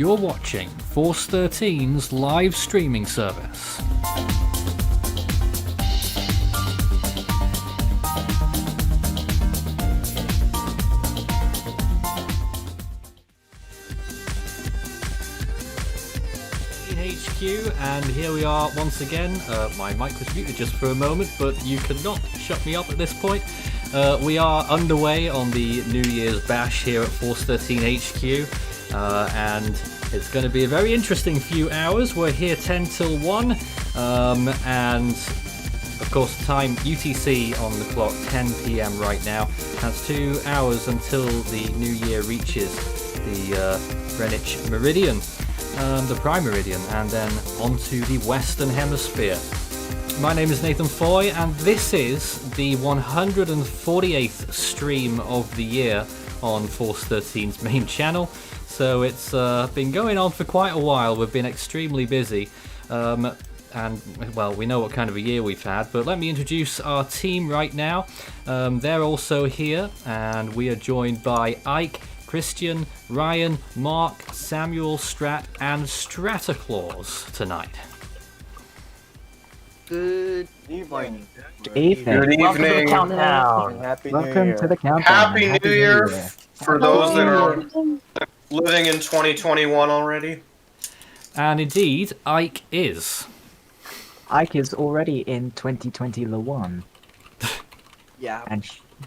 You're watching Force 13's live streaming service. HQ, and here we are once again. My mic was muted just for a moment, but you cannot shut me up at this point. We are underway on the New Year's Bash here at Force 13 HQ, and it's going to be a very interesting few hours. We're here 10 till 1, and of course time UTC on the clock, 10 PM right now. That's 2 hours until the New Year reaches the Greenwich Meridian. The Prime Meridian, and then onto the Western Hemisphere. My name is Nathan Foy, and this is the 148th stream of the year on Force 13's main channel. So it's been going on for quite a while. We've been extremely busy, and well, we know what kind of a year we've had. But let me introduce our team right now. They're also here, and we are joined by Ike, Christian, Ryan, Mark, Samuel, Strat, and Strataclaus tonight. Good evening. Good evening. Welcome to the countdown. Welcome to the countdown. Happy New Year for those that are living in 2021 already. And indeed, Ike is. Ike is already in 2021. Yeah.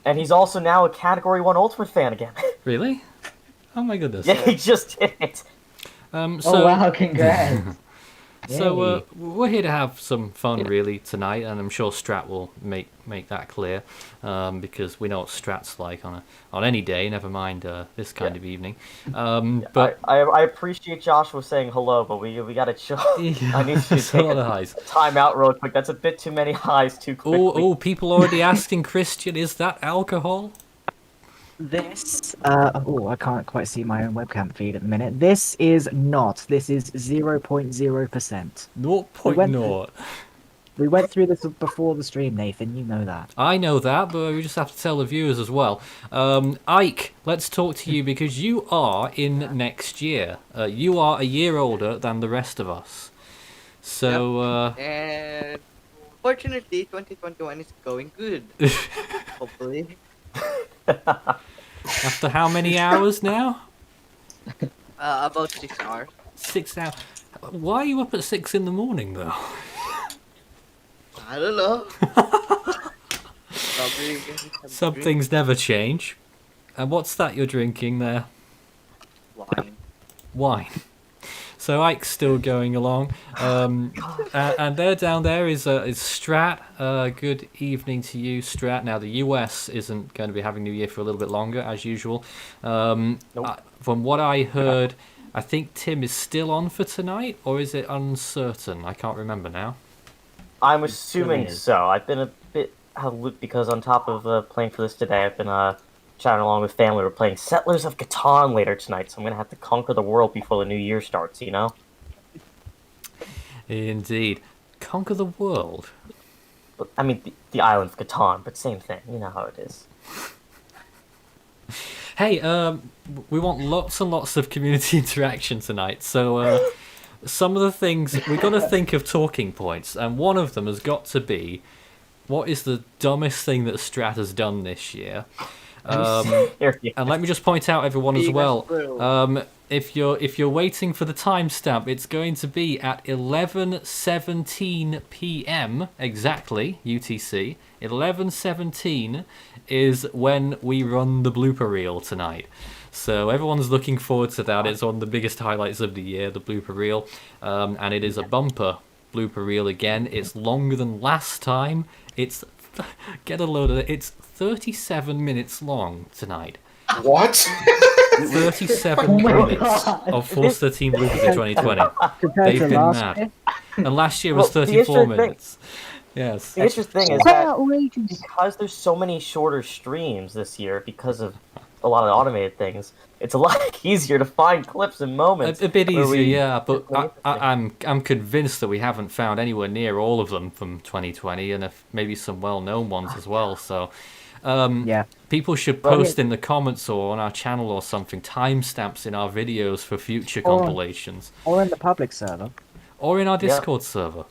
And he's also now a Category 1 Ultimate fan again. Really? Oh my goodness. Yeah, he just did it. Oh wow, congrats. So we're here to have some fun really tonight, and I'm sure Strat will make that clear, because we know what Strat's like on any day, never mind this kind of evening. But I appreciate Joshua saying hello, but we gotta chill. I need to take a time out real quick. That's a bit too many highs too quickly. Oh, people already asking Christian, is that alcohol? This, I can't quite see my own webcam feed at the minute. This is not. This is 0.0%. 0.0. We went through this before the stream, Nathan. You know that. I know that, but we just have to tell the viewers as well. Ike, let's talk to you because you are in next year. You are a year older than the rest of us. So, and fortunately, 2021 is going good. Hopefully. After how many hours now? About 6 hours. 6 hours. Why are you up at 6 in the morning, though? I don't know. Probably Some things never change. And what's that you're drinking there? wine. Wine. So Ike's still going along, and there down there is Strat. Good evening to you, Strat. Now the US isn't going to be having New Year for a little bit longer, as usual. From what I heard, I think Tim is still on for tonight, or is it uncertain? I can't remember now. I'm assuming so. I've been a bit out of the loop because on top of playing for this today, I've been chatting along with family. We're playing Settlers of Catan later tonight, so I'm gonna have to conquer the world before the new year starts, you know? Indeed. Conquer the world? But, I mean, the island of Catan, but same thing. You know how it is. Hey, we want lots and lots of community interaction tonight, so some of the things, we've got to think of talking points, and one of them has got to be, what is the dumbest thing that Strat has done this year? And let me just point out everyone as well. If you're waiting for the timestamp, it's going to be at 11:17 PM exactly UTC. 11:17 is when we run the blooper reel tonight. So everyone's looking forward to that. It's one of the biggest highlights of the year, the blooper reel, and it is a bumper blooper reel again. It's longer than last time. It's get a load of it. It's 37 minutes long tonight. What? 37 minutes of Force 13 bloopers in 2020. They've been mad. And last year was 34 minutes. Yes. The interesting thing is that because there's so many shorter streams this year, because of a lot of the automated things, it's a lot easier to find clips and moments. A bit where easier, we- yeah, but it's really I'm convinced that we haven't found anywhere near all of them from 2020, and maybe some well-known ones as well. So, Yeah. people should Well, post in the comments or on our channel or something timestamps in our videos for future Or- compilations, Or in the public server. or in our Yeah. Discord server.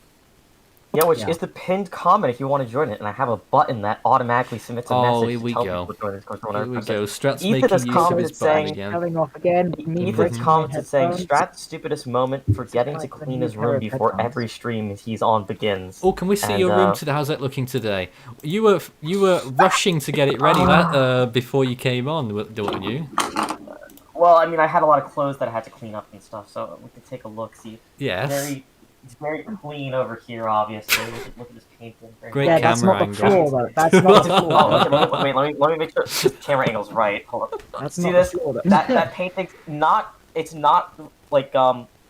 Yeah, which Yeah. is the pinned comment if you want to join it, and I have a button that automatically submits a Oh, message here to we tell go. people to join Discord. Here we go. Strat's Ethan making has use of commented his button saying- again. Telling off again. Me Ethan's breaking my commented saying, headphones. Strat's stupidest moment forgetting to like the clean new his pair room of before headphones. every stream he's on begins. Oh, can we see And, your room today? How's that looking today? You were rushing to get it ready before you came on, weren't you? Well, I mean, I had a lot of clothes that I had to clean up and stuff, so we could take a look, see. Yes. It's very clean over here, obviously. Look at this painting. Great Yeah, that's camera not the angle. floor, though. That's not the Oh, floor. okay, let me make sure the camera angle's right. Hold up. That's See not this? the floor. Though. That painting's not. It's not like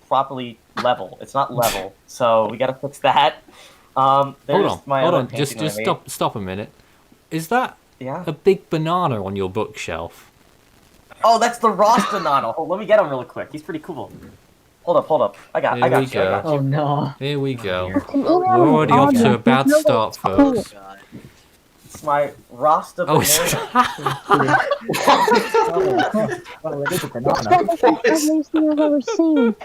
properly level. It's not level. So we gotta fix that. Hold There's on, my hold other on. Just painting that I made. stop a minute. Is that Yeah. a big banana on your bookshelf? Oh, that's the Rasta noddle. Hold, let me get him real quick. He's pretty cool. Hold up. I got Here we you. I go. got you. Oh no. Here we go. An We're inanimate already off to a object bad with no start, cool. folks. God. It's my Rasta Oh, banana. Well, it is a It's banana. the most ugliest thing I've ever seen.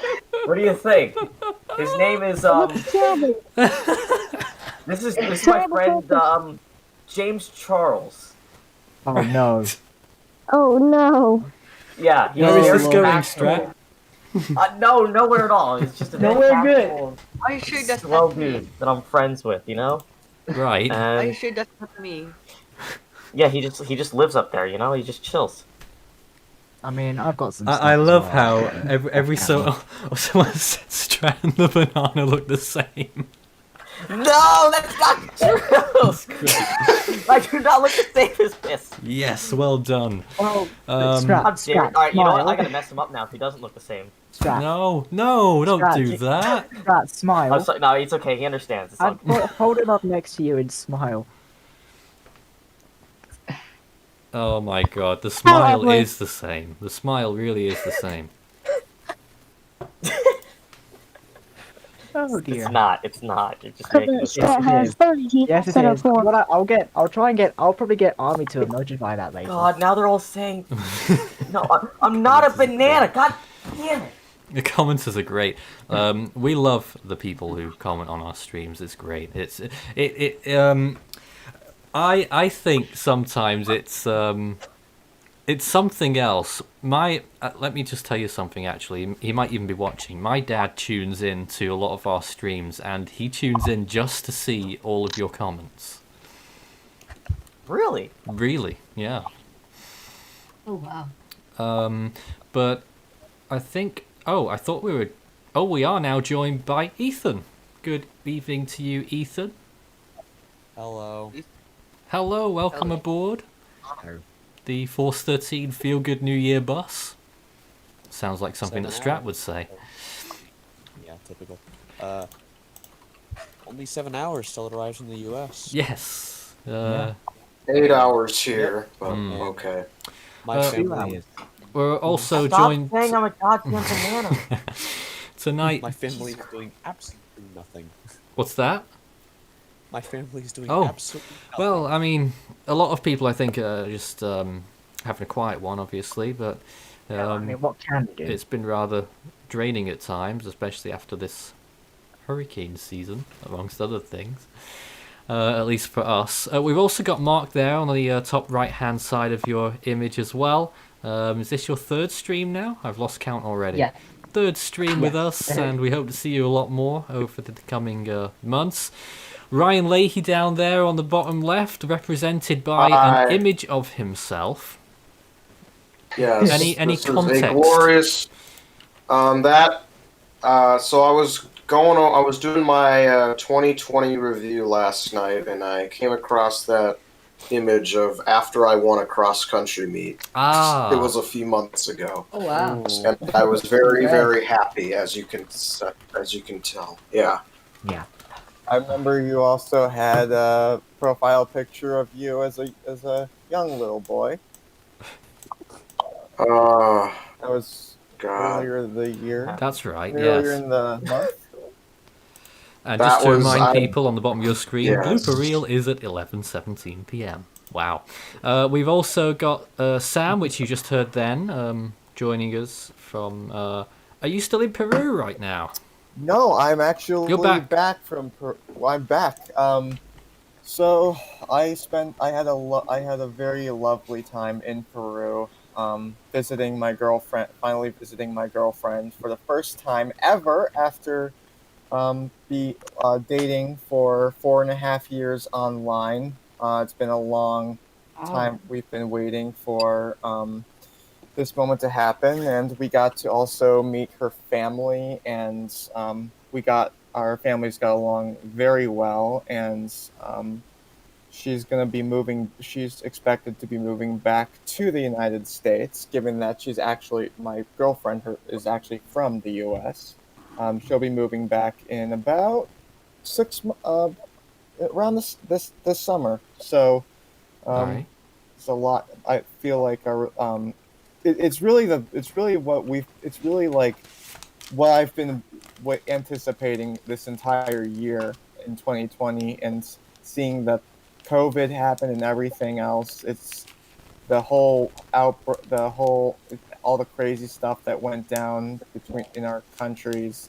What do you think? His name is Looks terrible. This is my friend James Charles. Oh no. Oh no. Yeah, he's Where is very this going, factual. Strat? No, nowhere at all. It's just a very Nowhere good. factual, Are you sure that's slow not me? dude that I'm friends with, you know? Right. Are you And sure that's not me? yeah, he just lives up there, you know? He just chills. I mean, I've got some. I stuff as love well. how every so someone said Strat and the banana look the same. No, that's not true. I do not look the same as this. Yes, well done. Well, Um, Strat, How dare! Strat, All right, you know what? smile. I gotta mess him up now if he doesn't look the same. Strat, No, don't Strat, do that. Strat, smile. I'm sorry, no, it's okay. He understands. It's all And good. hold him up next to you and smile. Oh my god, the smile ugly. is the same. The smile really is the same. Oh dear. It's not. It's not. You're just But making the this. strat it has is. 30 teeth Yes, it instead of is. 4. I'll probably get Army to emotify that later. God, now they're all saying, "No, I'm not a banana." God damn it! The commenters are great. We love the people who comment on our streams. It's great. I think sometimes it's something else. Let me just tell you something. Actually, he might even be watching. My dad tunes in to a lot of our streams, and he tunes in just to see all of your comments. Really? Really, yeah. Oh wow. But I think. Oh, I thought we were. Oh, we are now joined by Ethan. Good evening to you, Ethan. Hello. Hello, welcome Hello. aboard Hello. the Force 13 Feel Good New Year bus. Sounds like something that 7 Strat would say. Yeah, typical. Only 7 hours till it arrives in the U.S. Yes. 8 hours here, but Mm. okay. My family is We're also Stop joined saying I'm a goddamn banana. tonight. my family is doing absolutely nothing. What's that? My family is doing Oh, absolutely nothing. Well, I mean, a lot of people I think are just having a quiet one, obviously, but I mean, what can you do? it's been rather draining at times, especially after this hurricane season, amongst other things. At least for us. We've also got Mark there on the top right-hand side of your image as well. Is this your third stream now? I've lost count already. Yeah. Third stream with us, and we hope to see you a lot more over the coming months. Ryan Leahy down there on the bottom left, represented by an Hi. image of himself. Yes. Any this context? Is a glorious. So I was doing my 2020 review last night, and I came across that image of after I won a cross country meet. Ah. It was a few months ago, Oh wow. and I was very, very happy, as you can tell. Yeah. Yeah. I remember you also had a profile picture of you as a young little boy. That was God. earlier the year. That's right, Earlier yes. in the month. And That just to was- remind I- people on the bottom of your screen, Yes. Blooper Reel is at 11:17 p.m. Wow. We've also got Sam, which you just heard then, joining us from... are you still in Peru right now? No, I'm actually You're back. from. I'm back. So I had a very lovely time in Peru. Visiting my girlfriend. Finally visiting my girlfriend for the first time ever after dating for 4.5 years online. It's been a long time. We've been waiting for this moment to happen, and we got to also meet her family, and our families got along very well, and she's going to be moving. She's expected to be moving back to the United States, given that my girlfriend is actually from the U.S. She'll be moving back in about around this summer. So All right. it's a lot. I feel like it's really like what I've been anticipating this entire year in 2020, and seeing that COVID happen and everything else. It's the whole all the crazy stuff that went down in our countries.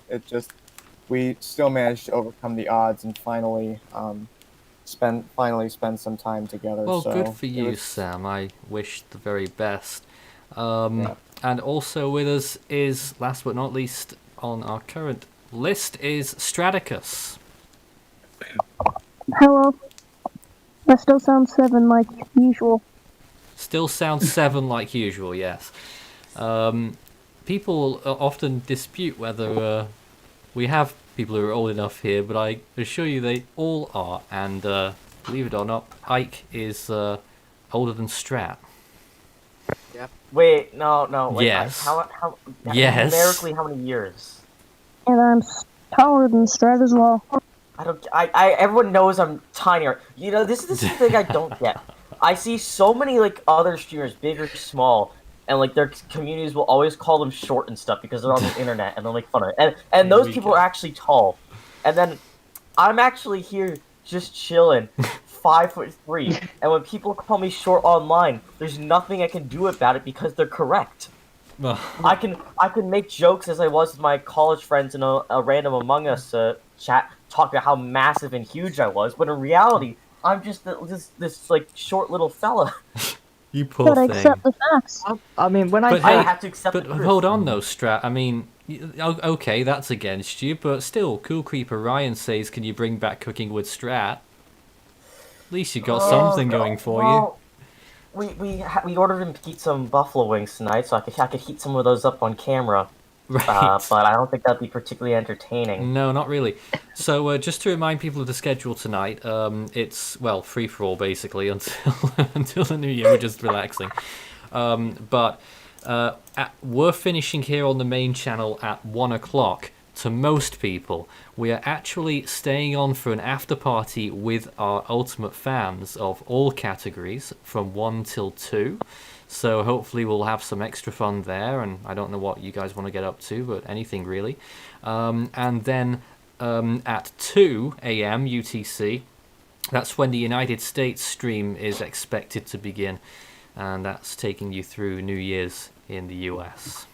We still managed to overcome the odds and finally spend some time together. Well, so good for it you, was- Sam. I wish the very best. Yeah. And also with us is, last but not least, on our current list is Straticus. Hello. I still sound 7 like usual. Still sounds 7 like usual, yes. People often dispute whether we have people who are old enough here, but I assure you they all are. And believe it or not, Ike is older than Strat. Wait, no. Wait, Yes. How Yes. numerically, how many years? And I'm taller than Strat as well. Everyone knows I'm tinier. You know, this is the thing I don't get. I see so many, like, other streamers, big or small, and, like, their communities will always call them short and stuff because they're on the internet and they'll make fun of it. And those people are actually tall. And then I'm actually here just chilling, 5'3", and when people call me short online, there's nothing I can do about it because they're correct. I can make jokes as I was with my college friends in a random Among Us chat, talking about how massive and huge I was, but in reality, I'm just this like short little fella. You poor But I thing. accept the facts. I mean, when But I hey, I have to accept but the truth. hold on though, Strat. I mean, okay, that's against you, but still, Cool Creeper Ryan says, "Can you bring back cooking with Strat?" At least you got something going for you. We ordered him to eat some buffalo wings tonight, so I could heat some of those up on camera. Right. But I don't think that'd be particularly entertaining. No, not really. So just to remind people of the schedule tonight, it's free for all basically until until the new year. We're just relaxing. But we're finishing here on the main channel at 1 o'clock. To most people, we are actually staying on for an after party with our ultimate fans of all categories from 1 till 2. So hopefully we'll have some extra fun there, and I don't know what you guys want to get up to, but anything really. And then at 2 a.m. UTC, that's when the United States stream is expected to begin, and that's taking you through New Year's in the US.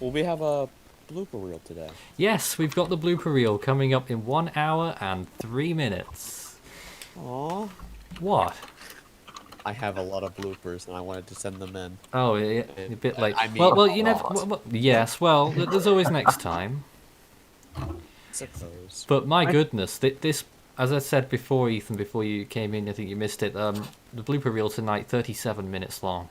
Will we have a blooper reel today? Yes, we've got the blooper reel coming up in 1 hour and 3 minutes. Aww. What? I have a lot of bloopers and I wanted to send them in. Oh, yeah, a bit late. I mean, well, you never. Yes, well, there's always next time. Suppose. But my goodness, this, as I said before, Ethan, before you came in, I think you missed it. The blooper reel tonight, 37 minutes long.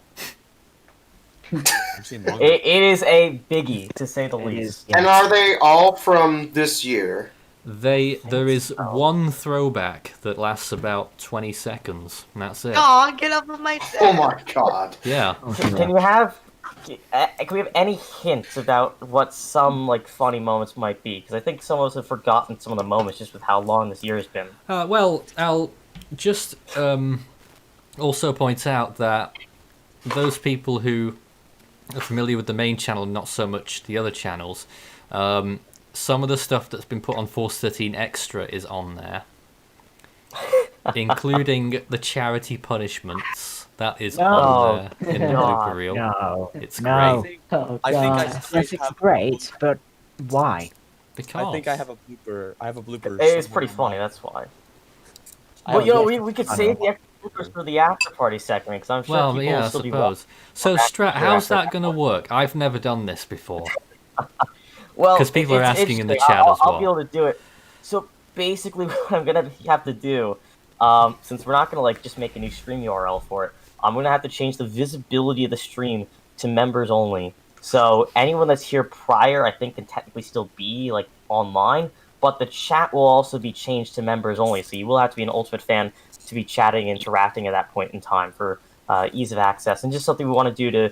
I've seen longer. It is a biggie, to say the least. And are they all from this year? There is one throwback that lasts about 20 seconds, and that's it. Aw, get up on my Oh my god. Yeah. Can we have any hints about what some like funny moments might be? Because I think some of us have forgotten some of the moments just with how long this year has been. Well, I'll just also point out that those people who are familiar with the main channel and not so much the other channels, some of the stuff that's been put on Force 13 Extra is on there, including the charity punishments. That is on there in the blooper reel. No, It's no. great. Oh, I think I God. straight Yes, it's have a great, blooper. but why? Because I think I have a blooper. I have a blooper. It's somewhere pretty in funny, my- that's why. I Well, have you know, yes, we could I save know. the extra bloopers for the after party segment, because I'm sure well, people yeah, will I still be watching. suppose. So, Strat, after how's that. that going to work? I've never done this before. Well, 'Cause people are it's asking in the interesting. chat as I'll well. be able to do it. So basically, what I'm gonna have to do, since we're not gonna like just make a new stream URL for it, I'm gonna have to change the visibility of the stream to members only. So anyone that's here prior, I think, can technically still be like online, but the chat will also be changed to members only. So you will have to be an Ultimate fan to be chatting, interacting at that point in time for ease of access, and just something we want to do to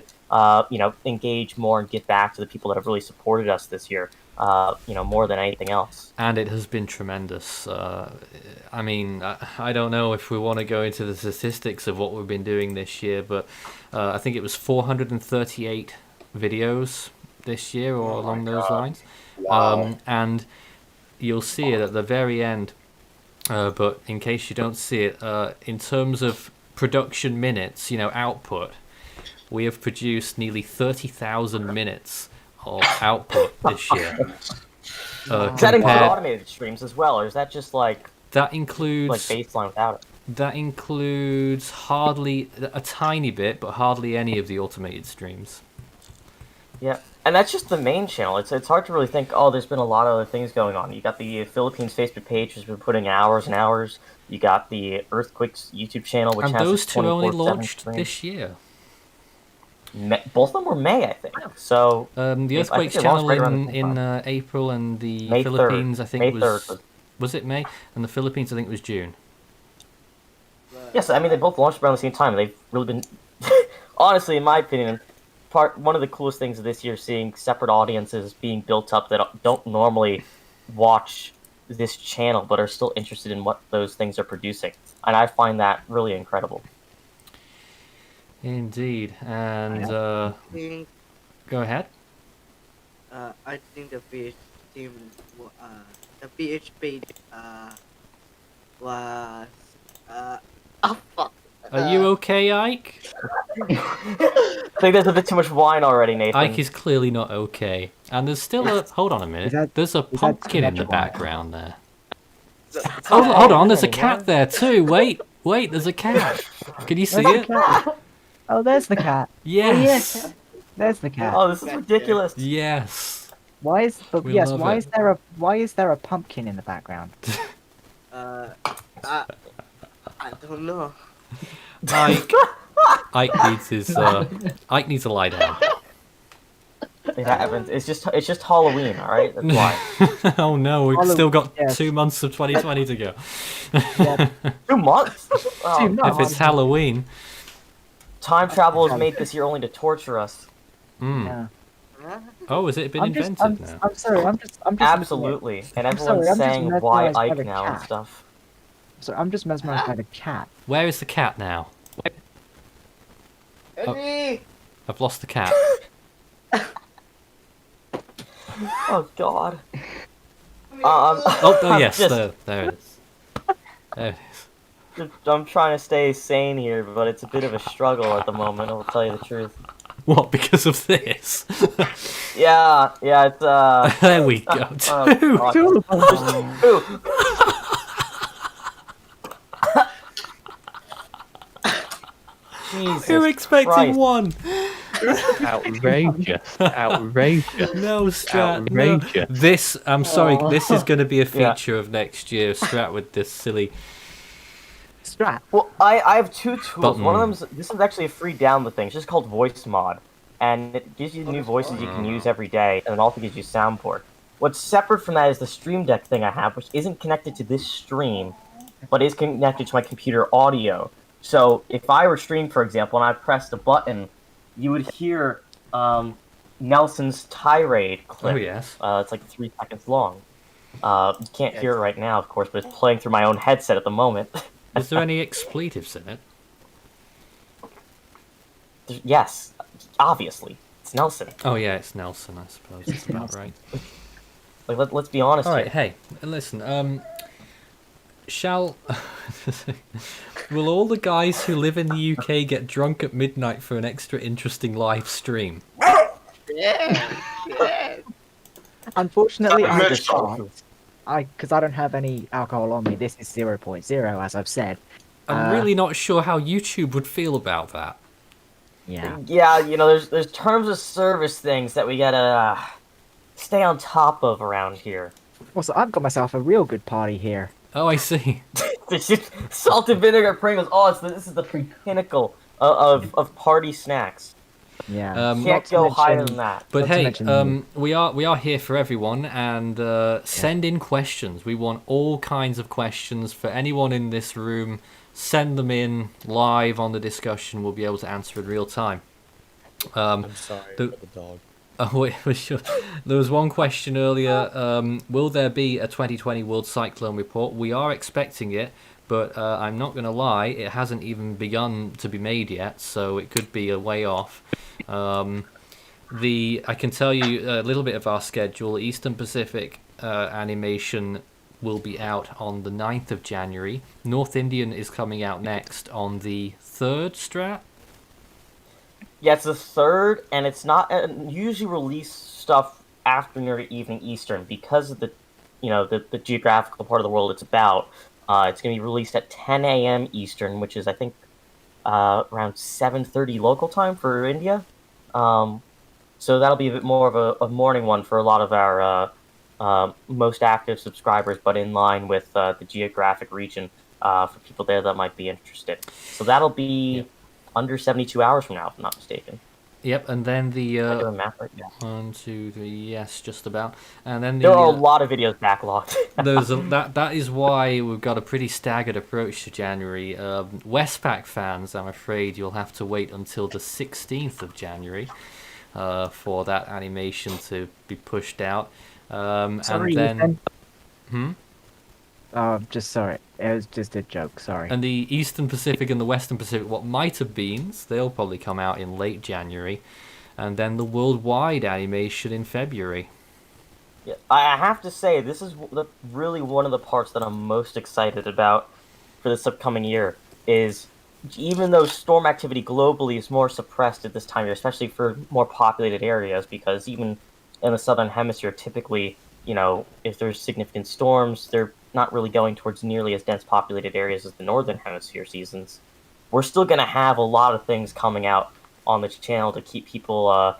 engage more and get back to the people that have really supported us this year. More than anything else. And it has been tremendous. I mean, I don't know if we want to go into the statistics of what we've been doing this year, but I think it was 438 videos this year or along those lines. Wow. And you'll see it at the very end. But in case you don't see it, in terms of production minutes, output, we have produced nearly 30,000 minutes of output this year. Does that include automated streams as well, or is that just like that includes baseline without it? That includes hardly a tiny bit, but hardly any of the automated streams. Yeah, and that's just the main channel. It's hard to really think. Oh, there's been a lot of other things going on. You got the Philippines Facebook page, has been putting hours and hours. You got the Earthquakes YouTube channel, which and has those two only 24/7 launched stream. this year. Both of them were May, I think. So The I think Earthquakes they channel launched right around the same in time. April, and the May 3rd. Philippines I think May was 3rd. Was it May? And the Philippines I think was June. Yes, I mean they both launched around the same time. They've really been, honestly, in my opinion, one of the coolest things of this year, seeing separate audiences being built up that don't normally watch this channel but are still interested in what those things are producing, and I find that really incredible. Indeed, and think, go ahead. I think the PH team, the PH page, was, oh fuck. Are you okay, Ike? I think there's a bit too much wine already, Nathan. Ike is clearly not okay. And there's still a... Hold on a minute. There's a pumpkin in the background there. Oh, hold on. There's a cat there too. Wait. There's a cat. Can you see it? Oh, there's the cat. Yes. There's the cat. Oh, this is ridiculous. Yes. Why is the We love why it. is there a pumpkin in the background? I don't know. Ike needs his Ike needs to lie down. It happens. It's just Halloween, all right. That's why. Oh no, we've Halloween, still got yes. 2 months of 2020 to go. Yeah. 2 months. Oh, 2 months. If it's Halloween. time travel is made this year only to torture us. Yeah. Oh, has it been invented now? I'm sorry. I'm just Absolutely, and I'm sorry, everyone's I'm just saying why mesmerized by Ike the now and cat. stuff. So I'm just mesmerized by the cat. Where is the cat now? Henry! I've lost the cat. Oh God. Oh, yes, just- there it is. There it is. I'm trying to stay sane here, but it's a bit of a struggle at the moment. I'll tell you the truth. What, because of this? Yeah, it's There we go. God. Two. Ooh. Jesus Who expected Christ. one? Outrageous. Outrageous. No, Strat. No. Outrageous. This, I'm sorry, Oh. this is going to be a Yeah. feature of next year, Strat, with this silly... Strat. Well, I have 2 tools. Button. One of them's this is actually a free download thing. It's just called Voice Mod, and it gives you new voices you can use every day, and it also gives you soundboard. What's separate from that is the Stream Deck thing I have, which isn't connected to this stream, but is connected to my computer audio. So if I were streaming, for example, and I pressed a button, you would hear Nelson's tirade clip. Oh, yes. It's like 3 seconds long. You can't hear it right now, of course, but it's playing through my own headset at the moment. Is there any expletives in it? Yes, obviously. It's Nelson. Oh yeah, it's Nelson. I suppose that's about right. Like, let's be honest All right, here. hey, listen. Shall will all the guys who live in the UK get drunk at midnight for an extra interesting live stream? Yeah. Unfortunately, I Mitch, just can't. Because I don't have any alcohol on me. This is 0.0, as I've said. I'm really not sure how YouTube would feel about that. Yeah. Yeah, you know, there's terms of service things that we gotta stay on top of around here. Also, I've got myself a real good party here. Oh, I see. Salt and vinegar Pringles. Oh, this is the pinnacle of party snacks. Yeah. Can't Not to go higher mention- than that. But Not to hey, mention we are here for everyone, and send in questions. We want all kinds of questions for anyone in this room. Send them in live on the discussion. We'll be able to answer in real time. I'm sorry the- for the dog. Oh, wait, sure. There was one question earlier. Will there be a 2020 World Cyclone Report? We are expecting it, but I'm not going to lie, it hasn't even begun to be made yet, so it could be a way off. I can tell you a little bit of our schedule. Eastern Pacific animation will be out on the 9th of January. North Indian is coming out next on the 3rd, Strat? Yeah, it's the 3rd, and it's not usually release stuff afternoon or evening Eastern because of the geographical part of the world it's about. It's going to be released at 10 a.m. Eastern, which is I think around 7:30 local time for India. So that'll be a bit more of a morning one for a lot of our most active subscribers, but in line with the geographic region for people there that might be interested. So that'll be under 72 hours from now, if I'm not mistaken. Yep, and then the Am I doing math right? Yeah. 1, 2, 3, yes, just about. And then There are a lot of videos backlogged. that is why we've got a pretty staggered approach to January. Westpac fans, I'm afraid you'll have to wait until the 16th of January for that animation to be pushed out. Sorry, and then, Ethan. Just sorry. It was just a joke, sorry. and the Eastern Pacific and the Western Pacific, what might have been, they'll probably come out in late January. And then the worldwide animation in February. Yeah, I have to say, this is really one of the parts that I'm most excited about for this upcoming year, is even though storm activity globally is more suppressed at this time of year, especially for more populated areas, because even in the southern hemisphere, typically, if there's significant storms, they're not really going towards nearly as dense populated areas as the northern hemisphere seasons. We're still going to have a lot of things coming out on this channel to keep people,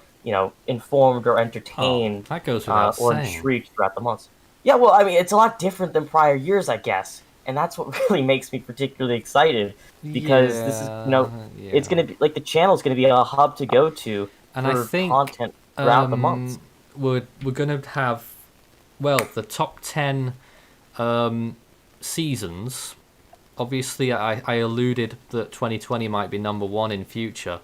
informed or entertained, that goes without or saying. intrigued throughout the months. Yeah, well, I mean, it's a lot different than prior years, I guess, and that's what really makes me particularly excited, because this is, it's going to be like the channel's going to be a hub to go to And for I think content throughout the months. We're going to have, the top 10 seasons. Obviously, I alluded that 2020 might be number 1 in future.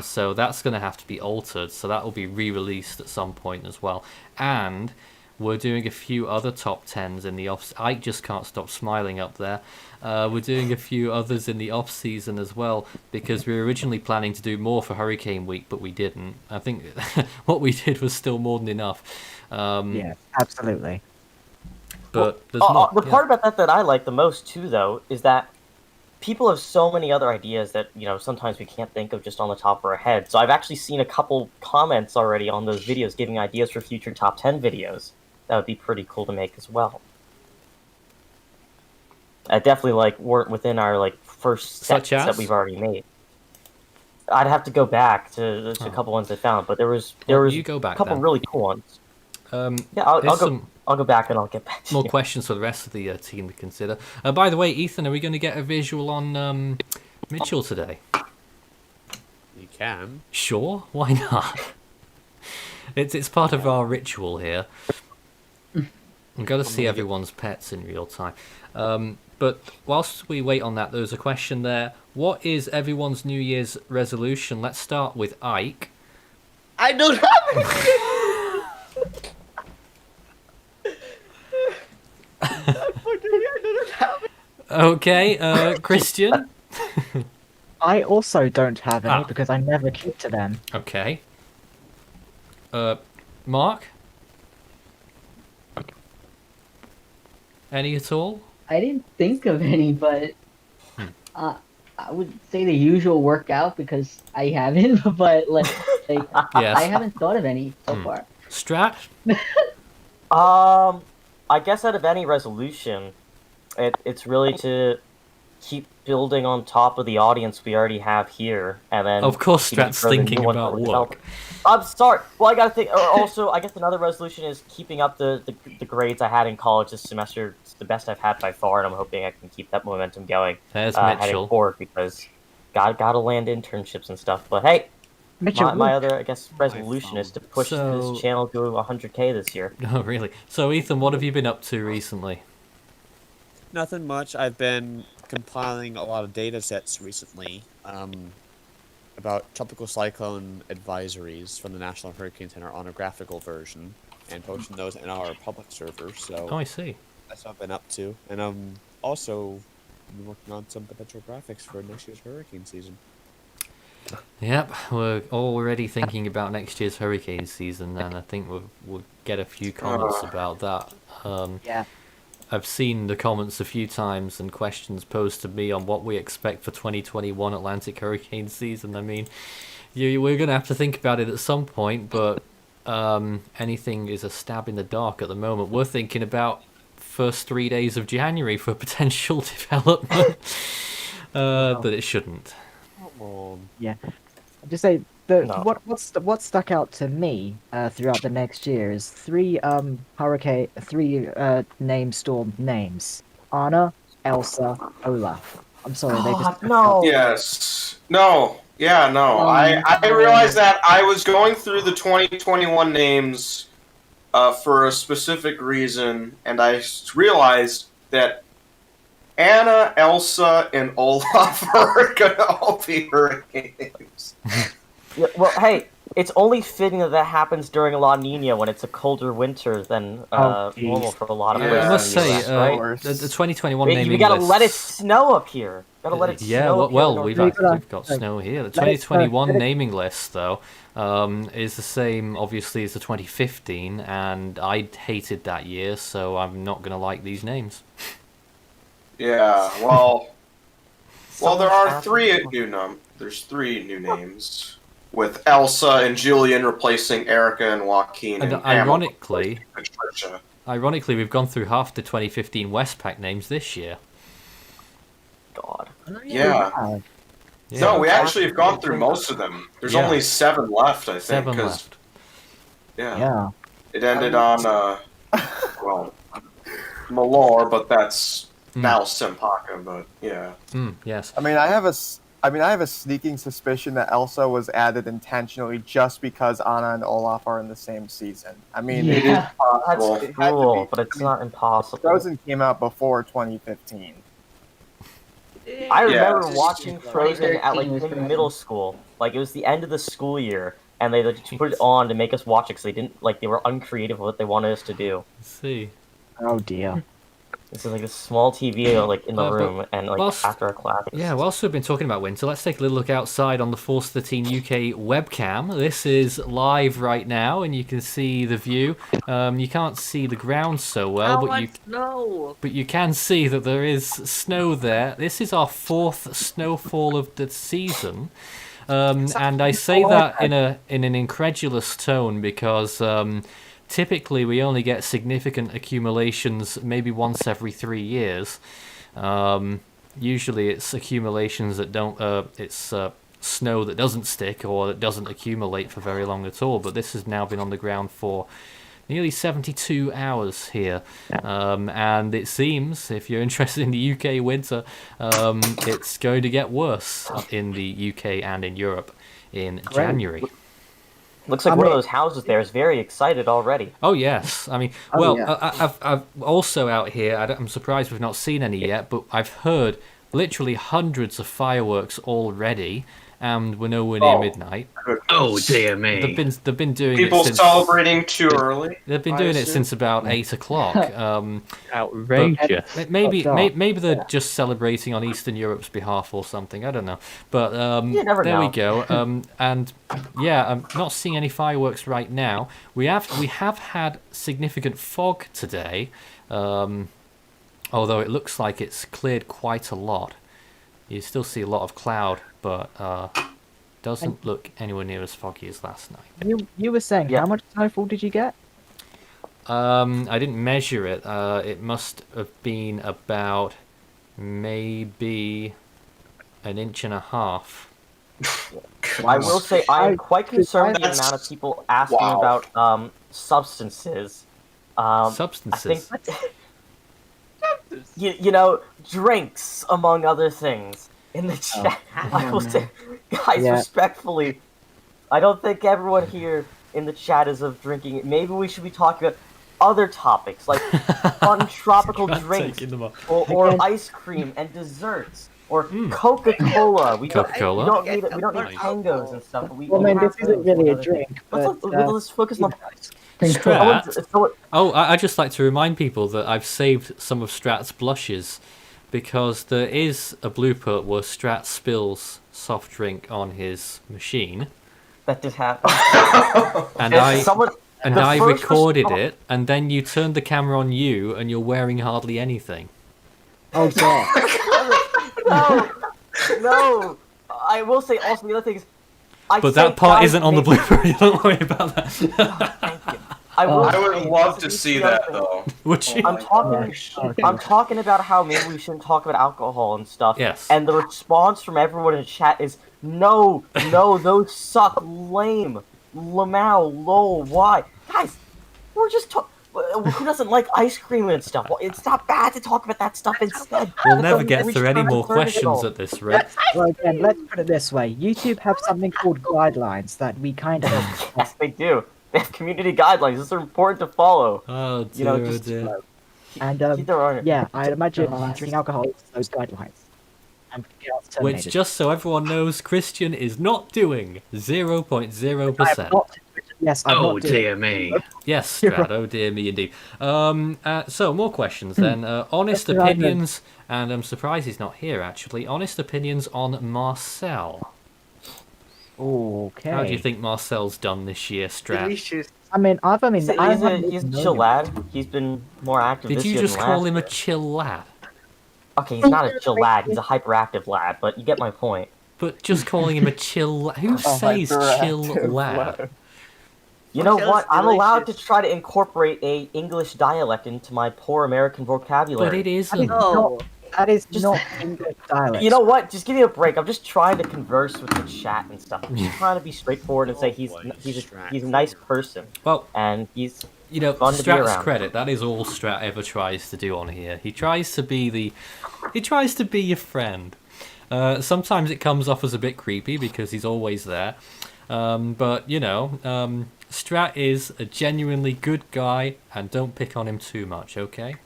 So that's going to have to be altered. So that will be re-released at some point as well. And we're doing a few other top 10s in the off. Ike just can't stop smiling up there. We're doing a few others in the off season as well, because we were originally planning to do more for Hurricane Week, but we didn't. I think what we did was still more than enough. Yeah, absolutely. But there's more. The part about that I like the most too, though, is that people have so many other ideas that sometimes we can't think of just on the top of our head. So I've actually seen a couple comments already on those videos giving ideas for future top 10 videos. That would be pretty cool to make as well. I definitely weren't within our first sets that we've already made. I'd have to go back to a couple ones I found, but there was you go back, a couple then. really cool ones. Yeah, I'll go back and I'll get back to more you. questions for the rest of the team to consider. By the way, Ethan, are we going to get a visual on Mitchell today? You can. Sure, why not? It's part of our ritual here. We've got to see everyone's pets in real time. But whilst we wait on that, there's a question there. What is everyone's New Year's resolution? Let's start with Ike. I don't have it. Unfortunately, I don't have it. Okay, Christian. I also don't have any Ah. because I never keep to them. Okay. Mark? Any at all? I didn't think of any, but I would say the usual workout because I haven't, but like Yes. I haven't thought of any so far. Strat? I guess out of any resolution, it's really to keep building on top of the audience we already have here, and then Of course, keep Strat's growing the new thinking ones about that we're work. developing. I'm sorry. Well, I gotta think. Or also, I guess another resolution is keeping up the grades I had in college this semester. It's the best I've had by far, and I'm hoping I can keep that momentum going. There's heading Mitchell. forward, because gotta land internships and stuff. But hey, Mitchell, my other, I guess, resolution is to push So- this channel to 100K this year. Oh, really? So, Ethan, what have you been up to recently? Nothing much. I've been compiling a lot of data sets recently about tropical cyclone advisories from the National Hurricane Center on a graphical version, and posting those in our public server. So Oh, I see. that's what I've been up to, and also been working on some potential graphics for next year's hurricane season. Yep, we're already thinking about next year's hurricane season, and I think we'll get a few comments about that. Yeah. I've seen the comments a few times and questions posed to me on what we expect for 2021 Atlantic hurricane season. I mean, we're going to have to think about it at some point, but anything is a stab in the dark at the moment. We're thinking about first 3 days of January for potential development, but it shouldn't. Yeah. I'll just say the No. what stuck out to me throughout the next year is three name storm names: Anna, Elsa, Olaf. I'm sorry, they just no. Yes. No. Yeah, no. I realized that I was going through the 2021 names for a specific reason, and I realized that Anna, Elsa, and Olaf are gonna all be hurricanes. Yeah, well, hey, it's only fitting that happens during La Nina when it's a colder winter than normal for a lot of Yeah. places. I must in the say, US, right? the 2021 We naming gotta lists... let it snow up here. Gotta let it Yeah, snow. well, we've North Carolina. got snow here. The Let it snow, 2021 let it- naming list, though, is the same, obviously, as the 2015, and I hated that year, so I'm not going to like these names. Yeah, well, there are Someone's there's three new names, with Elsa and Julian replacing Erica and Joaquin, And and Pamela ironically, replacing Patricia. we've gone through half the 2015 Westpac names this year. God. Yeah. Yeah. No, we actually have gone through most of them. There's Yeah. only 7 left, I think. 7 'cause- left. Yeah. It ended on, well, Malor, but that's now Sempaka, but yeah. Yes. I mean, I have a sneaking suspicion that Elsa was added intentionally just because Anna and Olaf are in the same season. I mean, Yeah. It is That's possible. It had to cool, be. but it's not impossible. Frozen came out before 2015. I remember Yes. watching Frozen at like 2013 was in Frozen. middle school. Like it was the end of the school year, and they just put it on to make us watch it because they didn't like they were uncreative with what they wanted us to do. Let's see. Oh dear. This is like a small TV like in the But room, and like whilst- after a class. Yeah, whilst we've been talking about winter, let's take a little look outside on the Force 13 UK webcam. This is live right now, and you can see the view. You can't see the ground so well, but you can see that there is snow there. This is our 4th snowfall of the season, and I say that in an incredulous tone because typically we only get significant accumulations maybe once every 3 years. Usually it's accumulations that don't, it's snow that doesn't stick or that doesn't accumulate for very long at all, but this has now been on the ground for nearly 72 hours here. And it seems, if you're interested in the UK winter, it's going to get worse in the UK and in Europe in January. Looks like one of those houses there is very excited already. Oh yes, I mean, I've also out here. I'm surprised we've not seen any yet, but I've heard literally hundreds of fireworks already, and we're nowhere near Oh. midnight. Oh dear me. They've been doing People it since celebrating too early. they've been I doing it assume? since about 8 o'clock. Outrageous. Maybe they're just celebrating on Eastern Europe's behalf or something. I don't know. But You never there know. we go. And yeah, I'm not seeing any fireworks right now. We have had significant fog today, although it looks like it's cleared quite a lot. You still see a lot of cloud, but doesn't look anywhere near as foggy as last night. You were saying how much snowfall did you get? I didn't measure it. It must have been about maybe 1.5 inches. I will say I'm quite concerned with the That's amount of people asking about substances. Substances? I think, you know, drinks, among other things, in the chat. I will say, guys, respectfully, I don't think everyone here in the chat is of drinking. Maybe we should be talking about other topics, like fun tropical drinks, or ice cream and desserts. Or Coca-Cola. Coca-Cola? We don't need tangos and stuff. Well, man, this isn't really a drink. Let's focus on Strat. Oh, I'd just like to remind people that I've saved some of Strat's blushes because there is a blooper where Strat spills soft drink on his machine. That did happen. And I recorded it, and then you turned the camera on you, and you're wearing hardly anything. Oh, God. No. I will say also the other thing is, but that part isn't on the blooper. You don't worry about that. I would love to see that though. Would you? I'm talking about how maybe we shouldn't talk about alcohol and stuff. Yes. And the response from everyone in the chat is no, those suck, lame, lamau, lol, why? Guys, we're just talking. Who doesn't like ice cream and stuff? Well, it's not bad to talk about that stuff instead. We'll never get through any more questions at this rate. Well, again, let's put it this way. YouTube have something called guidelines that we kind of have. Yes, they do. They have community guidelines. Those are important to follow. Oh, dear, you know, just, And yeah, I'd imagine drinking alcohol is those guidelines. And which, just so everyone knows, Christian is not doing 0.0%. Yes, I'm oh not dear me. Yes, Strat, oh dear me indeed. So, more questions then. Honest opinions, and I'm surprised he's not here actually. Honest opinions on Marcel. Okay. How do you think Marcel's done this year, Strat? Delicious. He's a chill lad. He's been more active Did this you year just than call last him a year. chill lad? Okay, he's not a chill lad. He's a hyperactive lad, but you get my point. But just calling him a chill lad? Who says chill lad? You know what? I'm allowed to try to incorporate a English dialect into my poor American vocabulary. But it isn't. That is not English dialect. You know what? Just give me a break. I'm just trying to converse with the chat and stuff. I'm just trying to be straightforward and say he's a nice person. Well, and he's fun to be Strat's around. Credit, that is all Strat ever tries to do on here. He tries to be your friend. Sometimes it comes off as a bit creepy because he's always there. But Strat is a genuinely good guy, and don't pick on him too much, okay?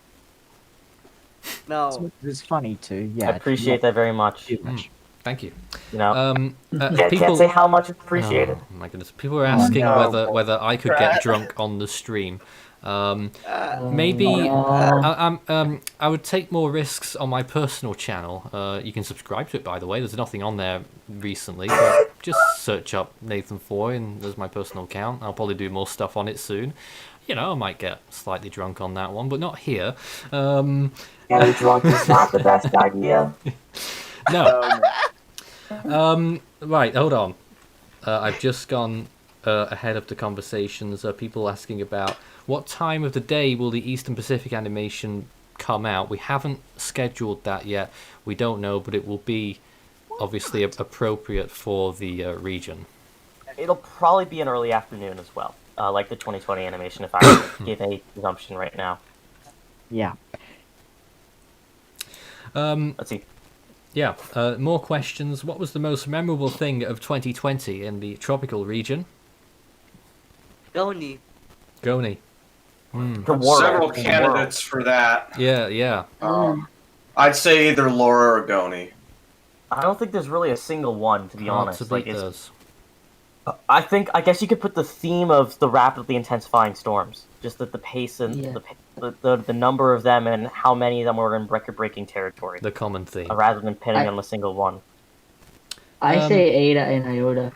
No. It's funny too. Yeah. I appreciate that very much. Thank you. You know, people can't say how much it's appreciated. Oh my goodness! People were asking whether I could get drunk on the stream. Maybe I would take more risks on my personal channel. You can subscribe to it, by the way. There's nothing on there recently, but just search up Nathan Foy and there's my personal account. I'll probably do more stuff on it soon. I might get slightly drunk on that one, but not here. Getting drunk is not the best idea. No. Right, hold on. I've just gone ahead of the conversations. People asking about what time of the day will the Eastern Pacific animation come out. We haven't scheduled that yet. We don't know, but it will be obviously appropriate for the region. It'll probably be an early afternoon as well, like the 2020 animation, if I give a presumption right now. Yeah. Let's see. Yeah, more questions. What was the most memorable thing of 2020 in the tropical region? Goni. Several candidates for that. Yeah. I'd say either Laura or Goni. I don't think there's really a single one, to be Hard honest. to Like, beat those. I guess you could put the theme of the rapidly intensifying storms, just that the pace and the number of them and how many of them were in record-breaking territory. The common theme. Rather than pinning on a single one. I say Ada and Iota.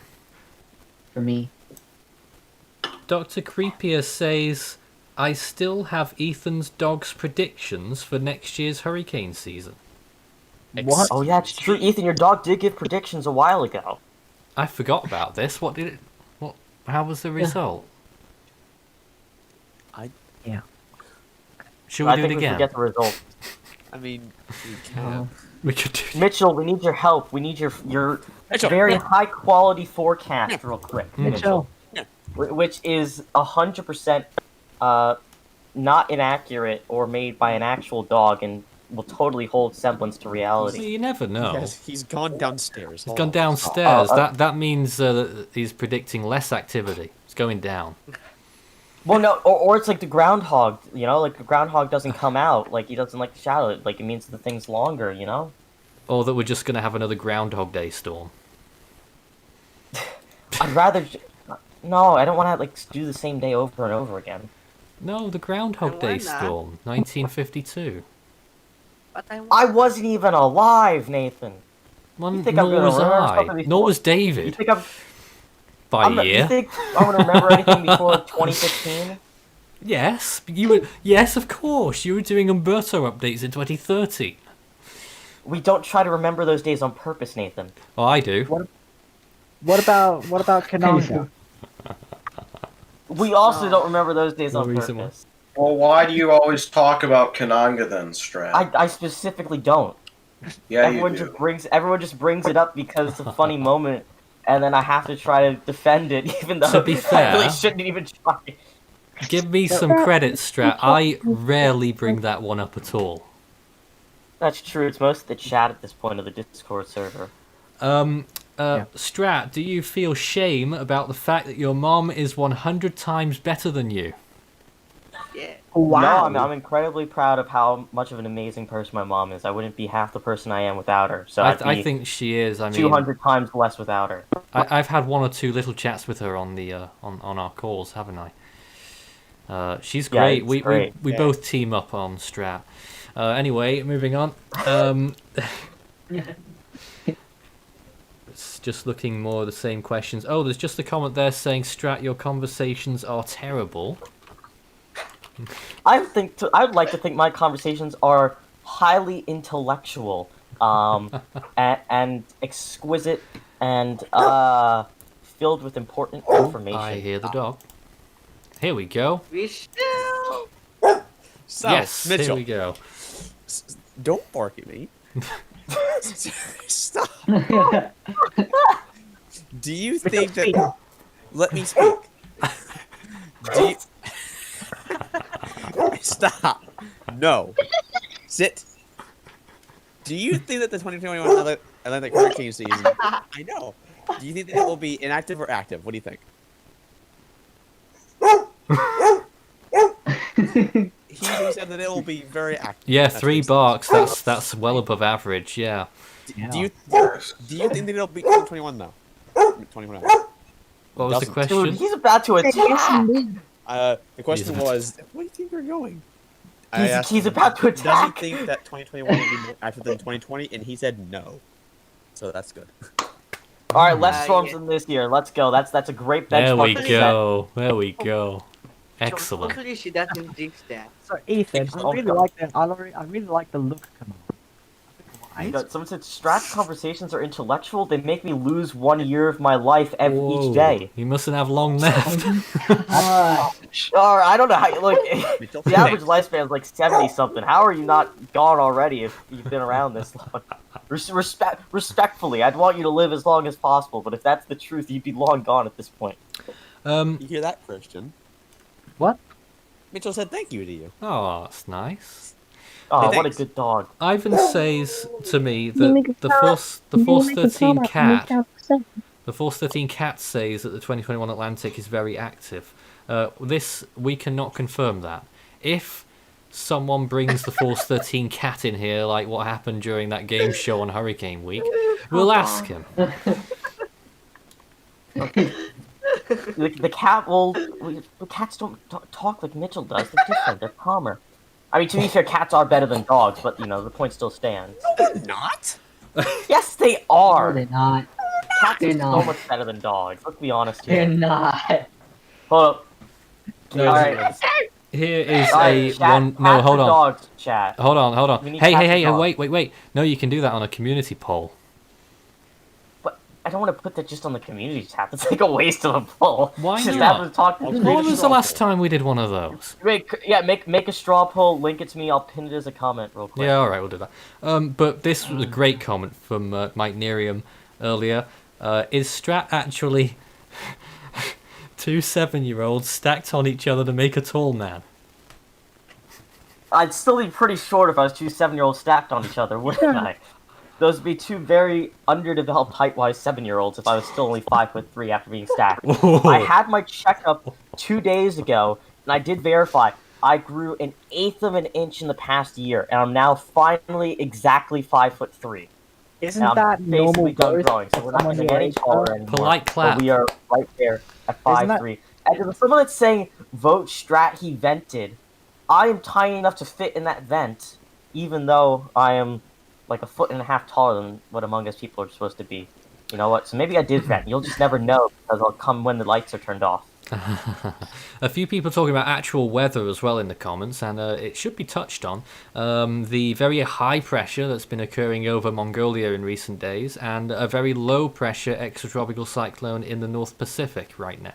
For me. Dr. Creepier says, I still have Ethan's dog's predictions for next year's hurricane season. What? Oh yeah, it's true. Ethan, your dog did give predictions a while ago. I forgot about this. What did it... What? How was the result? Yeah. Should we do it think again? We forget the result. I mean, we can. We could do... Mitchell, we need your help. We need your very high quality forecast real quick. Mitchell. Which is 100% not inaccurate or made by an actual dog and will totally hold semblance to reality. Well, you never know. Yes, he's gone downstairs. He's gone downstairs. That means that he's predicting less activity. It's going down. Well, no, or it's like the groundhog, you know? Like, the groundhog doesn't come out. Like, he doesn't like the shadow. Like, it means the thing's longer, you know? Or that we're just going to have another Groundhog Day storm. I'd rather... No, I don't want to, like, do the same day over and over again. No, the Groundhog Day storm, 1952. But I wasn't even alive, Nathan. Well, You think nor I'm gonna was remember I. something before- Nor was You David. think I'm... By You year. think I'm gonna remember anything before 2015? Yes, you were. Yes, of course. You were doing Umberto updates in 2013. We don't try to remember those days on purpose, Nathan. Oh, I do. What about Kananga? We also don't remember those days No on reason why. purpose. Well, why do you always talk about Kananga then, Strat? I specifically don't. Yeah, everyone you do. Everyone just brings it up because it's a funny moment, and then I have to try to defend it, even though To be fair- I really shouldn't even try. Give me some credit, Strat. I rarely bring that one up at all. That's true. It's most of the chat at this point of the Discord server. Strat, do you feel shame about the fact that your mom is 100 times better than you? Yeah. Wow. No, I'm incredibly proud of how much of an amazing person my mom is. I wouldn't be half the person I am without her. So I think she is. I mean, 200 times less without her. I've had one or two little chats with her on the on our calls, haven't I? She's Yeah, great. it's We great. we both team up on Strat. Anyway, moving on. It's just looking more of the same questions. Oh, there's just a comment there saying, Strat, your conversations are terrible. I'd like to think my conversations are highly intellectual, and exquisite, and filled with important information. I hear the dog. Here we go. We still. So, Yes, Mitchell, here we go. don't bark at me. Stop. Do you think that... Let me speak. Do you... Stop. No. Sit. Do you think that the 2021 Atlantic hurricane season... I know. Do you think that it will be inactive or active? What do you think? He said that it will be very active. Yeah, That's what 3 he said. barks. That's well above average. Yeah. Do you think that it'll be 2021 though? 2021. What was the Doesn't. question? Dude, he's about to attack. The question was, where do you think we're going? He's about to Does attack. he think that 2021 will be more active than 2020? And he said no. So that's good. All right, less storms than this year. Let's go. That's a great benchmark. There we to set. go. There we go. Excellent. Hopefully she doesn't jinx that. So Ethan, I really like the look command. You know, someone said Strat's conversations are intellectual. They make me lose 1 year of my life each day. You mustn't have long left. Or I don't know how. Look, the average lifespan is like 70 something. How are you not gone already if you've been around this long? Respectfully, I'd want you to live as long as possible. But if that's the truth, you'd be long gone at this point. You hear that, Christian? What? Mitchell said thank you to you. Oh, that's nice. Oh, Hey, what a thanks. good dog. Ivan says to me that the Force 13 cat, the Force 13 cat says that the 2021 Atlantic is very active. This we cannot confirm that. If someone brings the Force 13 cat in here, like what happened during that game show on Hurricane Week, we'll ask him. The cat will. The cats don't talk like Mitchell does. They're different. They're calmer. I mean, to be fair, cats are better than dogs, but the point still stands. Not? Yes, they are. No, they're not. Cats They're are so not. much better than dogs. Let's be honest here. They're not. Hold up. No, Alright. Here is Alright, a chat, one. No, cats hold or on. Dogs, chat. Hold on. We need Hey, cats or hey, dogs. wait. No, you can do that on a community poll. But I don't want to put that just on the community tab. It's like a waste of a poll. Why Just not? have to talk to When was the last time we did one of those? Make a straw poll, link it to me, I'll pin it as a comment real quick. Yeah, alright, we'll do that. But this was a great comment from Mike Nerium earlier. Is Strat actually 2 7-year-olds stacked on each other to make a tall man? I'd still be pretty short if I was 2 7-year-olds stacked on each other, wouldn't I? Those would be 2 very underdeveloped height-wise 7-year-olds if I was still only 5'3" after being stacked. I had my checkup 2 days ago, and I did verify. I grew 1/8 of an inch in the past year, and I'm now finally exactly 5'3". Isn't that normal basically done growth growing, so for we're not someone getting your any age, taller though? anymore. Polite clap. But we are right there at 5'3". And to someone that's saying, vote Strat, he vented, I am tiny enough to fit in that vent, even though I am like 1.5 feet taller than what Among Us people are supposed to be. You know what? So maybe I did vent. You'll just never know, because I'll come when the lights are turned off. A few people talking about actual weather as well in the comments, and it should be touched on. The very high pressure that's been occurring over Mongolia in recent days, and a very low pressure extratropical cyclone in the North Pacific right now.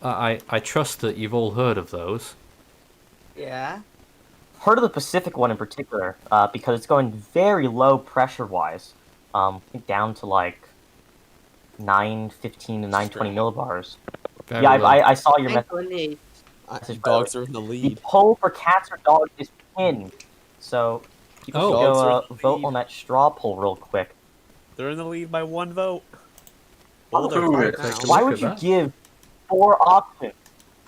I trust that you've all heard of those. Yeah. Heard of the Pacific one in particular, because it's going very low pressure-wise. I think down to like 915 to 920 millibars. Very Yeah, low. I saw your message. 928. Dogs are in the The lead. poll for cats or dogs is pinned, so people should Dogs are go in the vote lead. on that straw poll real quick. They're in the lead by 1 vote. I'll Hold do their it. phone now. Why look would at you that. give 4 options?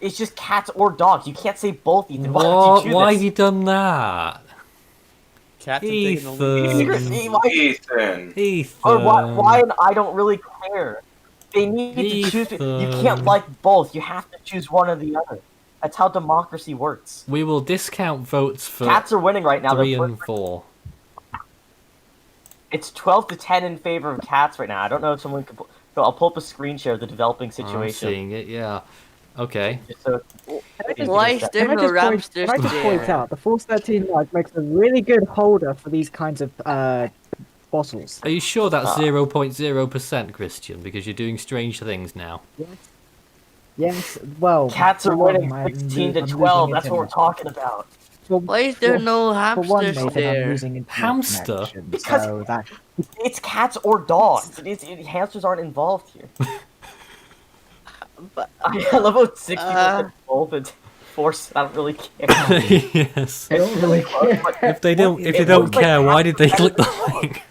It's just cats or dogs. You can't say both, Ethan. Why What? would you do Why this? have you done that? Cats have taken the lead. Ethan. Ethan. Or why and I don't really care. They need to choose. You can't Ethan. like both. You have to choose one or the other. That's how democracy works. We will discount votes for Cats are winning right now. 3 They're and 4. It's 12 to 10 in favor of cats right now. I don't know if someone could. I'll pull up a screen share of the developing I'm situation. seeing it, yeah. Okay. Just so Why is there Can I no just point, hamsters can I just point there? out, the Force 13 Lite makes a really good holder for these kinds of bottles. Are you sure that's 0.0%, Christian? Because you're doing strange things now. Yes, well... Cats are for one, winning I'm 16 to I'm 12. losing That's what we're internet. talking about. Why is there no For one, hamsters Nathan, I'm there? losing internet Hamster? connection, Because- so that... It's cats or dogs. Hamsters aren't involved here. But I love how 6 people said both and 4 I don't really care. Yes. I don't really care. If they don't It looks like care, why did they cats click are the link?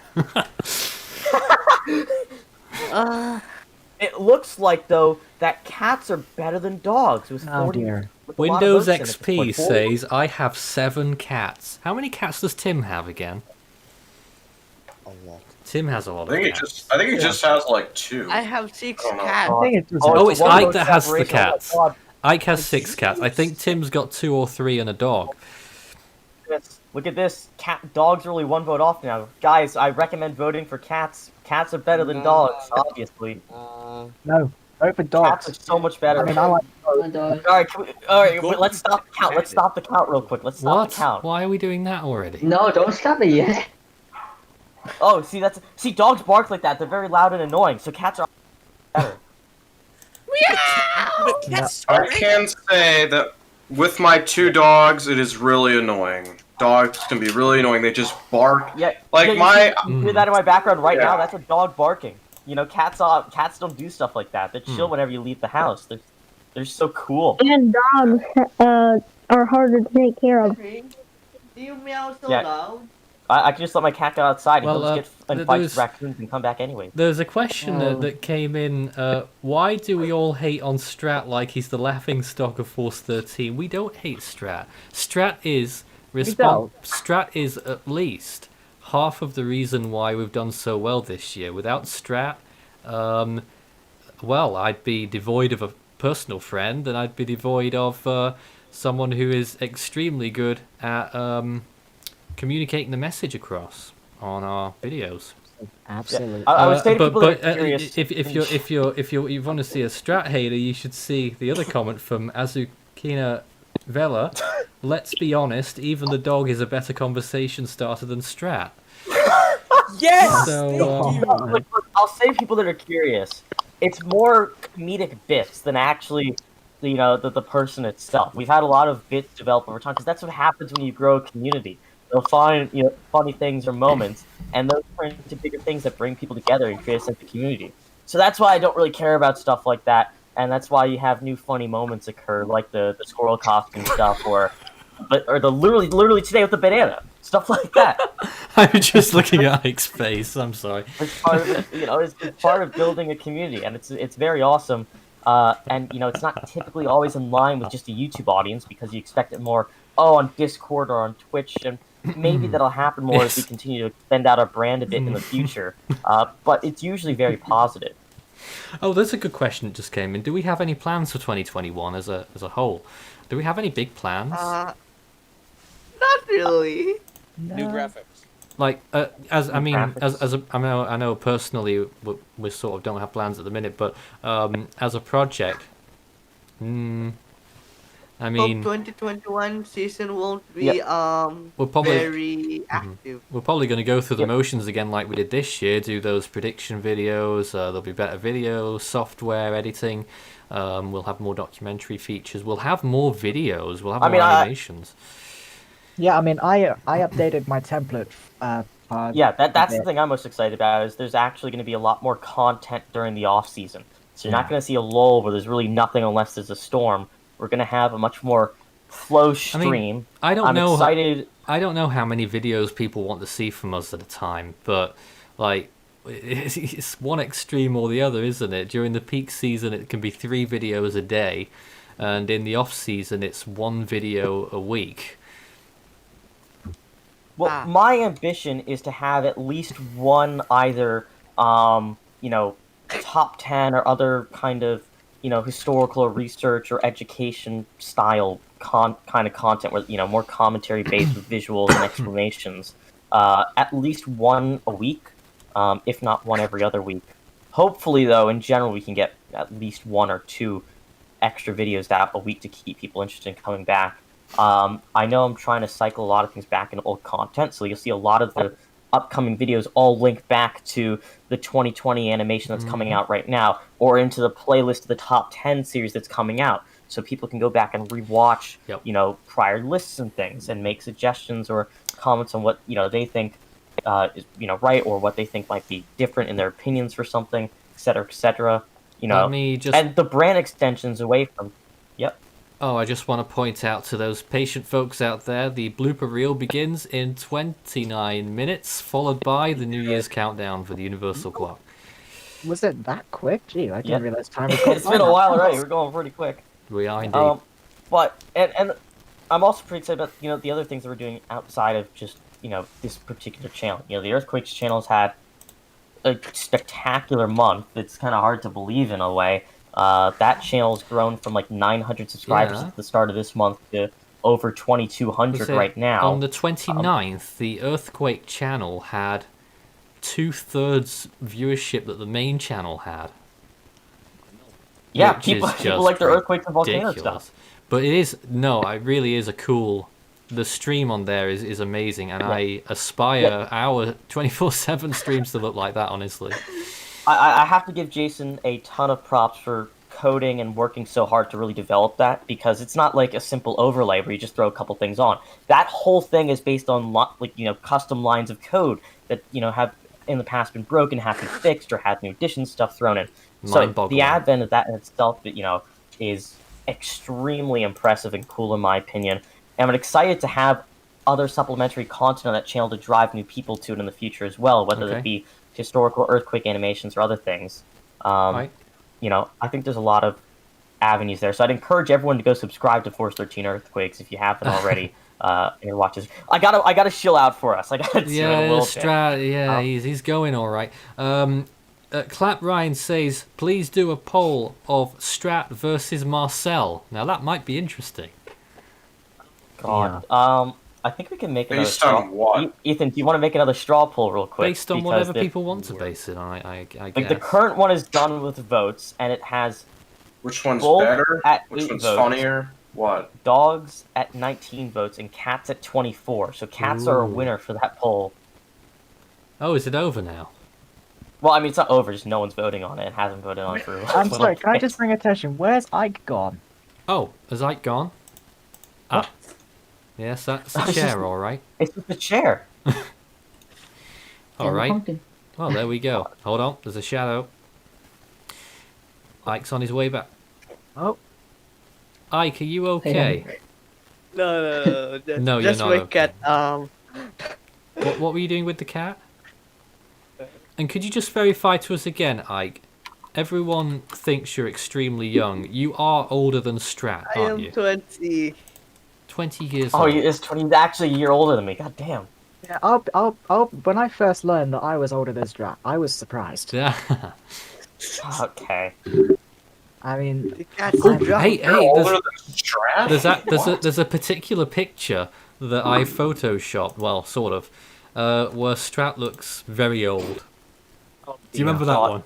It looks like, though, that cats are better than dogs. With Oh 40, dear. with a lot of Windows votes in it. XP 40. says I have 7 cats. How many cats does Tim have again? A lot. Tim has a lot I of think cats. it just has like 2. I have 6 I don't know. cats. I think it's just... Oh, it's one Ike vote that has the separation. Oh my cats. God. Ike has 6 cats. I think Tim's got 2 or 3 and a dog. Look at this. Dogs are only 1 vote off now. Guys, I recommend voting for cats. Cats are better than No. dogs, obviously. No, go for Cats dogs. are so much better. I mean, I like... Oh, dog. Alright, let's stop the count. Let's stop the count real quick. Let's stop What? the count. Why are we doing that already? No, don't stop it yet. Oh, see, dogs bark like that. They're very loud and annoying, so cats are better. But cats I can say that with my 2 dogs, it is really annoying. Dogs can be really annoying. They just bark. Yeah, Like yeah, you my... see- you hear that in my background right now? Yeah. That's a dog barking. You know, cats don't do stuff like that. They're chill whenever you leave the house. They're so cool. And dogs are harder to take care of. Do you meow so Yeah. loud? I can just let my cat go outside and Well, he'll just get fight with raccoons and come back anyway. There's a question that came in. Why do we all hate on Strat like he's the laughing stock of Force 13? We don't hate Strat. Strat is at least half of the reason why we've done so well this year. Without Strat, well, I'd be devoid of a personal friend, and I'd be devoid of someone who is extremely good at communicating the message across on our videos. Absolutely. Yeah. I would say to people but that are curious, if you want to see a Strat hater, you should see the other comment from Azukina Vela. Let's be honest, even the dog is a better conversation starter than Strat. Yes. So, look, I'll say to people that are curious, it's more comedic bits than actually, the person itself. We've had a lot of bits develop over time because that's what happens when you grow a community. They'll find funny things or moments, and those turn into bigger things that bring people together and create a sense of community. So that's why I don't really care about stuff like that, and that's why you have new funny moments occur, like the squirrel costume stuff, or the literally today with the banana stuff like that. I'm just looking at Ike's face. I'm sorry. It's part of it, it's part of building a community, and it's very awesome. And it's not typically always in line with just a YouTube audience because you expect it more on Discord or on Twitch, and maybe that'll happen more as we continue to extend out our brand a bit in the future. But it's usually very positive. Oh, there's a good question that just came in. Do we have any plans for 2021 as a whole? Do we have any big plans? Not really. New graphics. Like, I know personally we sort of don't have plans at the minute, but as a project, I mean, 2021 season won't be we're probably very active. We're probably going to go through the motions again like we did this year, do those prediction videos, there'll be better videos, software editing, we'll have more documentary features, we'll have more videos, we'll have more animations. Yeah, I mean, I updated my template. That's the thing I'm most excited about, is there's actually going to be a lot more content during the off season. So you're not going to see a lull where there's really nothing unless there's a storm. We're going to have a much more flow stream. I mean, excited. I don't know how many videos people want to see from us at a time, but like it's one extreme or the other, isn't it? During the peak season, it can be 3 videos a day, and in the off season, it's 1 video a week. Well, my ambition is to have at least one either, top 10 or other kind of, historical or research or education style kind of content where, more commentary based with visuals and explanations. At least one a week, if not one every other week. Hopefully, though, in general, we can get at least 1 or 2 extra videos out a week to keep people interested in coming back. I know I'm trying to cycle a lot of things back into old content, so you'll see a lot of the upcoming videos all link back to the 2020 animation that's coming out right now, or into the playlist of the top 10 series that's coming out, so people can go back and rewatch, prior lists and things, and make suggestions or comments on what they think is right, or what they think might be different in their opinions for something, etc., etc. And the brand extensions away from. Yep. Oh, I just want to point out to those patient folks out there, the blooper reel begins in 29 minutes, followed by the New Year's countdown for the Universal Clock. Was it that quick? Gee, I didn't realize time was going. It's been a while already. We're going pretty quick. We are indeed. But I'm also pretty excited about the other things that we're doing outside of just this particular channel. The Earthquakes channel's had a spectacular month. It's kind of hard to believe in a way. That channel's grown from like 900 subscribers at the start of this month to over 2,200 right now. On the 29th, the Earthquake channel had 2/3 viewership that the main channel had. Yeah, people like their earthquakes and volcano stuff. But it really is a cool. The stream on there is amazing, and I aspire our 24/7 streams to look like that, honestly. I have to give Jason a ton of props for coding and working so hard to really develop that, because it's not like a simple overlay where you just throw a couple things on. That whole thing is based on custom lines of code that have in the past been broken, have been fixed, or had new addition stuff thrown in. So the advent of that in itself, is extremely impressive and cool in my opinion. And I'm excited to have other supplementary content on that channel to drive new people to it in the future as well, whether Okay. it be historical earthquake animations or other things. Right. You know, I think there's a lot of avenues there. So I'd encourage everyone to go subscribe to Force 13 Earthquakes if you haven't already. And your watches. I gotta shill out for us. I gotta do it a little bit. Yeah, he's going all right. Clap Ryan says, please do a poll of Strat versus Marcel. Now that might be interesting. God. I think we can make another Based on what? Ethan, do you want to make another straw poll real quick? Based on whatever people want to base it on, I guess. Like the current one is done with votes, and it has Which one's Bull better? at Which 8 one's votes. funnier? What? Dogs at 19 votes and cats at 24. So cats are a Ooh. winner for that poll. Oh, is it over now? Well, I mean, it's not over, just no one's voting on it. It hasn't voted on it for a I'm little sorry, can I bit. just bring attention? Where's Ike gone? Oh, has Ike gone? Ah. Yes, that's a It's chair, just- all right. It's just a chair. All right. Pumpkin. Well, there we go. Hold on, there's a shadow. Ike's on his way back. Oh. Ike, are you okay? No, No, you're just not my okay. cat. What were you doing with the cat? And could you just verify to us again, Ike? Everyone thinks you're extremely young. You are older than Strat, I aren't am you? 20. 20 years Oh, old. he's actually a year older than me. God damn. Yeah, when I first learned that I was older than Strat, I was surprised. Yeah. Okay. I mean, The cat's Oh, a hey, You're hey, older than Strat? there's a particular picture that I photoshopped, well, sort of, where Strat looks very old. Do you remember that one?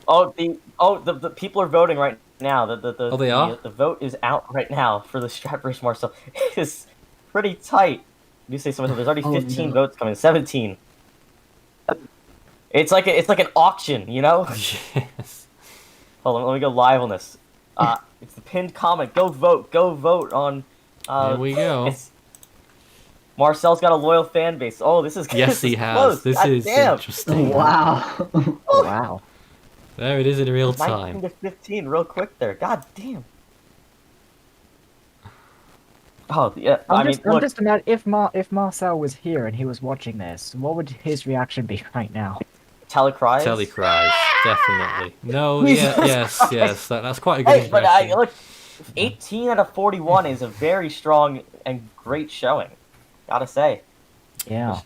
The people are voting right now. Oh, they are? The vote is out right now for the Strat versus Marcel. It is pretty tight. You say something. There's already 15 votes coming. 17. It's like an auction, you know. Yes. Hold on, let me go live on this. It's the pinned comment. Go vote on. Here we go. Marcel's got a loyal fan base. Oh, this is Yes, this he is has. close. This God is damn. interesting. Wow. oh, wow. There it is in real 19 time. to 15, real quick there. God damn. Oh yeah, I'm look, just imagining if Marcel was here and he was watching this, what would his reaction be right now? Telecries. Telecries, definitely. No, Jesus yes. That's quite a good Hey, but impression. look, 18 out of 41 is a very strong and great showing. Gotta say. Yeah.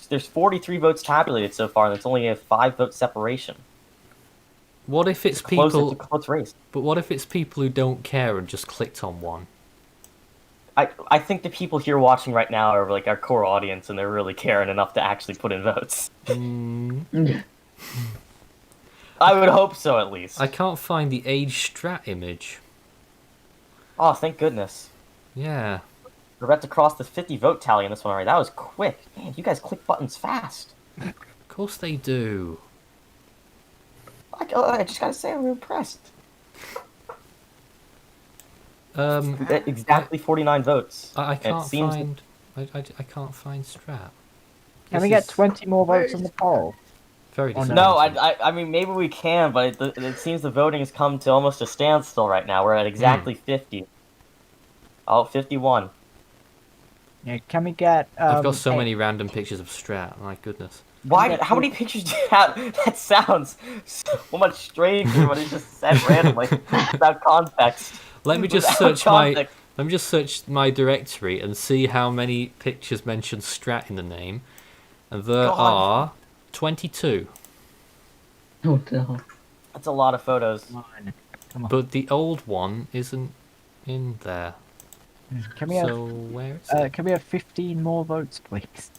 There's 43 votes tabulated so far, and it's only a 5-vote separation. What if it's Close, people? it's a close race. But what if it's people who don't care and just clicked on one? I think the people here watching right now are like our core audience, and they're really caring enough to actually put in votes. Mm, I would hope so, at least. I can't find the age Strat image. Oh, thank goodness. Yeah. We're about to cross the 50 vote tally on this one already. That was quick. Man, you guys click buttons fast. Of course they do. I just gotta say, I'm impressed. Exactly 49 votes. I can't seems- find. I can't find Strat. Can we get 20 more votes on the poll? Very Oh, disappointing. No, I mean, maybe we can, but it seems the voting has come to almost a standstill right now. We're at exactly 50. Oh, 51. Yeah, can we get? I've got so hey, many random pictures of Strat. My goodness. Why? How many pictures do you have? That sounds so much stranger when it's just said randomly without context. Let me just Without search my. context. Let me just search my directory and see how many pictures mention Strat in the name. And there God. are 22. Oh no. That's a lot of photos. Come on. But the old one isn't in there. Can we have? So where is it? Can we have 15 more votes, please?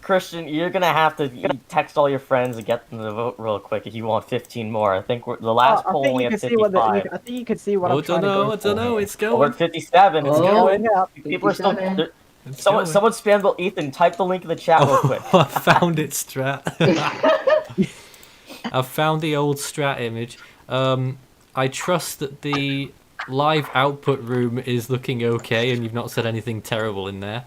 Christian, you're gonna have to text all your friends and get them to vote real quick if you want 15 more. I think the last poll only had 55. I think you can see what I'm trying to go I don't know. for. It's Oh, we're going. at 57. It's Oh. going. Going up. People are still. 57. It's Someone going. spam the Ethan. Type the link in the chat real quick. Oh, I found it, Strat. I've found the old Strat image. I trust that the live output room is looking okay and you've not said anything terrible in there.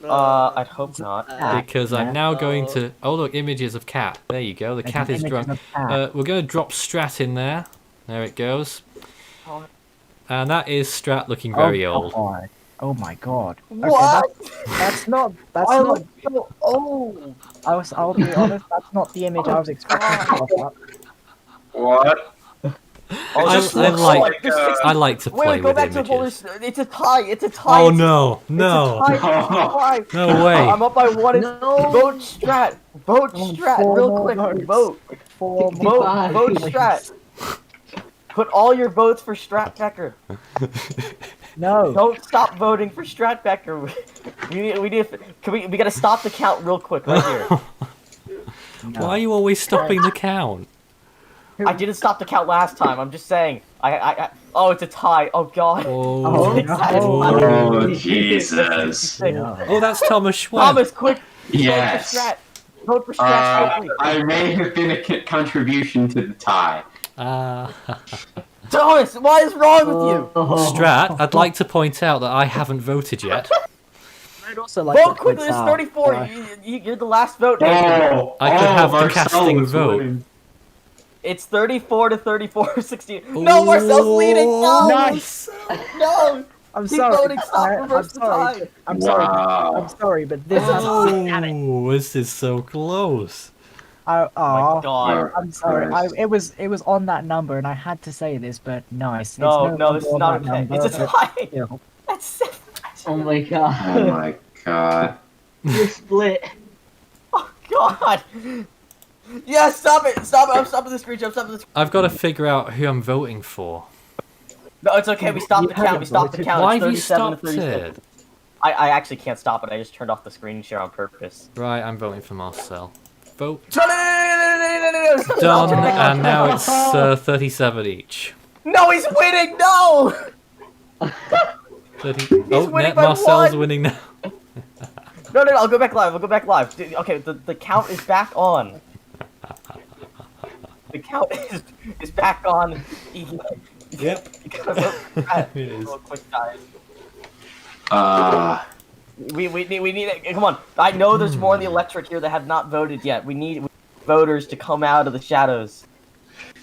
I'd hope not. Because I'm now going to... Oh, look, images of cat. There you go. The cat is drunk. We're going to drop Strat in there. There it goes. And that is Strat looking very old. Oh my god. Okay, What? that's not. That's I not. look so old. I'll be honest. That's not the image I was expecting to pop up. What? Oh, I, just I looks like there's 60 I like to play Wait, go with back to the folder. images. It's a tie. It's a tie. Oh it's, no, It's no, a tie. It's a tie. no way. I'm up by one. It's vote strat. Vote Come on, strat. 4 Real more quick. votes. Vote. 4 Vote. more. Vote please. strat. Put all your votes for Strat Becker. No. Don't stop voting for Strat Becker. We gotta stop the count real quick right here. Why are you always stopping the count? I didn't stop the count last time. I'm just saying. Oh, it's a tie. Oh god. Oh, Oh, Jesus. oh, that's Thomas Schwab. Thomas, quick. Yes. Vote for Strat quickly. I may have been a contribution to the tie. Thomas, what is wrong with you? Strat, I'd like to point out that I haven't voted yet. I'd also like Vote to quickly. It's 34. You're the last vote. Oh, I could have the Marcel casting is vote. winning. It's 34 to 34, 16. No, Marcel's leading. No. Nice. No. I'm Keep sorry. voting. Stop. Reverse the sorry. tie. I'm sorry. Wow. I'm sorry, but this. Oh, this is so close. Oh my god. I'm sorry. It was on that number, and I had to say this, but no, it's No, no this is longer not on that okay. number, It's a but tie. still. That's it. Oh my god. Oh my god. You're split. Oh god. Yeah, stop it. Stop it. I'm stopping the screen. I'm stopping the screen. I've got to figure out who I'm voting for. No, it's okay. We stopped the count. We stopped the count. Why It's have you 37 to stopped 37. it? I actually can't stop it. I just turned off the screen share on purpose. Right, I'm voting for Marcel. Vote No, done, and now it's 37 each. No, he's winning. No. 30... Oh, winning by Marcel's one. winning now. No, I'll go back live. I'll go back live. Okay, the count is back on. The count is back on. Yep. It is. Real quick, guys. We need it. Come on. I know there's more in the electric here that have not voted yet. We need voters to come out of the shadows.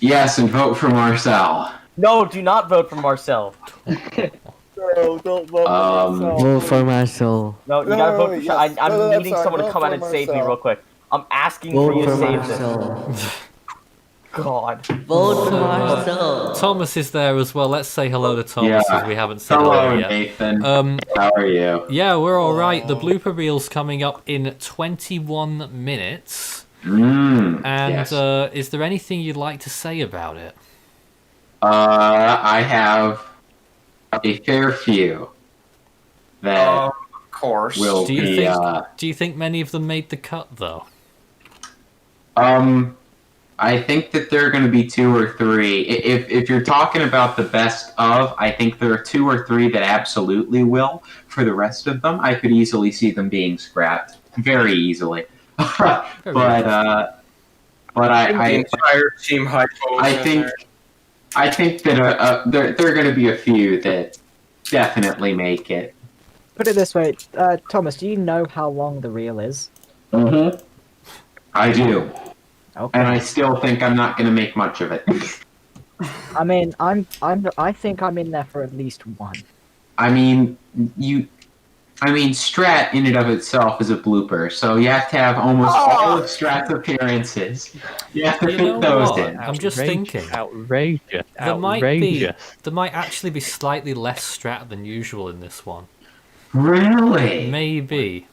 Yes, and vote for Marcel. No, do not vote for Marcel. No, don't vote for Marcel. Vote for Marcel. No, you gotta vote for. I'm needing someone to come out and save me real quick. I'm asking for you to save this. God. Vote for Marcel. Thomas is there as well. Let's say hello to Thomas as we haven't said Hello, hello yet. Nathan. How are you? Yeah, we're all right. The blooper reel's coming up in 21 minutes. And yes. Is there anything you'd like to say about it? I have a fair few that of course will do you be. Think, do you think many of them made the cut though? I think that there are going to be 2 or 3. If you're talking about the best of, I think there are 2 or 3 that absolutely will. For the rest of them, I could easily see them being scrapped very easily. but I entire team I think that there are going to be a few that definitely make it. Put it this way, Thomas. Do you know how long the reel is? Mm-hmm. I do. Okay. And I still think I'm not going to make much of it. I mean, I think I'm in there for at least one. I mean, Strat in and of itself is a blooper, so you have to have almost all of Strat's appearances. You have to fit those in. I'm just thinking. Outrageous. There might actually be slightly less Strat than usual in this one. Really? Maybe.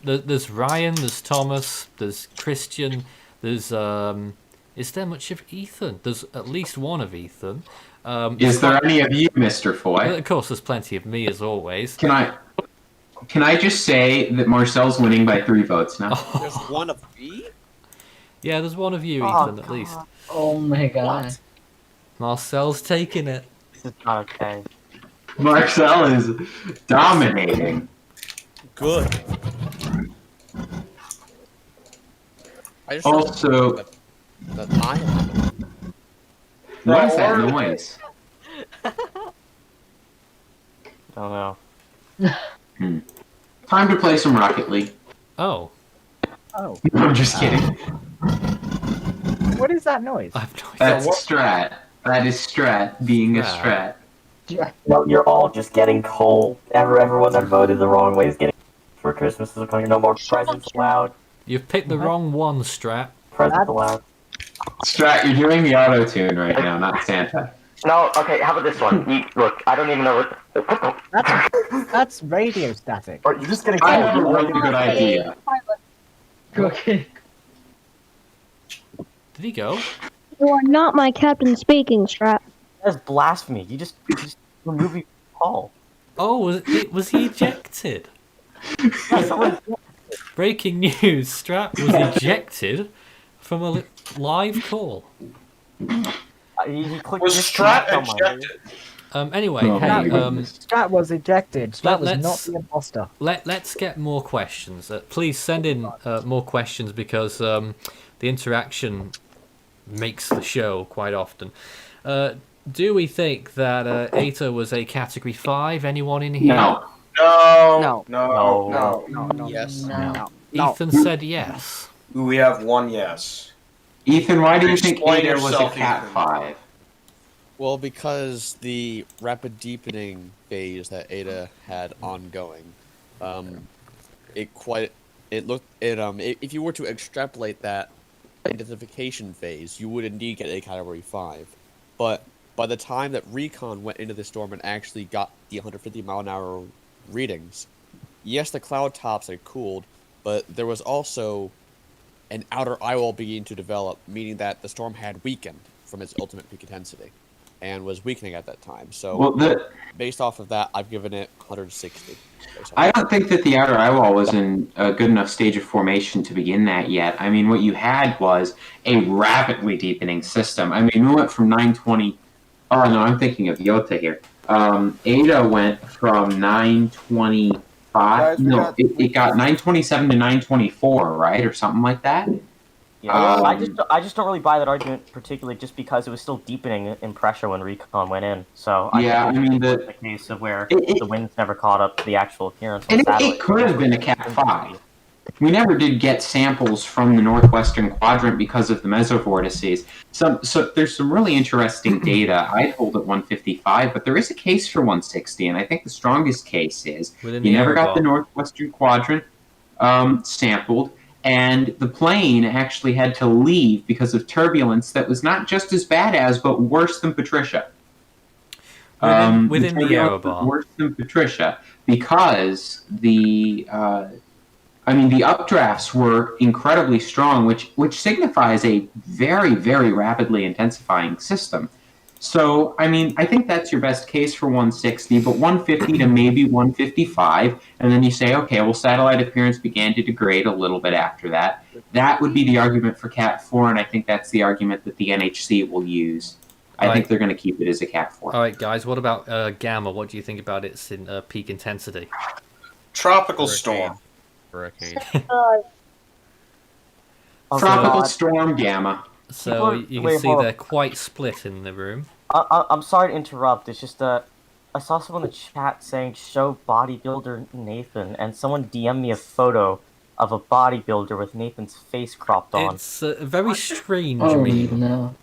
There's Ryan, there's Thomas, there's Christian, there's is there much of Ethan? There's at least one of Ethan. Is there any of you, Mr. Foy? Of course, there's plenty of me as always. Can I just say that Marcel's winning by 3 votes now? There's one of me? Yeah, there's one of you, Ethan, at least. Oh my god. What? Marcel's taking it. This is not okay. Marcel is dominating. Good. I just Also, that I am. What is that noise? I don't know. Time to play some Rocket League. Oh. Oh. No, I'm just kidding. What is that noise? I have no idea. That's Strat. That is Strat being a Strat. No, you're all just getting coal. Everyone that voted the wrong way is getting for Christmas is coming. No more presents allowed. You've picked the wrong one, Strat. Presents allowed. Strat, you're doing the auto tune right now, not Santa. No, okay, how about this one? Look, I don't even know what... That's radio static. Or you're just getting I coal. have a really good idea. Okay. Did he go? You are not my captain speaking, Strat. That's blasphemy. You just remove your call. Oh, was he ejected? Yeah, someone... Breaking news, Strat was ejected from a live call. He clicked Was disconnect Strat on my- ejected? Anyway, hey, Strat was ejected. Strat was let's- not the imposter. let's get more questions. Please send in more questions because the interaction makes the show quite often. Do we think that Eta was a Category 5? Anyone in here? No. No. Yes. No. Ethan said yes. We have one yes. Ethan, why do you think Explain Ada was a yourself, Cat Ethan. 5? Well, because the rapid deepening phase that Ada had ongoing, if you were to extrapolate that identification phase, you would indeed get a Category 5. But by the time that Recon went into the storm and actually got the 150 mile an hour readings, yes, the cloud tops had cooled, but there was also an outer eyewall beginning to develop, meaning that the storm had weakened from its ultimate peak intensity and was weakening at that time. So, based off of that, I've given it 160. I don't think that the outer eyewall was in a good enough stage of formation to begin that yet. I mean, what you had was a rapidly deepening system. I mean, we went from 920... Oh, no, I'm thinking of Yota here. Ada went from 925... it got 927 to 924, right? Or something like that? Yeah, I just don't really buy that argument, particularly just because it was still deepening in pressure when Recon went in. So I mean the case of where the winds never caught up to the actual appearance. And it could have been a Cat 5. We never did get samples from the northwestern quadrant because of the mesovortices. So there's some really interesting data. I hold at 155, but there is a case for 160, and I think the strongest case is you never got the northwestern quadrant sampled. And the plane actually had to leave because of turbulence that was not just as bad as, but worse than Patricia. Within the error bar. Worse than Patricia because the updrafts were incredibly strong, which signifies a very, very rapidly intensifying system. So, I mean, I think that's your best case for 160, but 150 to maybe 155, and then you say, okay, well, satellite appearance began to degrade a little bit after that. That would be the argument for Cat 4, and I think that's the argument that the NHC will use. I think they're going to keep it as a Cat 4. All right, guys, what about Gamma? What do you think about its peak intensity? Tropical storm. Hurricane. Tropical storm Gamma. So you can see they're quite split in the room. I'm sorry to interrupt. It's just I saw someone in the chat saying show bodybuilder Nathan, and someone DM'd me a photo of a bodybuilder with Nathan's face cropped on. It's a very strange meme. No.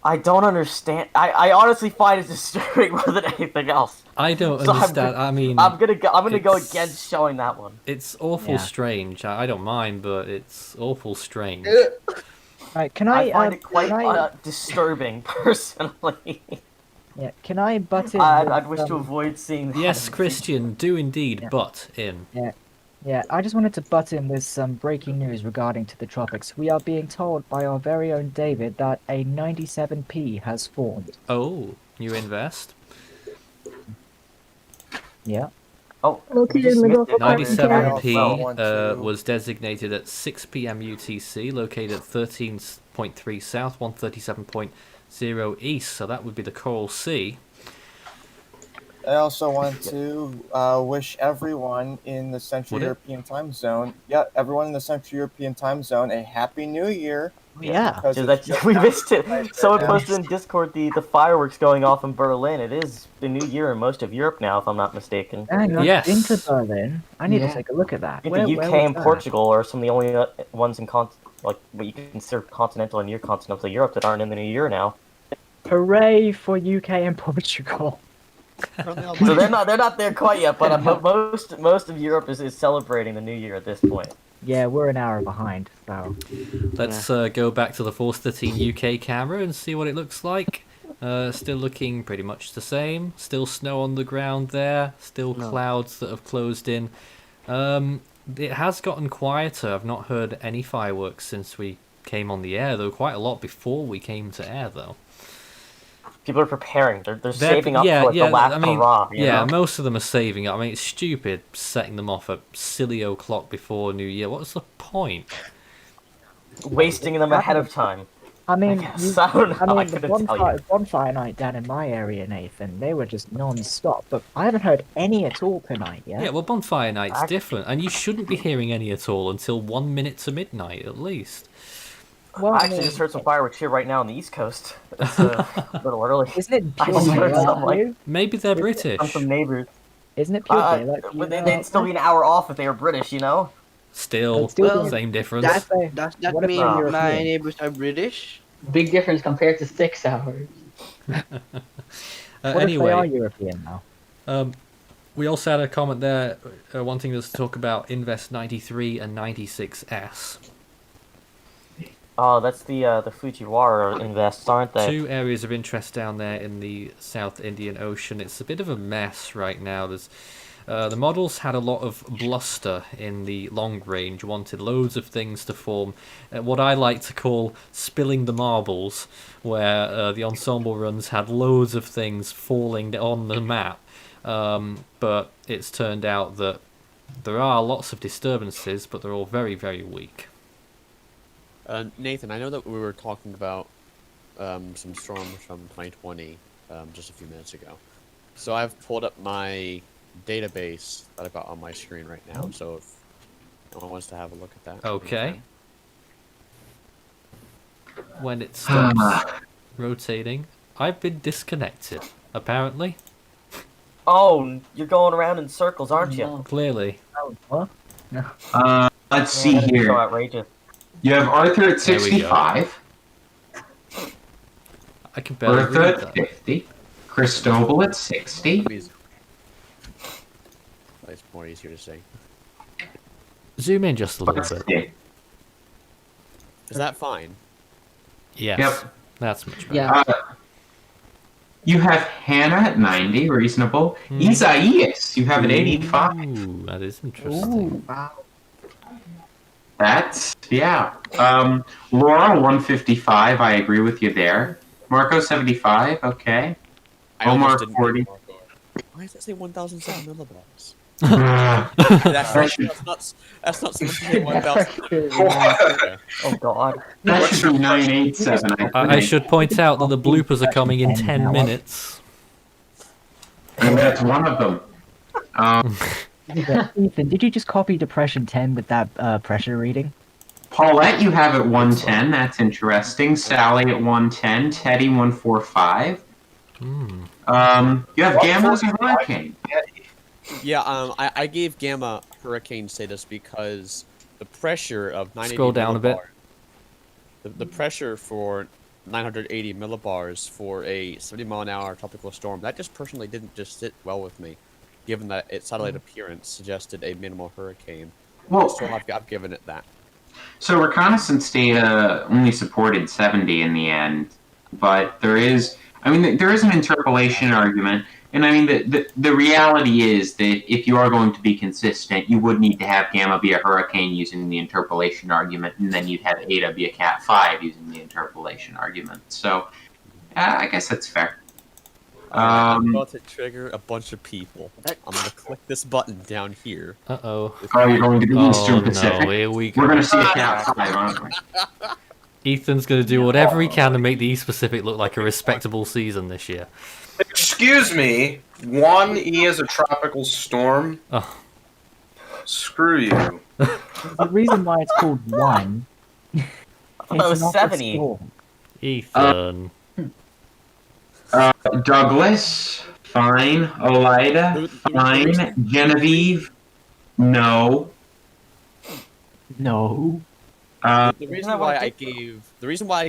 I don't understand. I honestly find it disturbing more than anything else. I don't understand. I'm gonna go against showing that one. It's awful strange. I don't mind, but it's awful strange. Right, I find it quite disturbing, personally. Yeah, can I butt in? I'd wish to avoid seeing that. Yes, Christian, do indeed butt in. Yeah, I just wanted to butt in with some breaking news regarding to the tropics. We are being told by our very own David that a 97p has formed. Oh, you invest? Yeah. Oh, Located in the Gulf of 97p was designated at 6 p.m. UTC, located at 13.3 south, 137.0 east, so that would be the Coral Sea. I also want to wish everyone in the Central European time zone, everyone in the Central European time zone, a Happy New Year. Yeah. We missed it. Someone posted in Discord the fireworks going off in Berlin. It is the new year in most of Europe now, if I'm not mistaken. Yes. Into Berlin. I need to take a look at that. I think the UK and Portugal are some of the only ones in what you consider continental and near continental Europe that aren't in the new year now. Hooray for UK and Portugal. So they're not there quite yet, but most of Europe is celebrating the New Year at this point. Yeah, we're an hour behind, so... Let's go back to the Force 13 UK camera and see what it looks like. Still looking pretty much the same. Still snow on the ground there. Still clouds that have closed in. It has gotten quieter. I've not heard any fireworks since we came on the air. There were quite a lot before we came to air, though. People are preparing. They're saving up for the last hurrah. You know? Most of them are saving up. I mean, it's stupid setting them off at silly o'clock before New Year. What's the point? Wasting them ahead of time. I mean, the bonfire night down in my area, Nathan, they were just non-stop, but I haven't heard any at all tonight yet. Yeah, well, bonfire night's different, and you shouldn't be hearing any at all until 1 minute to midnight, at least. Well, I actually just heard some fireworks here right now on the East Coast. It's a little early. Isn't it pure Maybe they're British. From some neighbors. Isn't it pure they'd still be an hour off if they were British, you know? Still same difference. Does that mean my neighbors are British? Big difference compared to 6 hours. Anyway, if they are European now? We also had a comment there wanting us to talk about Invest 93 and 96S. Oh, that's the Fujiwara invests, aren't they? 2 areas of interest down there in the South Indian Ocean. It's a bit of a mess right now. There's the models had a lot of bluster in the long range, wanted loads of things to form what I like to call spilling the marbles, where the ensemble runs had loads of things falling on the map. But it's turned out that there are lots of disturbances, but they're all very, very weak. Nathan, I know that we were talking about some storms from 2020 just a few minutes ago. So I've pulled up my database that I've got on my screen right now, so if anyone wants to have a look at that. Okay. When it stops rotating, I've been disconnected, apparently. Oh, you're going around in circles, aren't you? Clearly. What? No. Let's see here. So outrageous. You have Arthur at 65. I can barely Bertha read at that. 50. Cristobal at 60. It's more easier to say. Zoom in just a little bit. Is that fine? Yes. Yep. That's much better. Yeah. You have Hannah at 90, reasonable. Isaias, you have at 85. Ooh, that is interesting. Wow. That's, yeah. Laura, 155, I agree with you there. Marco, 75, okay. Omar, 40. Why does it say 1,007 millibars? That that's not supposed to say 1,000. Oh god. should be 987, I should point out that the bloopers are coming in 10 minutes. And that's one of them. Ethan, did you just copy Depression 10 with that pressure reading? Paulette, you have at 110, that's interesting. Sally at 110, Teddy 145. You have Gamma as a hurricane. Yeah, I gave Gamma hurricane status because the pressure of 980 Scroll down a bit. The pressure for 980 millibars for a 70-mile-an-hour tropical storm, that just personally didn't just sit well with me, given that its satellite appearance suggested a minimal hurricane. Well, So I've given it that. So reconnaissance data only supported 70 in the end, but there is an interpolation argument, and I mean the reality is that if you are going to be consistent, you would need to have Gamma be a hurricane using the interpolation argument, and then you'd have Eta be a Cat 5 using the interpolation argument. So I guess that's fair. I'm about to trigger a bunch of people. I'm going to click this button down here. Uh-oh. Oh, you're going to the Eastern Pacific? No, here we go. We're going to see a Cat 5, aren't we? Ethan's going to do whatever he can to make the East Pacific look like a respectable season this year. Excuse me, 1E is a tropical storm? Oh. Screw you. The reason why it's called 1... I thought that was 70. Ethan. Douglas, fine. Elida, fine. Genevieve, no. No. The reason why I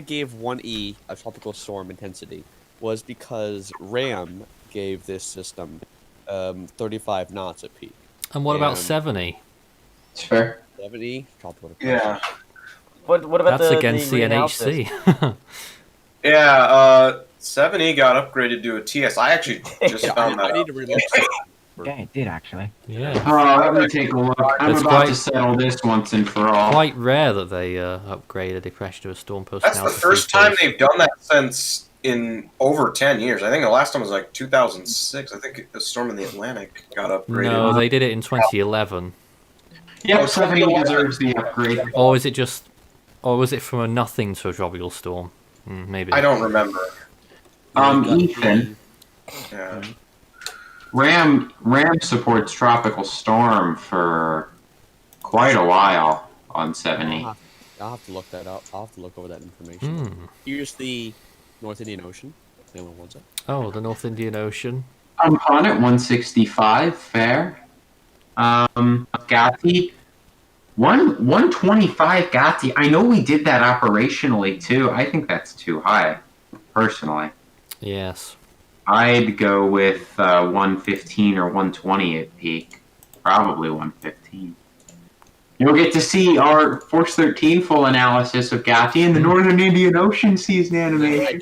gave 1E a tropical storm intensity was because RAM gave this system 35 knots at peak. And what about 70? It's fair. 70? Tropical Yeah. What about That's the against the reanalysis? NHC. Yeah, 7E got upgraded to a TS. I actually just found that I need out. to relook. Yeah, it did actually. Yeah. Oh, let me take a look. I'm It's about quite- to settle this once and for all. Quite rare that they upgrade a depression to a storm post. That's the first time they've done that since in over 10 years. I think the last time was like 2006. I think the storm in the Atlantic got upgraded. No, they did it in 2011. Yep, 70 deserves the upgrade. Or is it just, or was it from a nothing to a tropical storm? Maybe. I don't remember. Ethan. Yeah. Ram supports Tropical Storm for quite a while on 70. I'll have to look that up. I'll have to look over that information. Here's the North Indian Ocean. Anyone wants it? Oh, the North Indian Ocean. I'm on at 165, fair. Gatti. 125 Gatti. I know we did that operationally too. I think that's too high, personally. Yes. I'd go with 115 or 120 at peak. Probably 115. You'll get to see our Force 13 full analysis of Gatti in the Northern Indian Ocean season animation.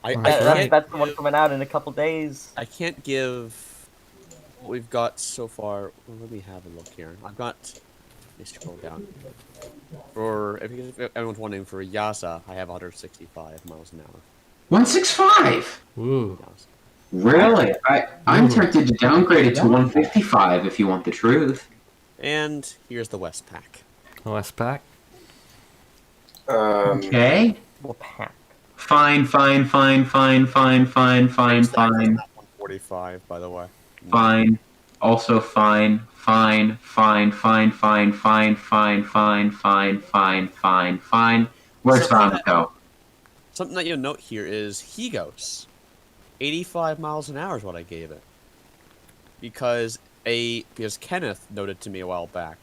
That's the one coming out in a couple days. I can't give what we've got so far. Well, let me have a look here. I've got. Let me scroll down. For if everyone's wondering, for Yasa, I have 165 miles an hour. 165. Ooh. Really? I'm tempted to downgrade it to 155 if you want the truth. And here's the Westpac. Westpac. Okay. Westpac. Fine. 145, by the way. Fine. Also fine. Fine. Where's Vanco? Something that you'll note here is Higos. 85 miles an hour is what I gave it. Because Kenneth noted to me a while back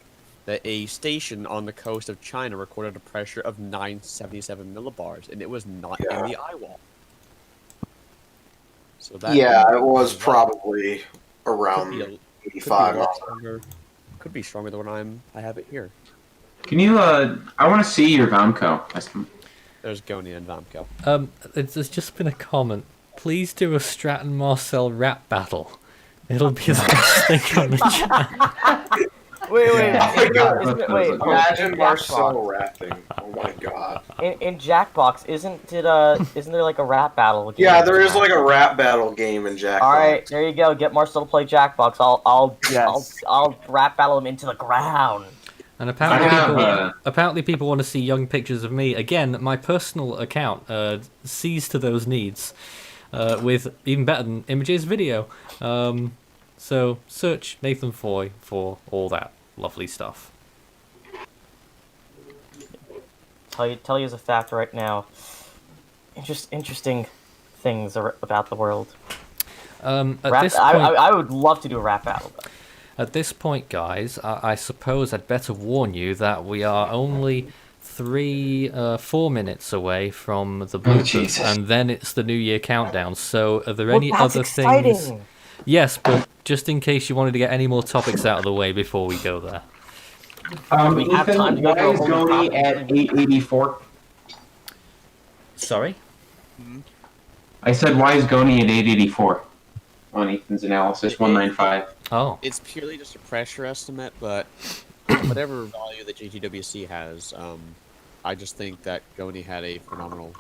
that a station on the coast of China recorded a pressure of 977 millibars, and it was not in the eye wall. So that it was probably around 85. Could be stronger than what I have it here. Can you, I want to see your Vanco. There's Goni and Vamco. There's just been a comment. Please do a Stratton Marcel rap battle. It'll be the best thing on the chat. Wait. Imagine Marcel rapping. Oh my god. In Jackbox, isn't there like a rap battle? Yeah, there is like a rap battle game in Jackbox. All right, there you go. Get Marcel to play Jackbox. I'll rap battle him into the ground. And apparently people want to see young pictures of me. Again, my personal account sees to those needs with even better than images, video. So search Nathan Foy for all that lovely stuff. Tell you as a fact right now. Interesting things about the world. This point, I would love to do a rap battle. Though. At this point, guys, I suppose I'd better warn you that we are only 4 minutes away from the bloopers, and then it's the New Year countdown. So, are there any other things? Yes, but just in case you wanted to get any more topics out of the way before we go there. Ethan, why is Goni at 884? Sorry? I said, why is Goni at 884 on Ethan's analysis? 195. Oh. It's purely just a pressure estimate, but whatever value that JTWC has, I just think that Goni had a phenomenal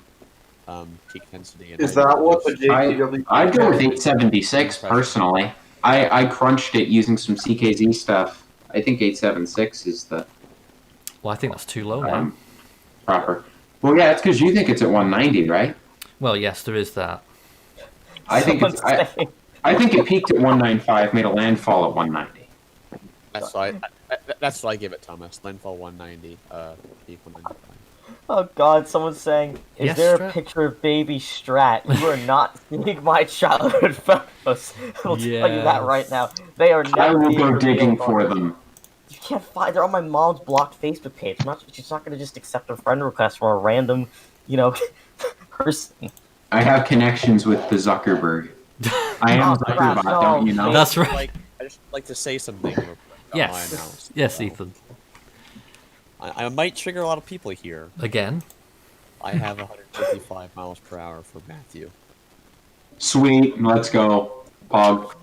peak intensity. Is that what the JTWC I'd go with 876, personally. I crunched it using some CKZ stuff. I think 876 is the... Well, I think that's too low now. Proper. Well, yeah, it's because you think it's at 190, right? Well, yes, there is that. I think it's... I think it peaked at 195, made a landfall at 190. That's what I give it, Thomas. Landfall 190, peak 195. Oh God! Someone's saying, "Is Yes, there Strat? a picture of baby Strat?" You are not seeing my childhood photos. I'll tell you that right now. They are I never will being go revealed digging on- for them. You can't find. They're on my mom's blocked Facebook page. She's not going to just accept a friend request from a random, person. I have connections with the Zuckerberg. I am Oh, a crap, Zuckerbot, no. don't you know? That's right. I just like to say something real quick about my Yes. analysis. Yes, Ethan. I might trigger a lot of people here. Again. I have 155 miles per hour for Matthew. Sweet, let's go. Pog.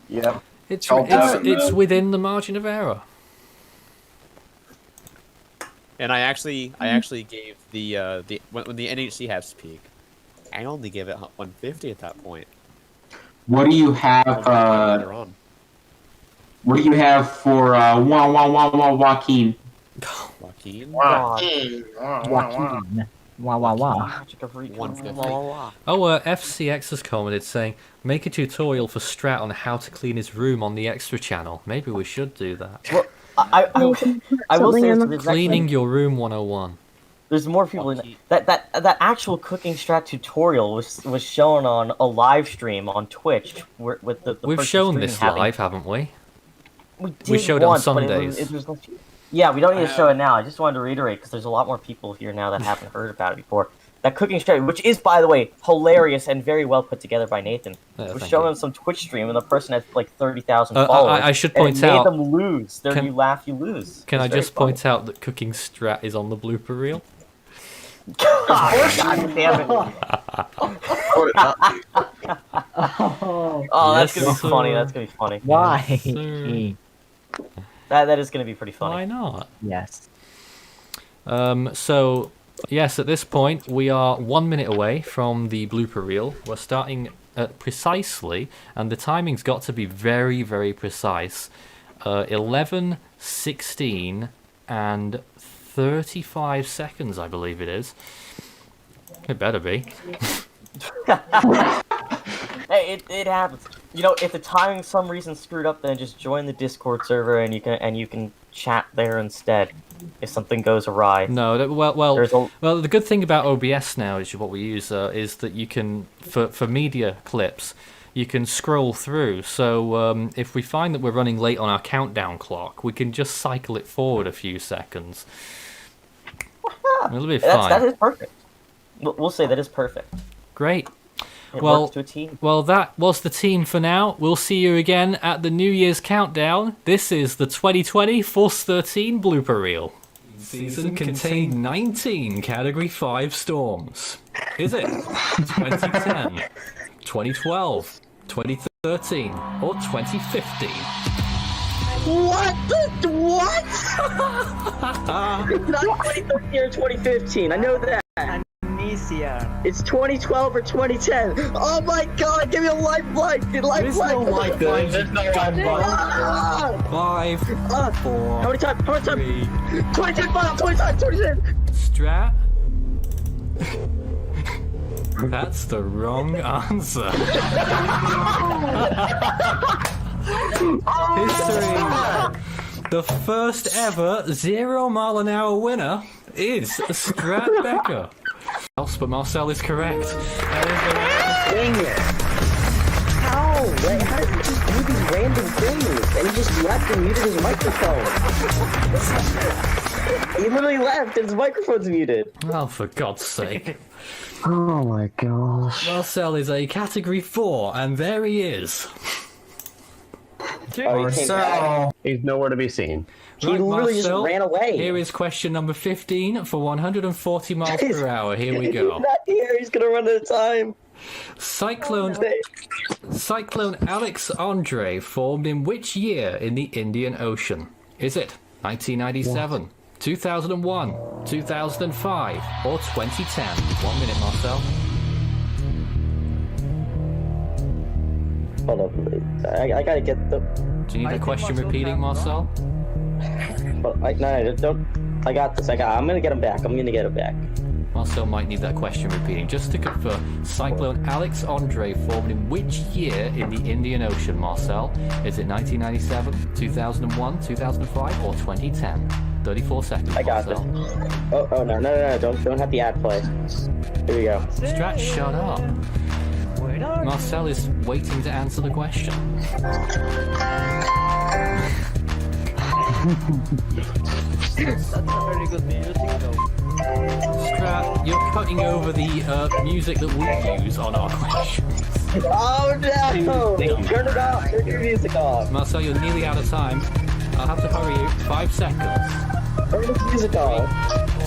Yep. It's within the margin of error. And I actually gave the when the NHC has to peak, I only gave it 150 at that point. What do you have? Later on. What do you have for Joaquin? Joaquin. Joaquin. Wah wah wah. 150. Oh, FCX has commented saying, make a tutorial for Strat on how to clean his room on the extra channel. Maybe we should do that. Well, I will say this, Cleaning your room 101. There's more people in that actual cooking strat tutorial was shown on a live stream on Twitch with the We've person shown streaming this having- live, haven't we? We showed it on once, but Sundays. Yeah, we don't need to show it now. I just wanted to reiterate because there's a lot more people here now that haven't heard about it before. That cooking strat, which is, by the way, hilarious and very well put together by Nathan, was shown on some Twitch stream, and the person had like 30,000 followers. I should and point it made out. them lose. You laugh, you lose. Can I It's very just funny. point out that cooking strat is on the blooper reel? God damn it! Oh, that's gonna be funny. That's gonna be funny. Why? That is gonna be pretty funny. Why not? Yes. So, yes, at this point, we are 1 minute away from the blooper reel. We're starting at precisely, and the timing's got to be very, very precise. 11, 16, and 35 seconds, I believe it is. It better be. Hey, it happens. You know, if the timing for some reason screwed up, then just join the Discord server and you can chat there instead. If something goes awry. No, well, the good thing about OBS now is what we use is that you can for media clips, you can scroll through. So if we find that we're running late on our countdown clock, we can just cycle it forward a few seconds. It'll be fine. That is perfect. We'll say that is perfect. Great. It works to a team. Well, that was the team for now. We'll see you again at the New Year's countdown. This is the 2020 Force 13 blooper reel. Season contained 19 Category 5 storms. Is it 2010, 2012, 2013, or 2015? What? It's not 2013 or 2015. I know that. Amnesia. It's 2012 or 2010. Oh my god, give me a lifeline. There's no lifeline. There's no lifeline. 5, 4, How many times? 3. 2010, 2010. Strat? That's the wrong answer. History. The first ever 0 mile an hour winner is Strat Becker. But Marcel is correct. Dang it. How? Like, how did he just do these random things? And he just left and muted his microphone. He literally left and his microphone's muted. Oh, for God's sake. Oh my gosh. Marcel is a Category 4, and there he is. Marcel. He's nowhere to be seen. He literally just ran away. Here is question number 15 for 140 miles per hour. Here we go. He's not here. He's gonna run out of time. Cyclone Alex Andre formed in which year in the Indian Ocean? Is it 1997, 2001, 2005, or 2010? 1 minute, Marcel. Hold up. I gotta get the... Do you need the question repeating, Marcel? No, don't. I got this. I'm gonna get him back. I'm gonna get him back. Marcel might need that question repeating. Just to confirm, Cyclone Alex Andre formed in which year in the Indian Ocean, Marcel? Is it 1997, 2001, 2005, or 2010? 34 seconds, I got Marcel. this. Oh, no. Don't have the ad play. Here we go. Strat, shut up. Marcel is waiting to answer the question. That's a very good music though. Strat, you're cutting over the music that we use on our questions. Oh no! Thank you. Turn it off! Turn your music off! Marcel, you're nearly out of time. I'll have to hurry you. 5 seconds. Turn the music off!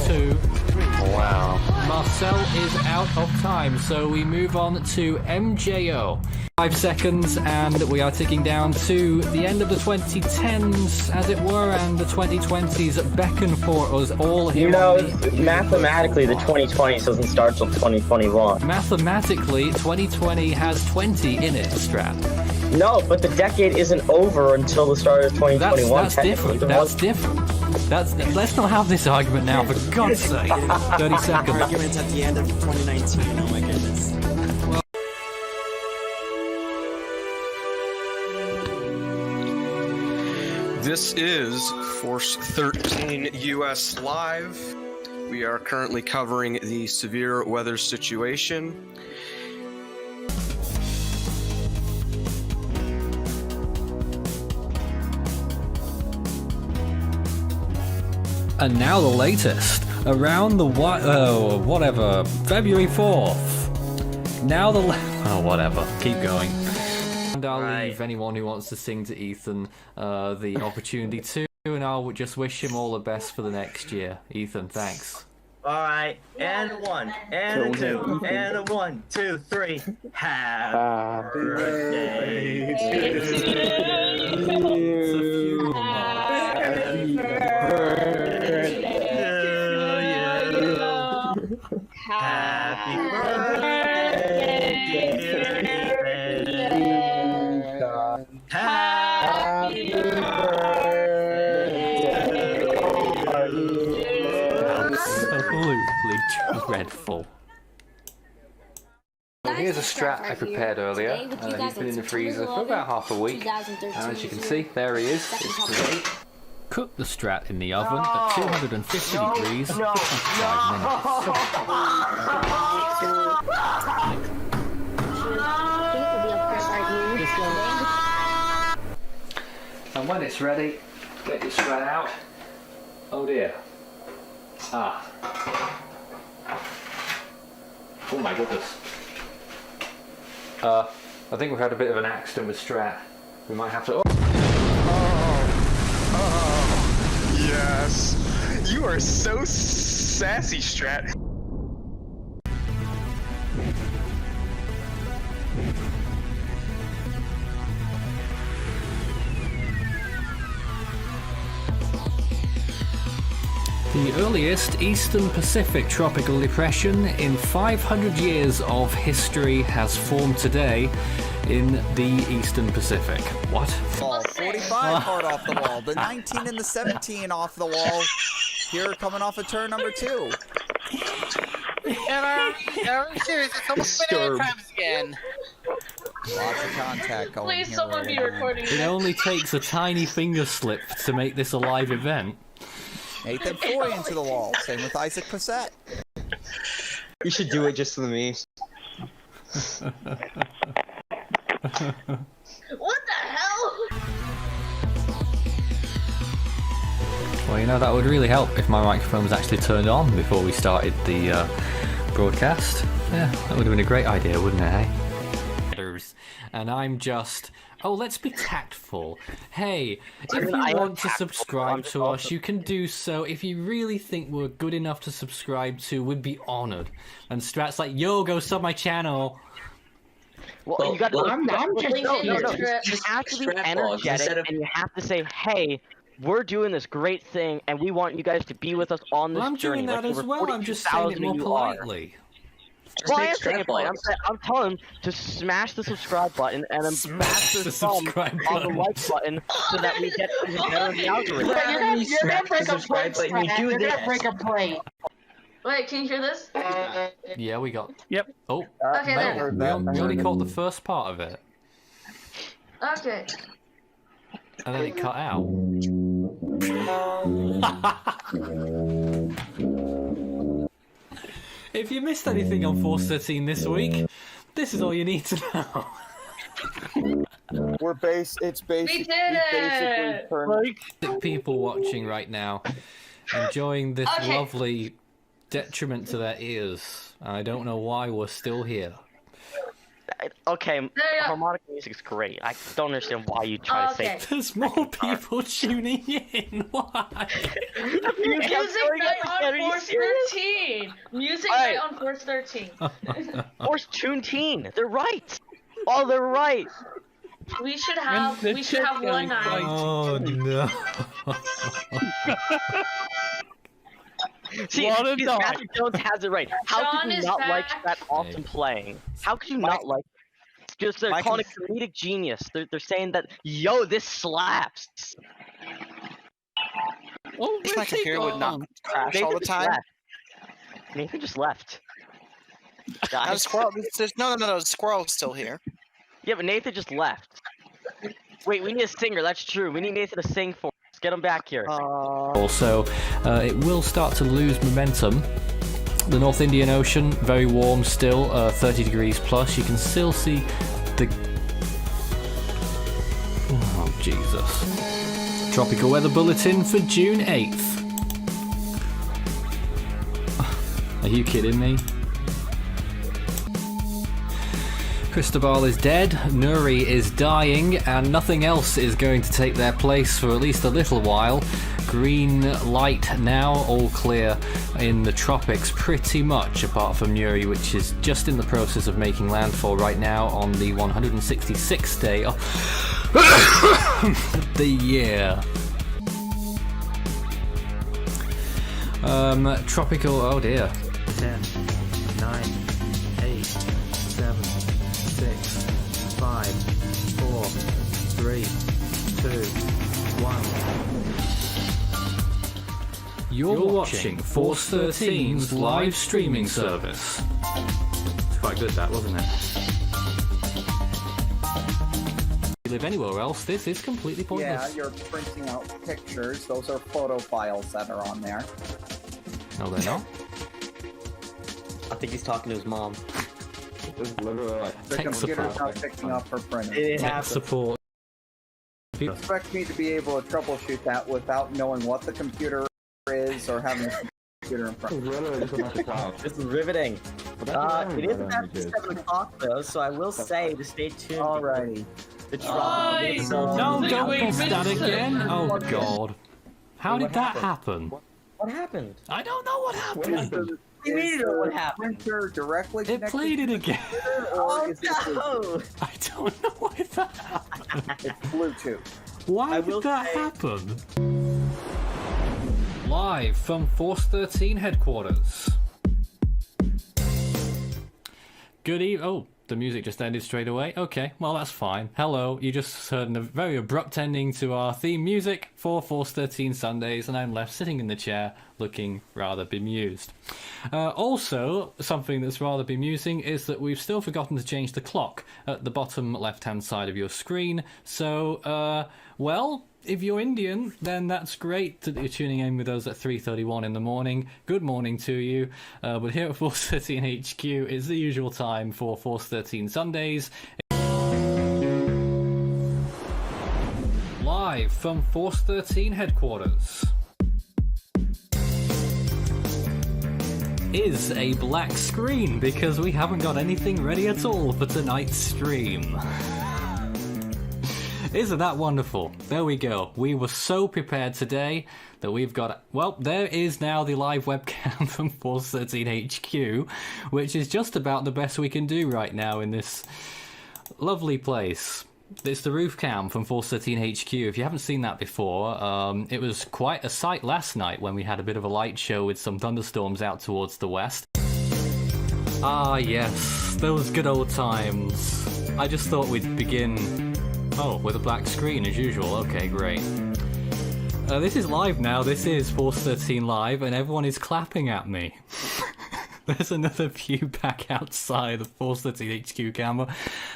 2, 3. Wow. Marcel is out of time, so we move on to MJO. 5 seconds, and we are ticking down to the end of the 2010s, as it were, and the 2020s beckon for us all here. You know, mathematically, the 2020s doesn't start till 2021. Mathematically, 2020 has 20 in it, Strat. No, but the decade isn't over until the start of 2021. That's different. That's different. Let's not have this argument now, for God's sake. 30 seconds. Arguments at the end of 2019. Oh my goodness. This is Force 13 US Live. We are currently covering the severe weather situation. And now the latest, around the whatever, February 4th. Now the whatever, keep going. And I'll leave anyone who wants to sing to Ethan the opportunity to, and I'll just wish him all the best for the next year. Ethan, thanks. Alright, and a 1, and a 2, and a 1, 2, 3. Happy birthday to you. Happy birthday to you. Happy birthday, dear Ethan. Happy Absolutely dreadful. Here's a strat I prepared earlier. He's been in the freezer for about half a week. As you can see, there he is. It's great. Cook the strat in the oven at 250 degrees for 5 minutes. And when it's ready, get your strat out. Oh dear. Ah. Oh my goodness. I think we've had a bit of an accident with Strat. We might have to... Yes. You are so sassy, Strat. The earliest Eastern Pacific tropical depression in 500 years of history has formed today in the Eastern Pacific. What? Wall. 45 card off the wall. The 19 and the 17 off the wall. Here coming off of turn number 2. I'm serious. It's almost been 8 times again. Lots of contact going Please, here. someone be recording. It only takes a tiny finger slip to make this a live event. Nathan Foy into the wall. Same with Isaac Passett. You should do it just for me. What the hell? Well, you know, that would really help if my microphone was actually turned on before we started the broadcast. Yeah, that would have been a great idea, wouldn't it, eh? And I'm just... Oh, let's be tactful. Hey, if you want to subscribe to us, you can do so. If you really think we're good enough to subscribe to, we'd be honoured. And Strat's like, yo, go sub my channel. Well, you got to. I'm just You have to be energetic, and you have to say, "Hey, we're doing this great thing, and we want you guys to be with us on this journey." I'm doing that as well. I'm just saying it more politely. Well, I am saying it politely. I'm telling him to smash the subscribe button and then smash the thumb on the like button so that we get even better in the algorithm. You're gonna break a plate. You're gonna break a plate. Wait, can you hear this? Yeah, we got... Yep. Oh, Okay, no, we only caught the first part of it. Okay. And then it cut out. If you missed anything on Force 13 this week, this is all you need to know. It's basically people watching right now, enjoying this lovely detriment to their ears. I don't know why we're still here. Okay, harmonic music's great. I don't understand why you try to say. There's more people tuning in. Why? Music night on Force 13. Music night on Force 13. Force Tune-teen. They're right. Oh, they're right. We should have one night. Oh no. See, Matthew Jones has it right. How Sean could you is not like back. that awesome playing? How could you not like? Because they're calling it comedic genius. They're saying that, yo, this slaps. Oh, my computer would not crash all the time. Nathan just left. Now, squirrel. No. The squirrel's still here. Yeah, but Nathan just left. Wait, we need a singer. That's true. We need Nathan to sing for us. Get him back here. Also, it will start to lose momentum. The North Indian Ocean, very warm still, 30 degrees plus. You can still see the... Oh, Jesus. Tropical weather bulletin for June 8th. Are you kidding me? Cristobal is dead, Nuri is dying, and nothing else is going to take their place for at least a little while. Green light now, all clear in the tropics pretty much, apart from Nuri, which is just in the process of making landfall right now on the 166th day of the year. Tropical, oh dear. 10, 9, 8, 7, 6, 5, 4, 3, 2, 1. You're watching Force 13's live streaming service. It's quite good, that, wasn't it? If you live anywhere else, this is completely pointless. Yeah, you're printing out pictures. Those are photo files that are on there. No, they're not. I think he's talking to his mom. The Tech computer's support. not picking up for printing. Tech support. You expect me to be able to troubleshoot that without knowing what the computer is or having a computer in front of me? This is riveting. It is after 7 o'clock though, so I will say to stay tuned. Alrighty. No, don't post that again. Oh god. How did that happen? What happened? I don't know what happened. You mean what happened? Printer directly It played it again. Oh no! I don't know why that happened. It's Bluetooth. Why did that happen? Live from Force 13 headquarters. Good evening. Oh, the music just ended straight away. Okay, well that's fine. Hello, you just heard a very abrupt ending to our theme music for Force 13 Sundays, and I'm left sitting in the chair looking rather bemused. Also, something that's rather bemusing is that we've still forgotten to change the clock at the bottom left-hand side of your screen. So, well, if you're Indian, then that's great that you're tuning in with us at 3:31 in the morning. Good morning to you. But here at Force 13 HQ, it's the usual time for Force 13 Sundays. Live from Force 13 headquarters is a black screen because we haven't got anything ready at all for tonight's stream. Isn't that wonderful? There we go. We were so prepared today that we've got... Well, there is now the live webcam from Force 13 HQ, which is just about the best we can do right now in this lovely place. It's the roof cam from Force 13 HQ. If you haven't seen that before, it was quite a sight last night when we had a bit of a light show with some thunderstorms out towards the west. Ah, yes. Those good old times. I just thought we'd begin... Oh, with a black screen as usual. Okay, great. This is live now. This is Force 13 Live, and everyone is clapping at me. There's another view back outside the Force 13 HQ camera.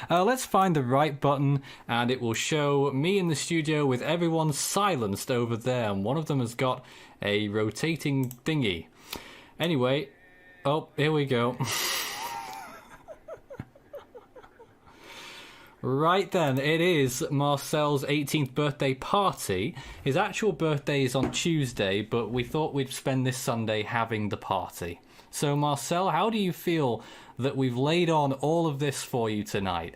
Let's find the right button, and it will show me in the studio with everyone silenced over there, and one of them has got a rotating thingy. Anyway, oh, here we go. Right then, it is Marcel's 18th birthday party. His actual birthday is on Tuesday, but we thought we'd spend this Sunday having the party. So, Marcel, how do you feel that we've laid on all of this for you tonight?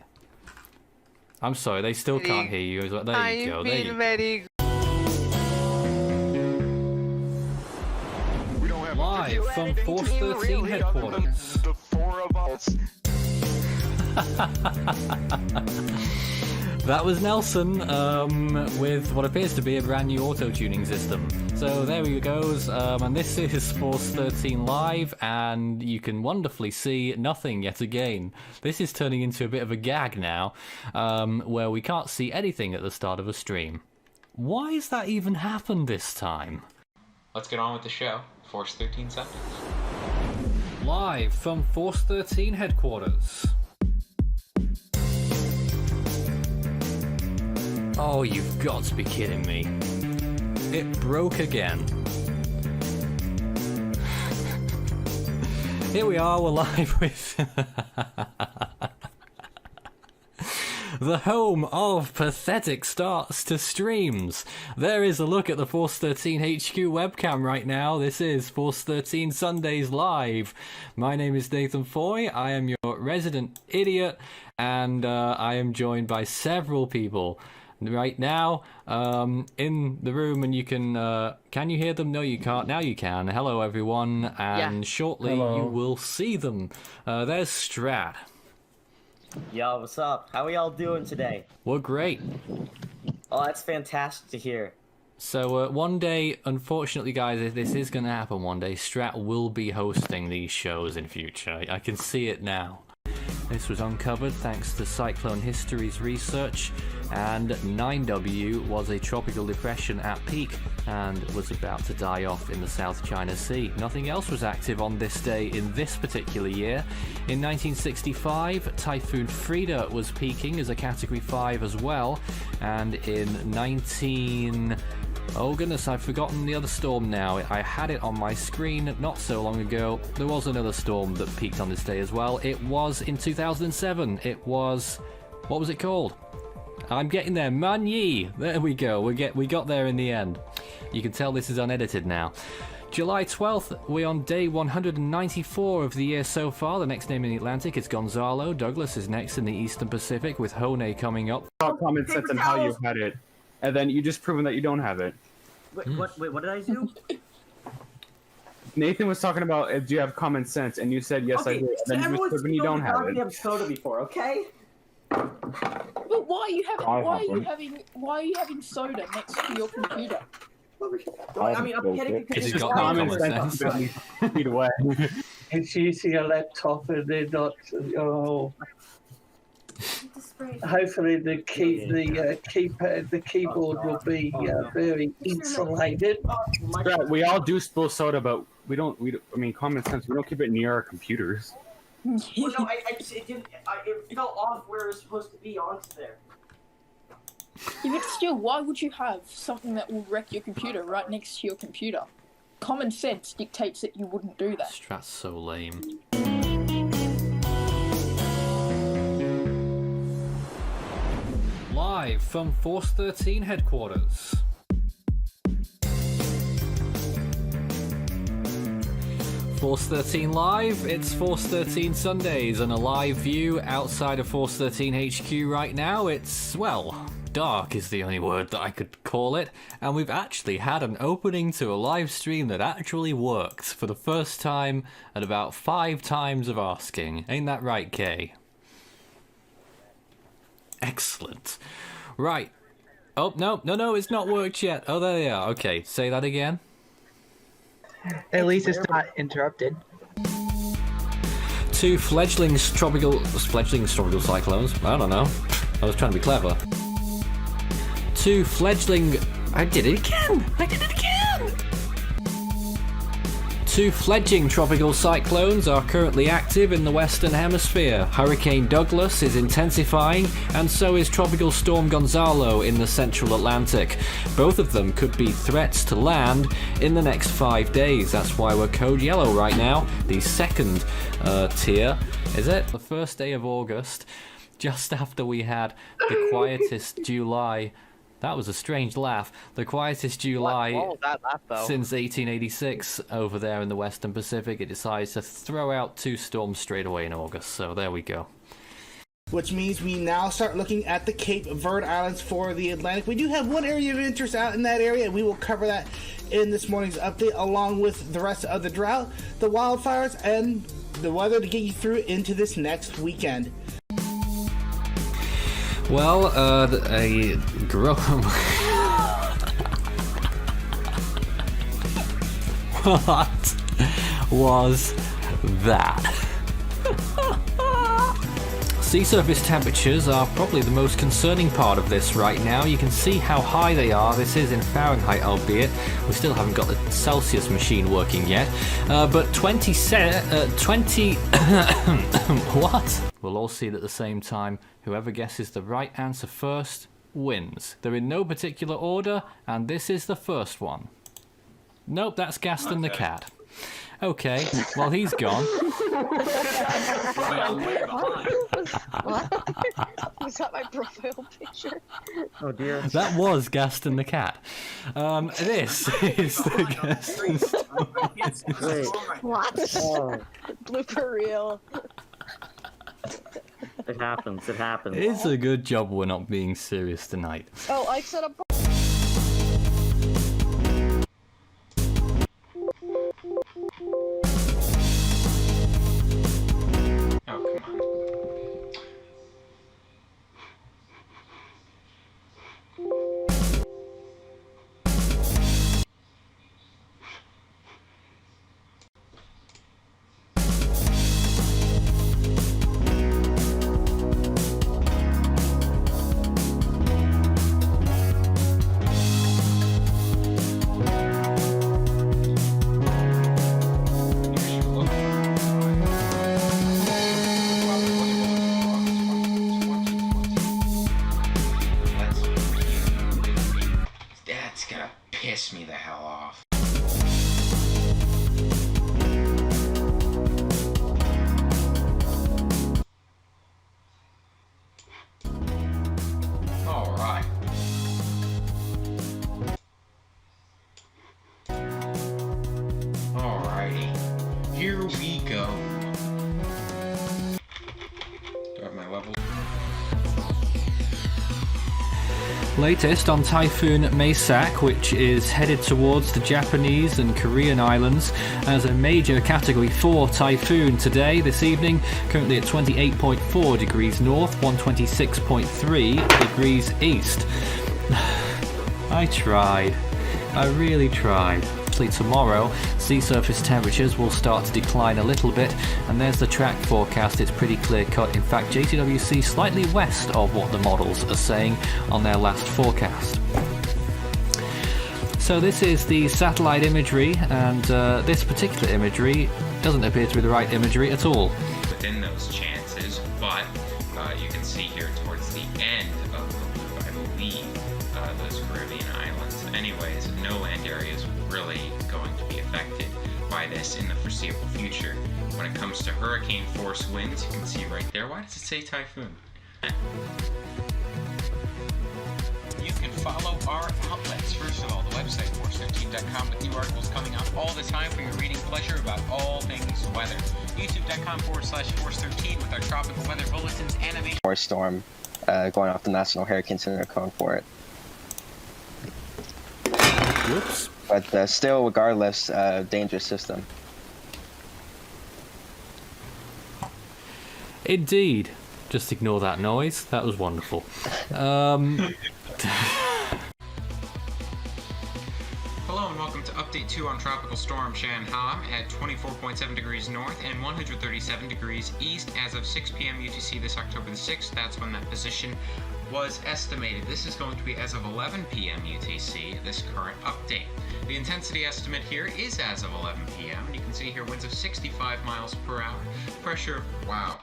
I'm sorry, they still can't hear you. There you go. There you go. Very Live from Force 13 headquarters. The four of us. That was Nelson with what appears to be a brand new auto-tuning system. So there he goes, and this is Force 13 Live, and you can wonderfully see nothing yet again. This is turning into a bit of a gag now, where we can't see anything at the start of a stream. Why has that even happened this time? Let's get on with the show. Force 13 Sundays. Live from Force 13 headquarters. Oh, you've got to be kidding me. It broke again. Here we are, we're live with the home of pathetic starts to streams. There is a look at the Force 13 HQ webcam right now. This is Force 13 Sundays Live. My name is Nathan Foy. I am your resident idiot, and I am joined by several people right now in the room, and you can you hear them? No, you can't. Now you can. Hello everyone, and shortly you will see them. There's Strat. Yo, what's up? How are y'all doing today? We're great. Oh, that's fantastic to hear. So one day, unfortunately guys, if this is going to happen one day, Strat will be hosting these shows in future. I can see it now. This was uncovered thanks to Cyclone History's research, and 9W was a tropical depression at peak and was about to die off in the South China Sea. Nothing else was active on this day in this particular year. In 1965, Typhoon Frida was peaking as a Category 5 as well, and in oh goodness, I've forgotten the other storm now. I had it on my screen not so long ago. There was another storm that peaked on this day as well. It was in 2007. It was... what was it called? I'm getting there. Manyi! There we go. We got there in the end. You can tell this is unedited now. July 12th, we're on day 194 of the year so far. The next name in the Atlantic is Gonzalo. Douglas is next in the Eastern Pacific, with Hone coming up. Common sense and how you had it. And then you just proven that you don't have it. Wait, what did I do? Nathan was talking about do you have common sense, and you said yes, I do. And then you just proven you don't have it. Soda before, okay? But why are you having soda next to your computer? I mean, I'm getting it's just common sense. Feet away. It's using a laptop and they're not. Oh. Hopefully the keypad, the keyboard will be very insulated. We all do spill soda, but we don't. I mean, common sense. We don't keep it near our computers. Well, no, it fell off where it was supposed to be onto there. Yeah, but still, why would you have something that will wreck your computer right next to your computer? Common sense dictates that you wouldn't do that. Strat's so lame. Live from Force 13 headquarters. Force 13 Live, it's Force 13 Sundays, and a live view outside of Force 13 HQ right now. It's, well, dark is the only word that I could call it, and we've actually had an opening to a live stream that actually worked for the first time at about 5 times of asking. Ain't that right, Kay? Excellent. Right. Oh, no, it's not worked yet. Oh, there they are. Okay, say that again. At least it's not interrupted. 2 fledgling tropical cyclones. I don't know. I was trying to be clever. 2 fledgling... I did it again! 2 fledgling tropical cyclones are currently active in the Western Hemisphere. Hurricane Douglas is intensifying, and so is Tropical Storm Gonzalo in the Central Atlantic. Both of them could be threats to land in the next 5 days. That's why we're code yellow right now. The second tier, is it? The first day of August, just after we had the quietest July That was a strange laugh. The quietest July What was that laugh, though? since 1886 over there in the Western Pacific. It decides to throw out 2 storms straight away in August. So there we go. Which means we now start looking at the Cape Verde Islands for the Atlantic. We do have one area of interest out in that area, and we will cover that in this morning's update, along with the rest of the drought, the wildfires, and the weather to get you through into this next weekend. Well, a What was that? Sea surface temperatures are probably the most concerning part of this right now. You can see how high they are. This is in Fahrenheit, albeit. We still haven't got the Celsius machine working yet. But 20... What? We'll all see it at the same time. Whoever guesses the right answer first wins. They're in no particular order, and this is the first one. Nope, that's Gaston the cat. Okay, well, he's gone. What? Was that my profile picture? Oh dear. That was Gaston the cat. This is the Gaston story. Wait. What? Oh. Blooper reel. It happens. It happens. It's a good job we're not being serious tonight. Oh, I set up. Oh, come on. That's gonna piss me the hell off. All right. Alrighty. Here we go. Do I have my level? Latest on Typhoon Maysak, which is headed towards the Japanese and Korean islands as a major Category 4 typhoon today, this evening, currently at 28.4 degrees north, 126.3 degrees east. I tried. I really tried. Tomorrow, sea surface temperatures will start to decline a little bit, and there's the track forecast. It's pretty clear cut. In fact, JTWC slightly west of what the models are saying on their last forecast. So this is the satellite imagery, and this particular imagery doesn't appear to be the right imagery at all. Within those chances, but you can see here towards the end of the loop, I believe, those Caribbean islands. Anyways, no land areas really going to be affected by this in the foreseeable future. When it comes to hurricane force winds, you can see right there. Why does it say typhoon? You can follow our outlets. First of all, the website, force13.com, with new articles coming out all the time for your reading pleasure about all things weather. YouTube.com/force13 with our tropical weather bulletins, animation. Force storm going off the National Hurricane Center code for it. Whoops. But still, regardless, dangerous system. Indeed. Just ignore that noise. That was wonderful. Hello and welcome to Update 2 on Tropical Storm Shanha at 24.7 degrees north and 137 degrees east as of 6 p.m. UTC this October the 6th. That's when that position was estimated. This is going to be as of 11 p.m. UTC, this current update. The intensity estimate here is as of 11 p.m. and you can see here winds of 65 miles per hour. Pressure, wow.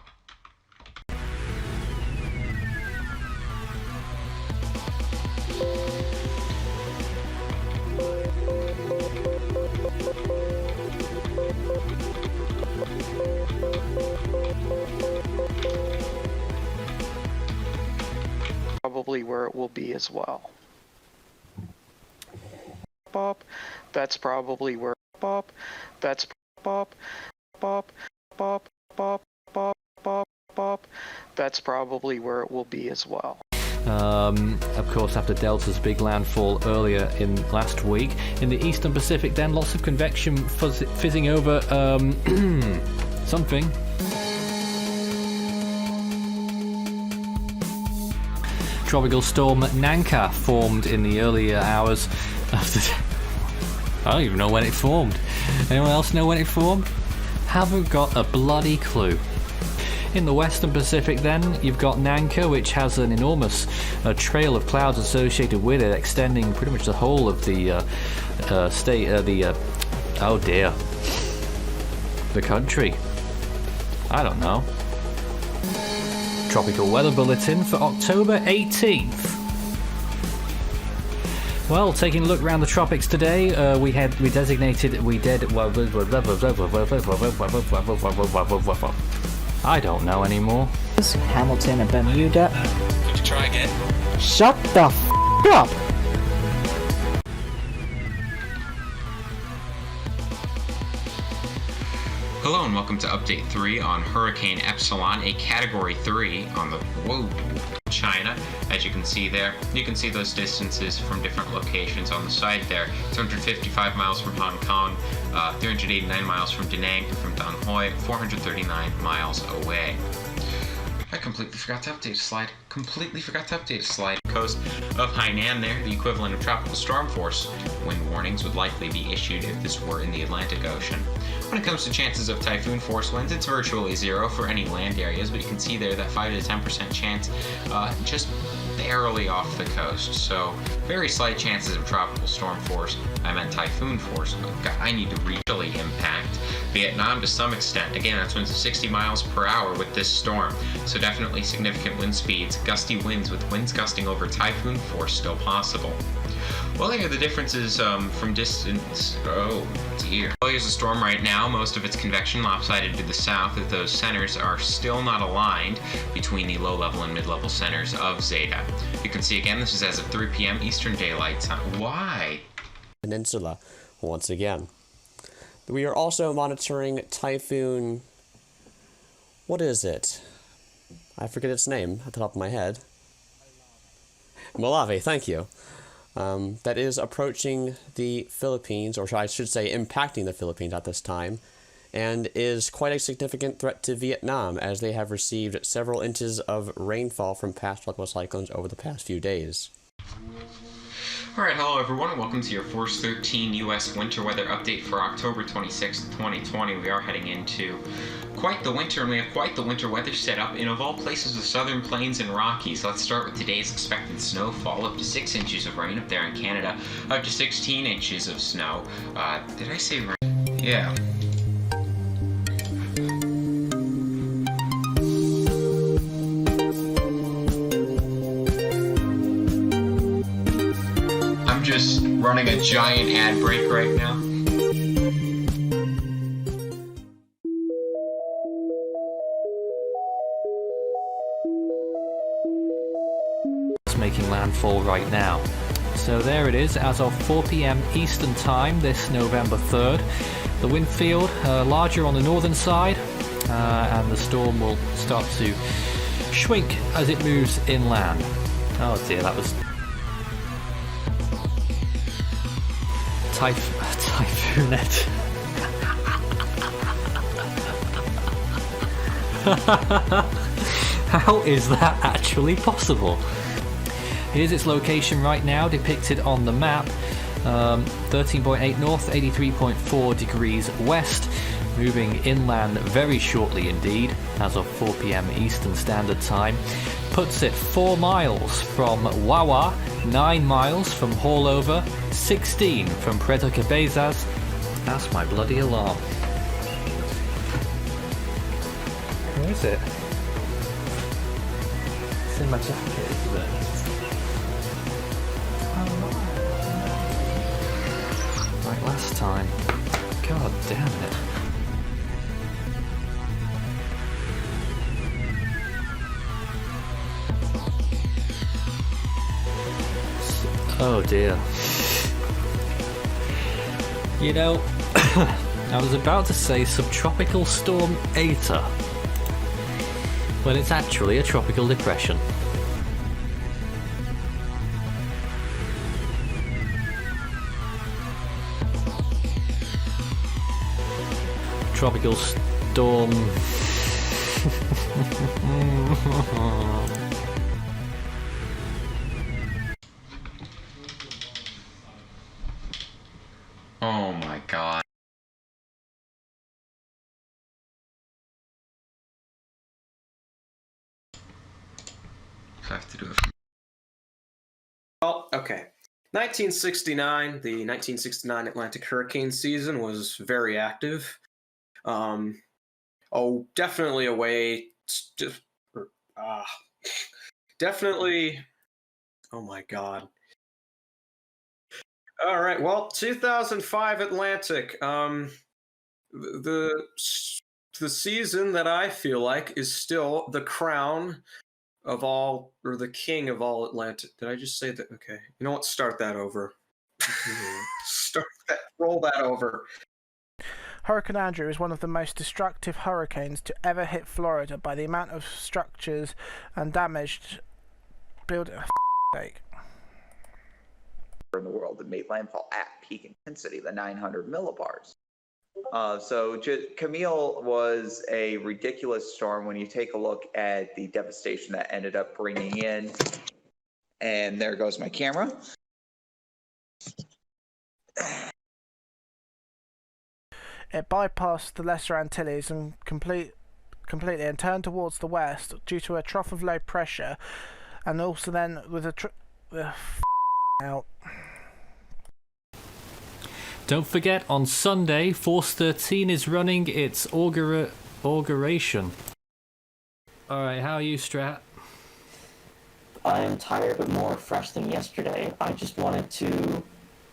Probably where it will be as well. bop. That's probably where bop. That's bop. Bop. Bop. Bop. Bop. Bop. Bop. That's probably where it will be as well. Of course, after Delta's big landfall earlier in last week, in the Eastern Pacific, then lots of convection fizzing over something. Tropical storm Nanka formed in the earlier hours after. I don't even know when it formed. Anyone else know when it formed? Haven't got a bloody clue. In the Western Pacific, then, you've got Nanka, which has an enormous trail of clouds associated with it, extending pretty much the whole of the state, oh dear, the country. I don't know. Tropical weather bulletin for October 18th. Well, taking a look around the tropics today, we I don't know anymore. Hamilton and Bermuda. Could you try again? Shut the f*** up! Hello and welcome to Update 3 on Hurricane Epsilon, a Category 3 on the China. As you can see there, you can see those distances from different locations on the side there. 255 miles from Hong Kong, 389 miles from Da Nang, from Danhoi, 439 miles away. I completely forgot to update a slide. Coast of Hainan there, the equivalent of tropical storm force. Wind warnings would likely be issued if this were in the Atlantic Ocean. When it comes to chances of typhoon force winds, it's virtually zero for any land areas, but you can see there that 5 to 10% chance just barely off the coast. So very slight chances of tropical storm force. I meant typhoon force. I need to really impact Vietnam to some extent. Again, that's winds of 60 miles per hour with this storm. So definitely significant wind speeds, gusty winds with winds gusting over typhoon force still possible. Well, here are the differences from distance. Oh dear. Well, here's the storm right now. Most of its convection lopsided to the south, as those centers are still not aligned between the low-level and mid-level centers of Zeta. You can see again, this is as of 3 p.m. Eastern Daylight Time. Why? Peninsula once again. We are also monitoring Typhoon. What is it? I forget its name at the top of my head. Malave, thank you. That is approaching the Philippines, or I should say impacting the Philippines at this time, and is quite a significant threat to Vietnam, as they have received several inches of rainfall from past tropical cyclones over the past few days. Alright, hello everyone, and welcome to your Force 13 U.S. winter weather update for October 26, 2020. We are heading into quite the winter, and we have quite the winter weather set up in, of all places, the Southern Plains and Rockies. Let's start with today's expected snowfall. Up to 6 inches of rain up there in Canada, up to 16 inches of snow. Did I say rain? Yeah. Just running a giant ad break right now. It's making landfall right now. So there it is, as of 4 p.m. Eastern Time, this November 3rd. The wind field larger on the northern side, and the storm will start to shrink as it moves inland. Oh dear, that was Typhoonette. How is that actually possible? Here's its location right now, depicted on the map. 13.8 north, 83.4 degrees west. Moving inland very shortly indeed, as of 4 p.m. Eastern Standard Time. Puts it 4 miles from Wawa, 9 miles from Haulover, 16 from Puerto Cabezas. That's my bloody alarm. Where is it? It's in my jacket, isn't it? Like last time. God damn it. Oh dear. You know, I was about to say subtropical storm Eta, when it's actually a tropical depression. Tropical storm. Oh my god. I have to do it. Well, okay. 1969, the 1969 Atlantic hurricane season was very active. Definitely a way to, definitely. Oh my god. All right. Well, 2005 Atlantic. The season that I feel like is still the crown of all, or the king of all Atlantic. Did I just say that? Okay. You know what? Start that over. Roll that over. Hurricane Andrew is one of the most destructive hurricanes to ever hit Florida by the amount of structures and damaged building. In the world that made landfall at peak intensity, the 900 millibars. Camille was a ridiculous storm when you take a look at the devastation that ended up bringing in. And there goes my camera. It bypassed the Lesser Antilles and completely and turned towards the west due to a trough of low pressure, and also then with out. Don't forget, on Sunday, Force 13 is running its auguration. Alright, how are you, Strat? I am tired but more fresh than yesterday. I just wanted to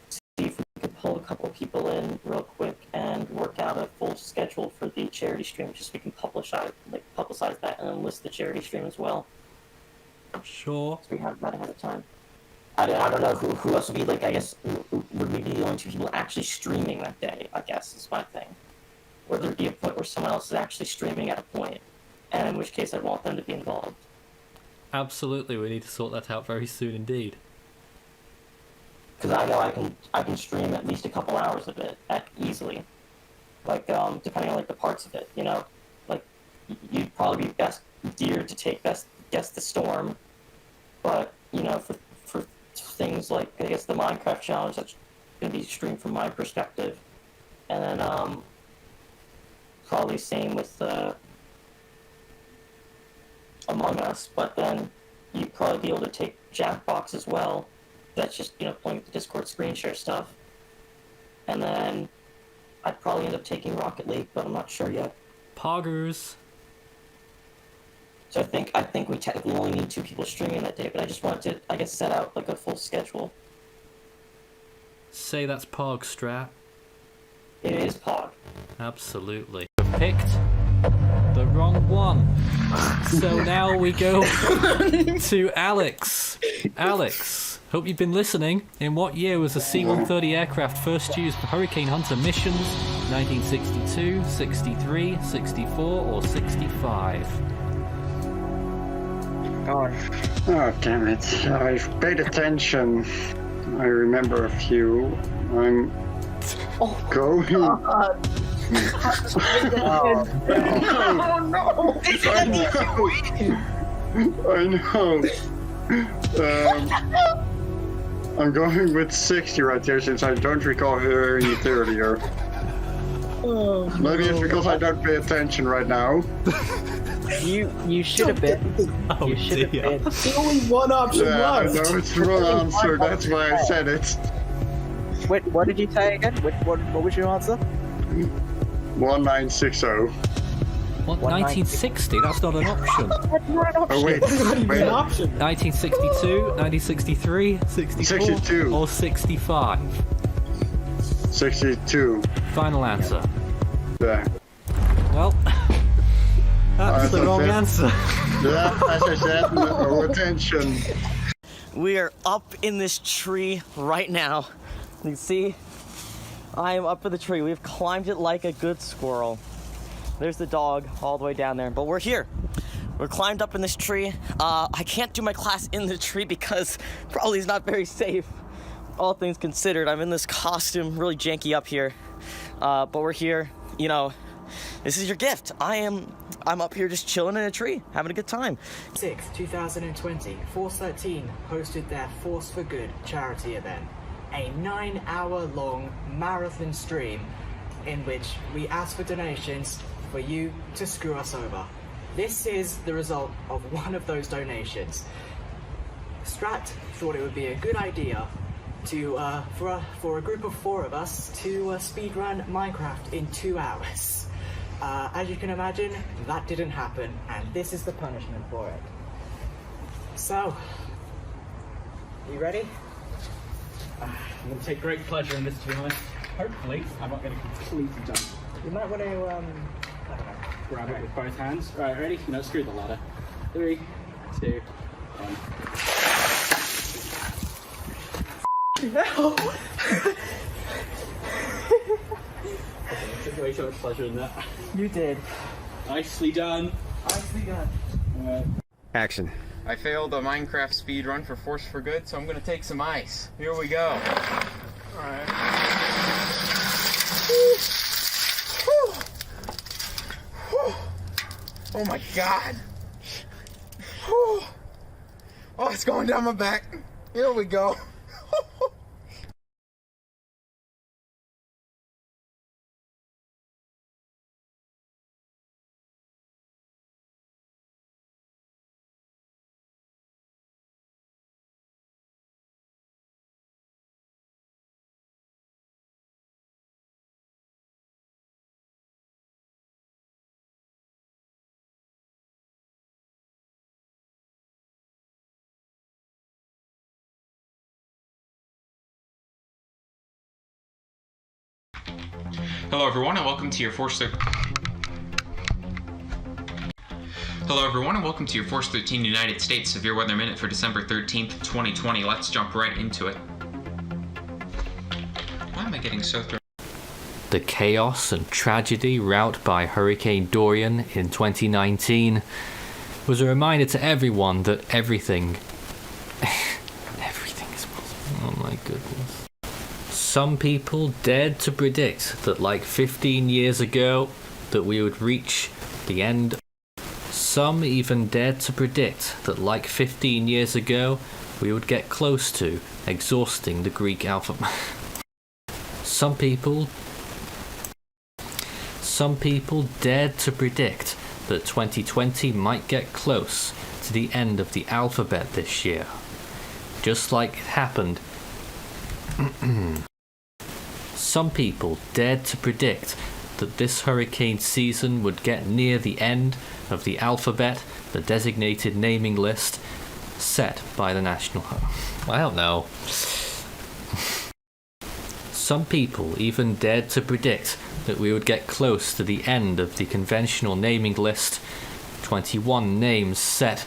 see if we could pull a couple people in real quick and work out a full schedule for the charity stream, just so we can publicize that and then list the charity stream as well. Sure. So we have that ahead of time. I don't know who else would be, like, I guess, would we be the only two people actually streaming that day, I guess, is my thing. Or there'd be a point where someone else is actually streaming at a point, and in which case I'd want them to be involved. Absolutely, we need to sort that out very soon indeed. Because I know I can stream at least a couple hours of it, easily. Like, depending on, like, the parts of it, you know? Like, you'd probably be best geared to take guess the storm, but, you know, for things like, I guess, the Minecraft challenge, that's going to be streamed from my perspective. And then, probably same with Among Us, but then you'd probably be able to take Jackbox as well. That's just, you know, playing with the Discord screen share stuff. And then I'd probably end up taking Rocket League, but I'm not sure yet. Poggers. So I think we technically only need 2 people streaming that day, but I just wanted to, I guess, set out like a full schedule. Say that's Pog, Strat. It is Pog. Absolutely. Picked the wrong one. So now we go to Alex. Alex, hope you've been listening. In what year was the C-130 aircraft first used for Hurricane Hunter missions? 1962, 63, 64, or 65? Oh, damn it. I've paid attention. I remember a few. I'm going. Oh no! I know. I'm going with 60 right there since I don't recall hearing it earlier. Maybe it's because I don't pay attention right now. You should have been. Oh, you should have been. There's only one option Yeah, I left. know it's the wrong answer. That's why I said it. Wait, what did you say again? What was your answer? 1960. What, 1960? That's not an option. That's not an option. Oh wait, wait. 1962, 1963, 64, 62. or 65? 62. Final answer. Yeah. Well, that's the wrong answer. Yeah, as I said, no attention. We are up in this tree right now. You can see I am up for the tree. We've climbed it like a good squirrel. There's the dog all the way down there, but we're here. We're climbed up in this tree. I can't do my class in the tree because probably it's not very safe. All things considered, I'm in this costume, really janky up here. But we're here, you know, this is your gift. I'm up here just chilling in a tree, having a good time. 6th, 2020, Force 13 hosted their Force for Good charity event, a 9-hour-long marathon stream in which we asked for donations for you to screw us over. This is the result of one of those donations. Strat thought it would be a good idea to for a group of 4 of us to speedrun Minecraft in 2 hours. As you can imagine, that didn't happen, and this is the punishment for it. So, you ready? I'm going to take great pleasure in this, to be honest. Hopefully, I'm not going to completely jump. You might want to, I don't know. Grab it with both hands. Right, ready? No, screw the ladder. 3, 2, 1. No! I took way so much pleasure in that. You did. Nicely done. Nicely done. Action. I failed a Minecraft speedrun for Force for Good, so I'm gonna take some ice. Here we go. Alright. Oh my god. Oh, it's going down my back. Here we go. Hello everyone and welcome to your Force 13 United States Severe Weather Minute for December 13th, 2020. Let's jump right into it. Why am I getting so thrown? The chaos and tragedy wrought by Hurricane Dorian in 2019 was a reminder to everyone that everything is possible. Oh my goodness. Some people dared to predict that like 15 years ago that we would reach the end. Some even dared to predict that like 15 years ago we would get close to exhausting the Greek alphabet. Some people dared to predict that 2020 might get close to the end of the alphabet this year. Just like it happened. Some people dared to predict that this hurricane season would get near the end of the alphabet, the designated naming list set by the National... I don't know. Some people even dared to predict that we would get close to the end of the conventional naming list, 21 names set...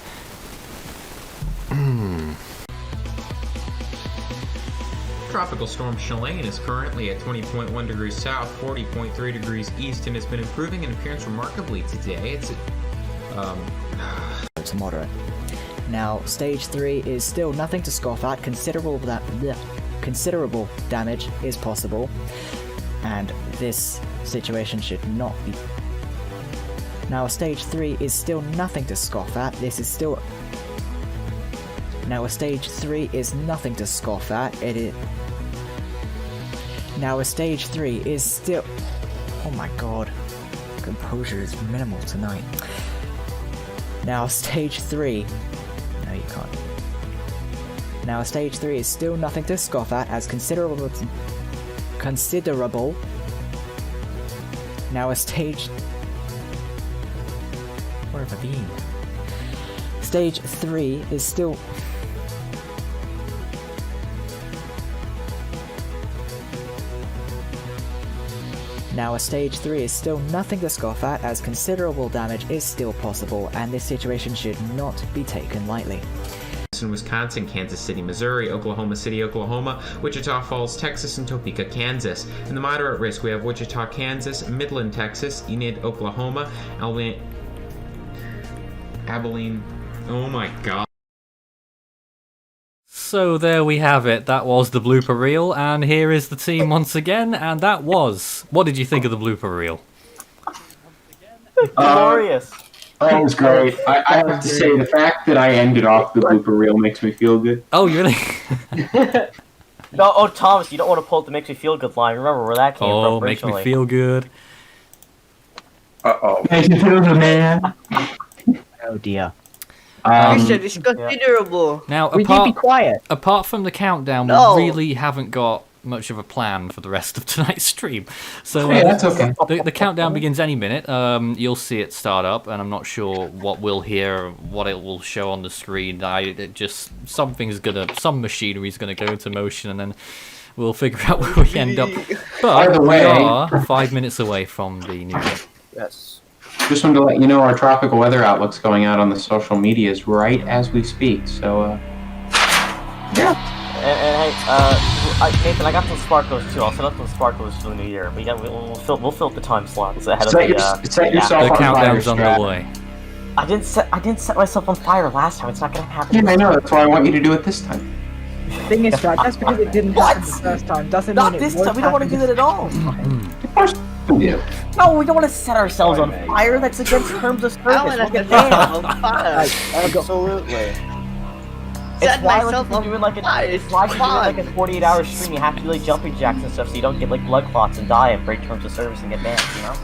Tropical storm Shalane is currently at 20.1 degrees south, 40.3 degrees east, and has been improving in appearance remarkably today. It's to moderate. Now, stage 3 is still nothing to scoff at. Considerable damage is possible, and this situation should not be. Now, stage 3 is still nothing to scoff at. This is still. Now, a stage 3 is nothing to scoff at. It is. Now, a stage 3 is still. Oh my god. Composure is minimal tonight. Now, stage 3. No, you can't. Now, a stage 3 is still nothing to scoff at, as considerable. Now, a stage. Where have I been? Stage 3 is still. Now, a stage 3 is still nothing to scoff at, as considerable damage is still possible, and this situation should not be taken lightly. Wisconsin, Kansas City, Missouri, Oklahoma City, Oklahoma, Wichita Falls, Texas, and Topeka, Kansas. In the moderate risk, we have Wichita, Kansas, Midland, Texas, Enid, Oklahoma, Abilene. Oh my god. So there we have it. That was the blooper reel, and here is the team once again. And that was. What did you think of the blooper reel? Glorious. That was great. I have to say, the fact that I ended off the blooper reel makes me feel good. Oh, really? No, oh, Thomas, you don't want to pull up the makes me feel good line. Remember where that came from Oh, make originally. me feel good. Uh-oh. Makes me feel good, man. Oh, dear. Christian, it's considerable. Now, We need to be quiet. Apart from the countdown, No. we really haven't got much of a plan for the rest of tonight's stream. So Hey, that's okay. the countdown begins any minute. You'll see it start up, and I'm not sure what we'll hear, what it will show on the screen. Some machinery's gonna go into motion, and then we'll figure out where we end up. By But the we way- are 5 minutes away from the new year. Yes. Just wanted to let you know our tropical weather outlook's going out on the social medias right as we speak. So, yeah. And hey, Nathan, I got some sparklers too. I'll set up some sparklers for the new year. We'll fill up the time slots ahead of the. Set yourself The on countdown's fire, underway. I didn't set myself on fire last time. It's not gonna happen. Yeah, I know. That's why I want you to do it this time. The thing is, Scott, just because it didn't happen the first time doesn't Not mean this it won't time. We don't want to happen do that at all. Of course we do. No, we don't want to set ourselves on fire. That's against terms of service. I want We'll to get set banned. myself on fire. Absolutely. It's Set why myself like, if you're doing like a, it's why if you're doing like a 48-hour stream, you have to do like jumping jacks and stuff, so you don't get like blood clots and die and break terms of service and get banned. You know?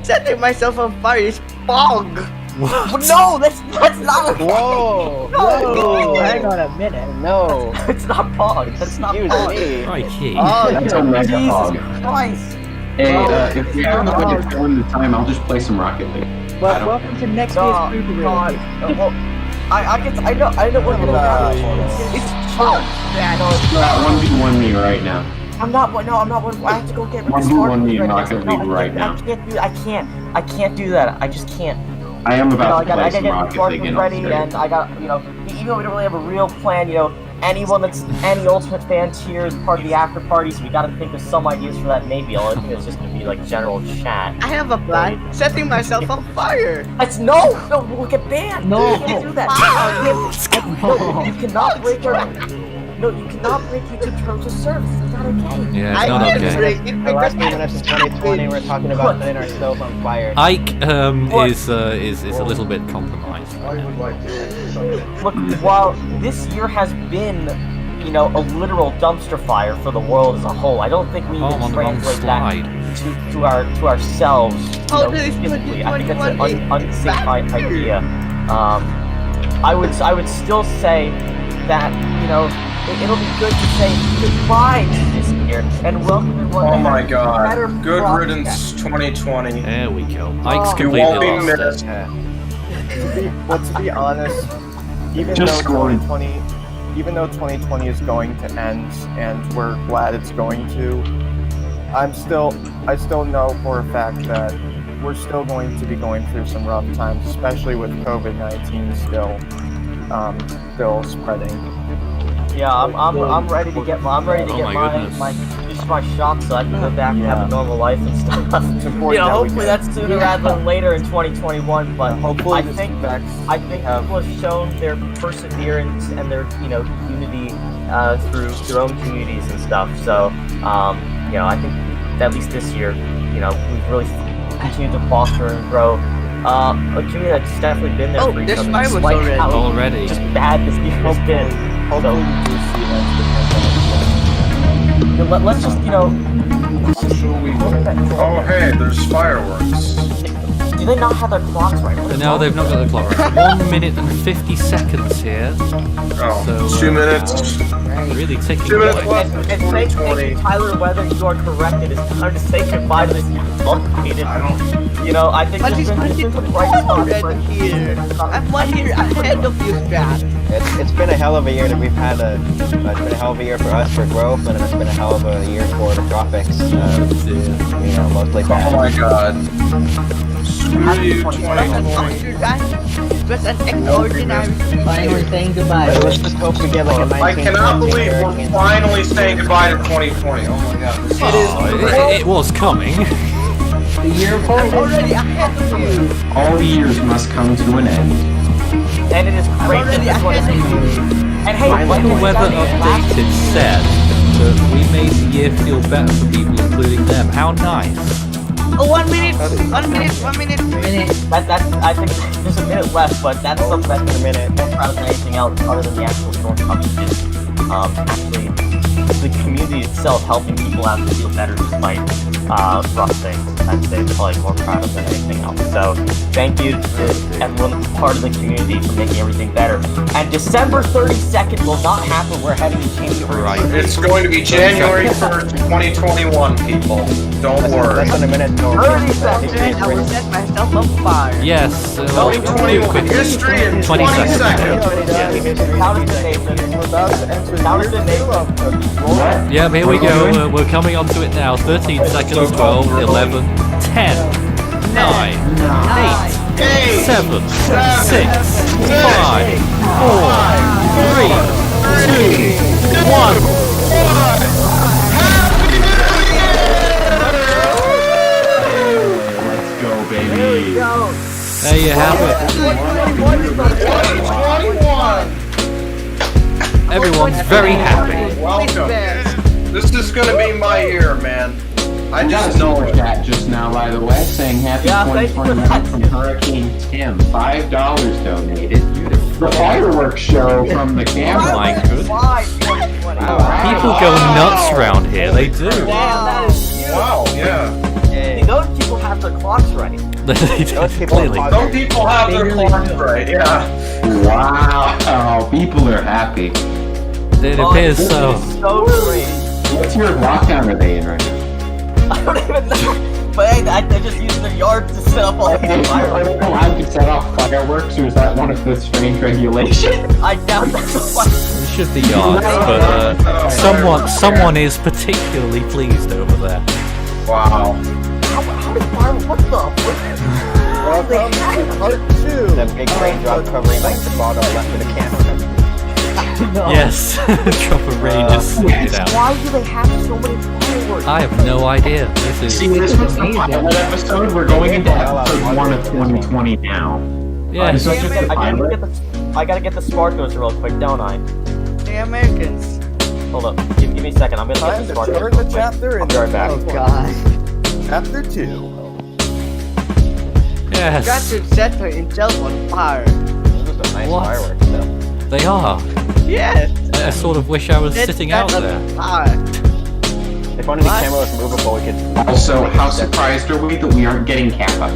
Setting myself on fire is fog. No, that's not. Whoa! No, Whoa, hang on a minute. No. It's not pog. That's not pog. Crikey. Oh, That's a mega Jesus hog. Christ. Hey, if we have the way to fill in the time, I'll just play some Rocket League. I Well, don't- welcome to next God, year's blooper God. reel. Well, I know what you're It's fun. Not 1v1 me right now. I'm not. No, I'm not. I have to go get rid of 1v1 me in now. Rocket League right now. I can't do that. I just can't. I am about to I play gotta some get Rocket Spark League and ready, and I got, even though we don't really have a real plan, anyone that's any Ultimate fans here is part of the after party, so we gotta think of some ideas for that. Maybe all it's just gonna be like general chat. I have a plan. Setting myself on fire. No, we'll get banned. No. You can't do that. No, you cannot break our. No, you cannot break YouTube terms of service. It's not okay. Yeah, it's I not can't okay. break it The because last few minutes of 2020, we're talking about setting ourselves on fire. Ike is a little bit compromised. Look, while this year has been, a literal dumpster fire for the world as a whole, I don't think we Oh, need on to the wrong translate slide. that to ourselves. Physically. I think that's an unsafe idea. I would still say that it'll be good to say goodbye to this year and welcome everyone. Oh my better god. Good prospects. riddance 2020. There we go. Ike's You completely won't be lost missed. But to be honest, even Just though scoring. 2020 is going to end, and we're glad it's going to, I still know for a fact that we're still going to be going through some rough times, especially with COVID-19 still spreading. Yeah, I'm ready to get Oh my my goodness. my shot so I can go back and have a normal life and stuff. It's important that we hopefully get- that's sooner rather than later in 2021. But Hopefully I this think people have shown their perseverance and their unity through their own communities and stuff. So I think at least this year, we've really continued to foster and grow a community that's definitely been there for each this other. fire was despite how already. just bad this year has been. Hopefully we do see that. Let's just Oh hey, there's fireworks. do they not have their clocks right? No, they've not got the clock right. 1 minute and 50 seconds here. Oh, So, 2 minutes. Really ticking 2 minutes away. left. And thank you, Tyler, whether you are correct, it is time to say goodbye to this complicated. I think But there's it's been some bright spots. already here. I'm 1 year ahead of you, Scott. It's been a hell of a year that we've had it's been a hell of a year for us for growth, and it's been a hell of a year for the tropics. Mostly bad. Oh my god. Just an extraordinary. Finally saying goodbye. Let's just hope we get like a 19. I cannot believe we're finally saying goodbye to 2020. Oh my god. It was coming. The year forward. Already ahead of you. All years must come to an end. And it is great. Already ahead of you. And hey, When the weather update it said that we made the year feel better for people, including them. How nice. Oh, 1 minute. 1 minute. 1 minute. That's I think there's a minute left, but that's something that's in a minute. More proud than anything else other than the actual storm coming is actually the community itself helping people out to feel better despite rough things. I'd say it's probably more proud of than anything else. So thank you to everyone that's part of the community for making everything better. And December 32nd will not happen. We're having to change it. Right. It's going to be January 1st, 2021, people. Don't worry. Less than a minute. 30 seconds. I will set myself on fire. Yes. 2021. History in 20 seconds. Yeah, here we go. We're coming on to it now. 13 seconds, 12, 11, 10, 9, 8, 7, 6, 5, 4, 3, 2, 1. Let's go, baby. There you have it. 2021. Everyone's very happy. Welcome. This is going to be my year, man. I just know super it. chat just now, by the way, saying happy 2021 from Hurricane Tim. $5 donated. The fireworks show from the camera. My goodness. People go nuts around here. They do. Wow, yeah. Those people have their clocks right. Clearly. Some people have their clocks right, yeah. Wow, people are happy. It appears so. So great. What's your lockdown are they in right now? I don't even know. But hey, they're just using their yard to set up all these fireworks. I don't know how you set off fireworks, or is that one of the strange regulations? I doubt that's what. It should be yards, but someone is particularly pleased over there. Wow. How did fireworks? What the? Welcome to part 2. That big raindrop covering like the bottom left of the camera. Yes, drop of rain just slid out. Why do they have so many fireworks? I have no idea. This is. See, this was the pilot episode. We're going into episode 1 of 2020 now. Yeah. This was just a pilot. I gotta get the sparklers real quick, don't I? The Americans. Hold up. Give me a second. I'm gonna get the sparklers. Turn real the quick. chapter I'll and be right back. Oh god. Chapter 2. Yes. Got to set himself on fire. Those are some nice What? fireworks, though. They are. Yes. I sort of wish I was Let's sitting set out on there. fire. If one of the camera was movable, we could. Also, how surprised are we that we aren't getting Kappa?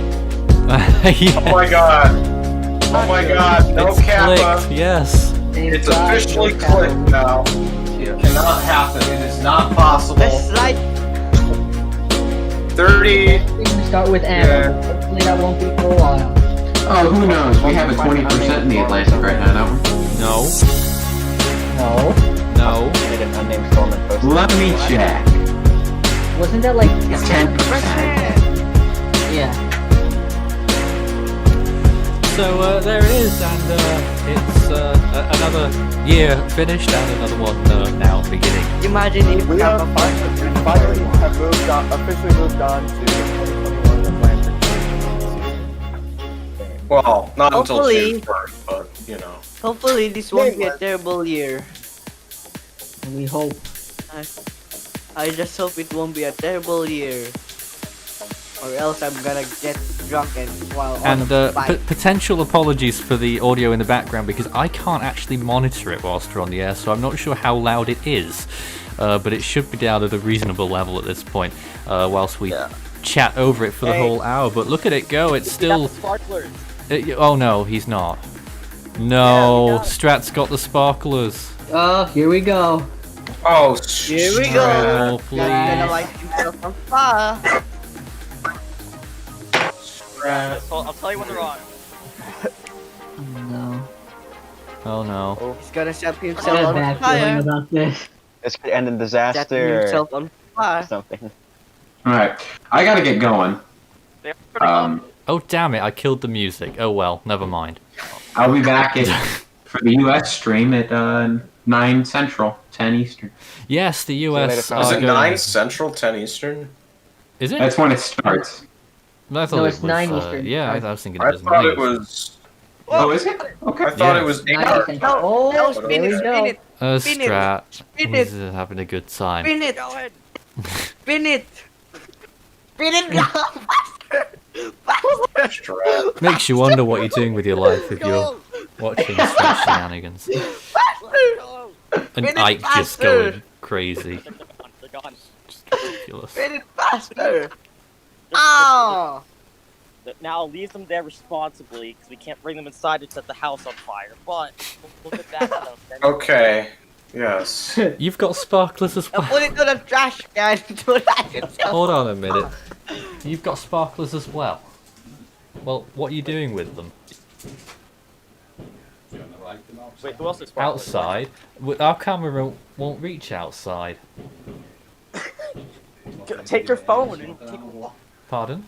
Yeah. Oh my god. Oh my god. No It's Kappa. clicked, yes. It's officially clicked now. It cannot happen. It is not possible. Let's like 30. Start with M. Yeah. Hopefully that won't be for a while. Oh, who knows? We have a 20% in the Atlantic right now, don't we? No. No. No. Made an unnamed storm and posted. Let me check. Wasn't that like... It's 10%. Yeah. So there it is, and it's another year finished and another one now beginning. imagine if We have finally have moved on, officially moved on to the 2021 Atlantic season. Well, not until Hopefully. June 1st, but, you know. Hopefully this won't be a terrible year. We hope. I just hope it won't be a terrible year. Or else I'm gonna get drunk and while on And a bike. potential apologies for the audio in the background because I can't actually monitor it whilst we're on the air, so I'm not sure how loud it is. But it should be down at a reasonable level at this point, whilst we chat over it for the whole hour. But look at it go, it's still... oh no, he's not. No, Strat's got the sparklers. Oh, here we go. Oh, here we go. Oh, please. Gonna light himself on fire. I'll tell you when they're on. No. Oh no. He's gonna set I himself had a on bad fire. feeling about this. This could end in Setting disaster. himself on Or fire. something. Alright, I gotta get going. Oh damn it! I killed the music. Oh well, never mind. I'll be back for the U.S. stream at 9 Central, 10 Eastern. Yes, the US. Is it 9 Central, 10 Eastern? Is it? That's when it starts. I thought No, it it's was, 9 Eastern. Yeah, I was thinking I it was thought 9 it was. Oh, is it? Okay. I thought Yeah. it was 8. Oh, there we go. Strat. Spin He's it. having a good time. Spin it. Spin it. Spin it. Makes you wonder what you're doing with your life if you're watching Strat shenanigans. And Spin it Ike just faster. going crazy. Just ridiculous. Spin it faster. Oh. Now leave them there responsibly, because we can't bring them inside to set the house on fire. But look at that. Okay. Yes. You've got sparklers as well. Put it to the trash can. Do that yourself. Hold on a minute. You've got sparklers as well. Well, what are you doing with them? Wait, who else is sparklers? Outside? Our camera won't reach outside. Take your phone and take a walk. Pardon?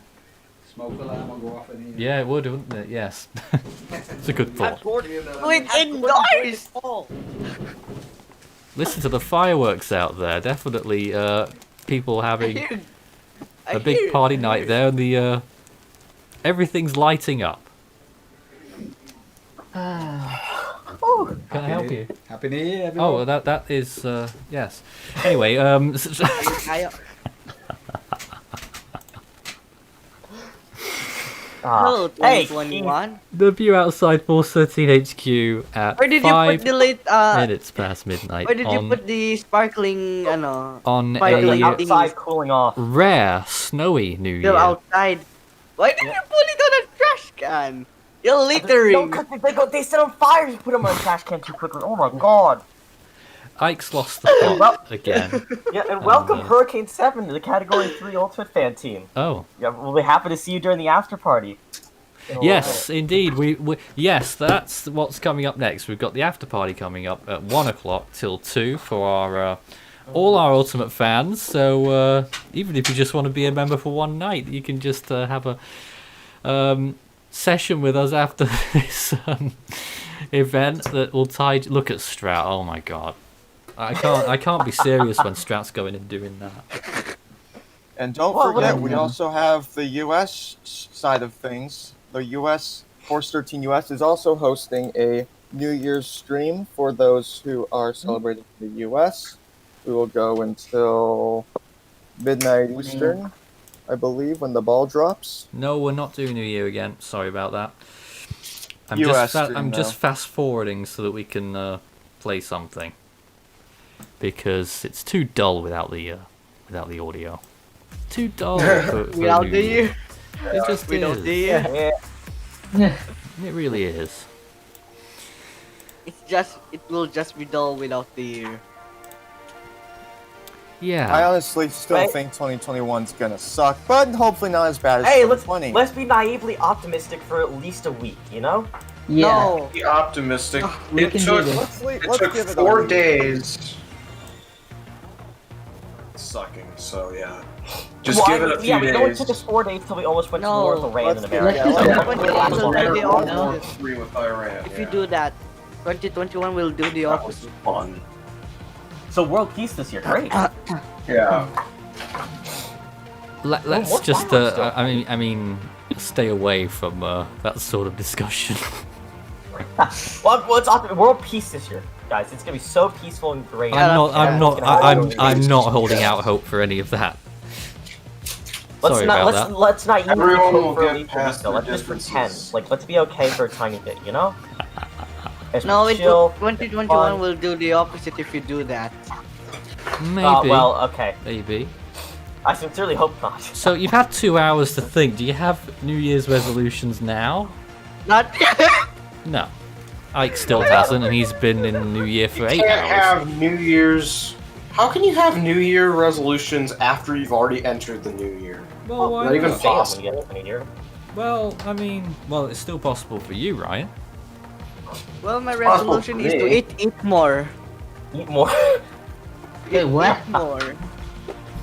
Smoke alarm will go off in here. Yeah, it would, wouldn't it? Yes. It's a good thought. Do it indoors. Listen to the fireworks out there. Definitely people having a big party night there, and the everything's lighting up. Can I help you? Happy New Year, everyone. Oh, that is yes. Anyway, Hello, Hey, 2021. the view outside 413 HQ at Where did you 5 put the late, minutes past midnight. Where did you on, put the sparkling, ano? on sparkling a Outside cooling off. rare snowy New Still Year? outside. Why did you put it on a trash can? You're littering. No, because they set on fire. You put them on a trash can too quickly. Oh my god. Ike's lost the plot again. Yeah, and welcome Hurricane 7 to the Category 3 Ultimate Fan Team. Oh. Yeah, we'll be happy to see you during the after party. Yes, indeed. We yes, that's what's coming up next. We've got the after party coming up at 1 o'clock till 2 for our all our Ultimate fans. So even if you just want to be a member for one night, you can just have a session with us after this event that will tie. Look at Strat. Oh my god. I can't be serious when Strat's going and doing that. And don't forget, we also have the U.S. side of things. The U.S. Force 13 U.S. is also hosting a New Year's stream for those who are celebrating the U.S. We will go until midnight Eastern, I believe, when the ball drops. No, we're not doing New Year again. Sorry about that. I'm just fast forwarding so that we can play something. Because it's too dull without the audio. Too dull for Without New the Year. year. It just We is. don't see it. It really is. It will just be dull without the year. Yeah. I honestly still think 2021's gonna suck, but hopefully not as bad as Hey, 2020. let's be naively optimistic for at least a week, you know? Yeah. No. Be optimistic. We It can took do this. it Let's took give it a 4 week. days. Sucking. So yeah. Just Well, give it a few we know it days. took us 4 days till we almost went to No. war with Iran in Let's America. give it- Let's do That was the one. opposite. 3 with Iran. If you do that, 2021 will do the That was opposite. fun. So world peace this year, great. Yeah. Let's what just violence still? I mean stay away from that sort of discussion. Well, it's world peace this year, guys. It's gonna be so peaceful and great. I'm not holding out hope for any of that. Sorry about that. Let's not even Everyone will hope for get elite past though. their Let's just pretend. differences. Like, let's be okay for a tiny bit, you know? No, chill, 2021 fun. will do the opposite if you do that. Maybe. Well, okay. Maybe. I sincerely hope not. So you've had 2 hours to think. Do you have New Year's resolutions now? Not No. Ike still hasn't, and he's been in New Year for 8 Can't hours. have New Year's. How can you have New Year resolutions after you've already entered the New Year? Well, why Not even not? possible. Well, I mean, it's still possible for you, Ryan. Well, my resolution is to eat more. Eat more. Wait, what? Eat more.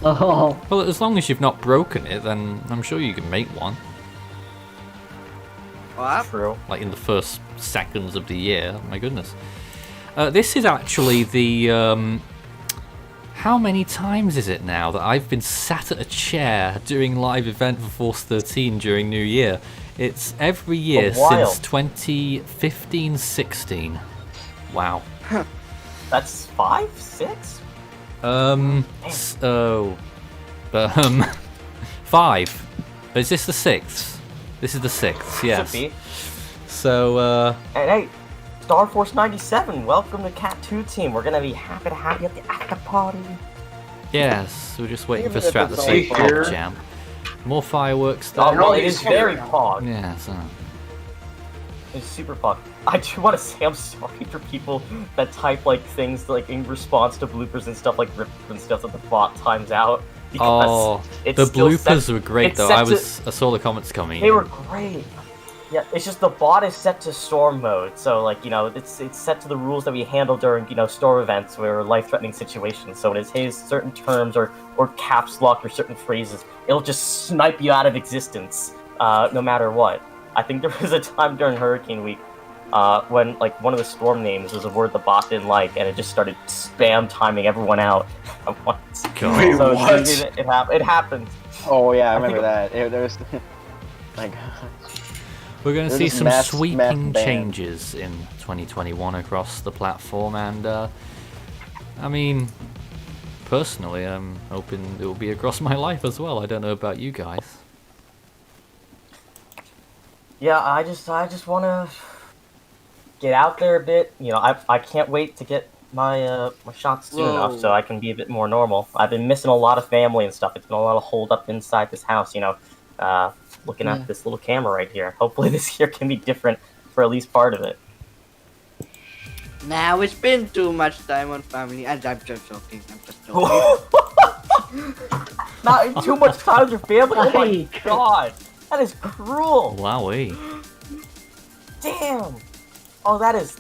Oh. Well, as long as you've not broken it, then I'm sure you can make one. What? True. Like in the first seconds of the year. My goodness. This is actually the... how many times is it now that I've been sat at a chair doing live event for Force 13 during New Year? It's every year since 2015-16. Wow. That's 5, 6? 5. Is this the 6th? This is the 6th, yes. Should be. So, And hey, Star Force 97, welcome to Cat 2 team. We're gonna be happy to have you at the after party. yes, we're just waiting for Even if Strat to it's say all Pog here. Jam. More fireworks Oh, there. no, it is very Pog. Yeah, so... It's super Pog. I do want to say I'm sorry for people that type like things like in response to bloopers and stuff like rip and stuff that the bot times out. Oh, It's the still bloopers set- were great it's though. set I to- saw the comments coming. They were great. Yeah, it's just the bot is set to storm mode, so like it's set to the rules that we handle during storm events or life-threatening situations. So when it says certain terms or caps lock or certain phrases, it'll just snipe you out of existence, no matter what. I think there was a time during Hurricane Week when like one of the storm names was a word the bot didn't like, and it just started spam timing everyone out at once. God. Wait, So what? It happened. Oh yeah, I I remember think that. There was. My God. We're going to There's see this some mass sweeping ban. changes in 2021 across the platform, and I mean, personally, I'm hoping it will be across my life as well. I don't know about you guys. Yeah, I just want to get out there a bit. I can't wait to get my my shots soon Whoa. enough so I can be a bit more normal. I've been missing a lot of family and stuff. It's been a lot of hold up inside this house, looking Yeah. at this little camera right here. Hopefully this year can be different for at least part of it. Now it's been too much time on family, and I'm just joking. I'm just joking. Not too much time with your family. Oh my god, that is cruel. Wowee. Damn. Oh, that is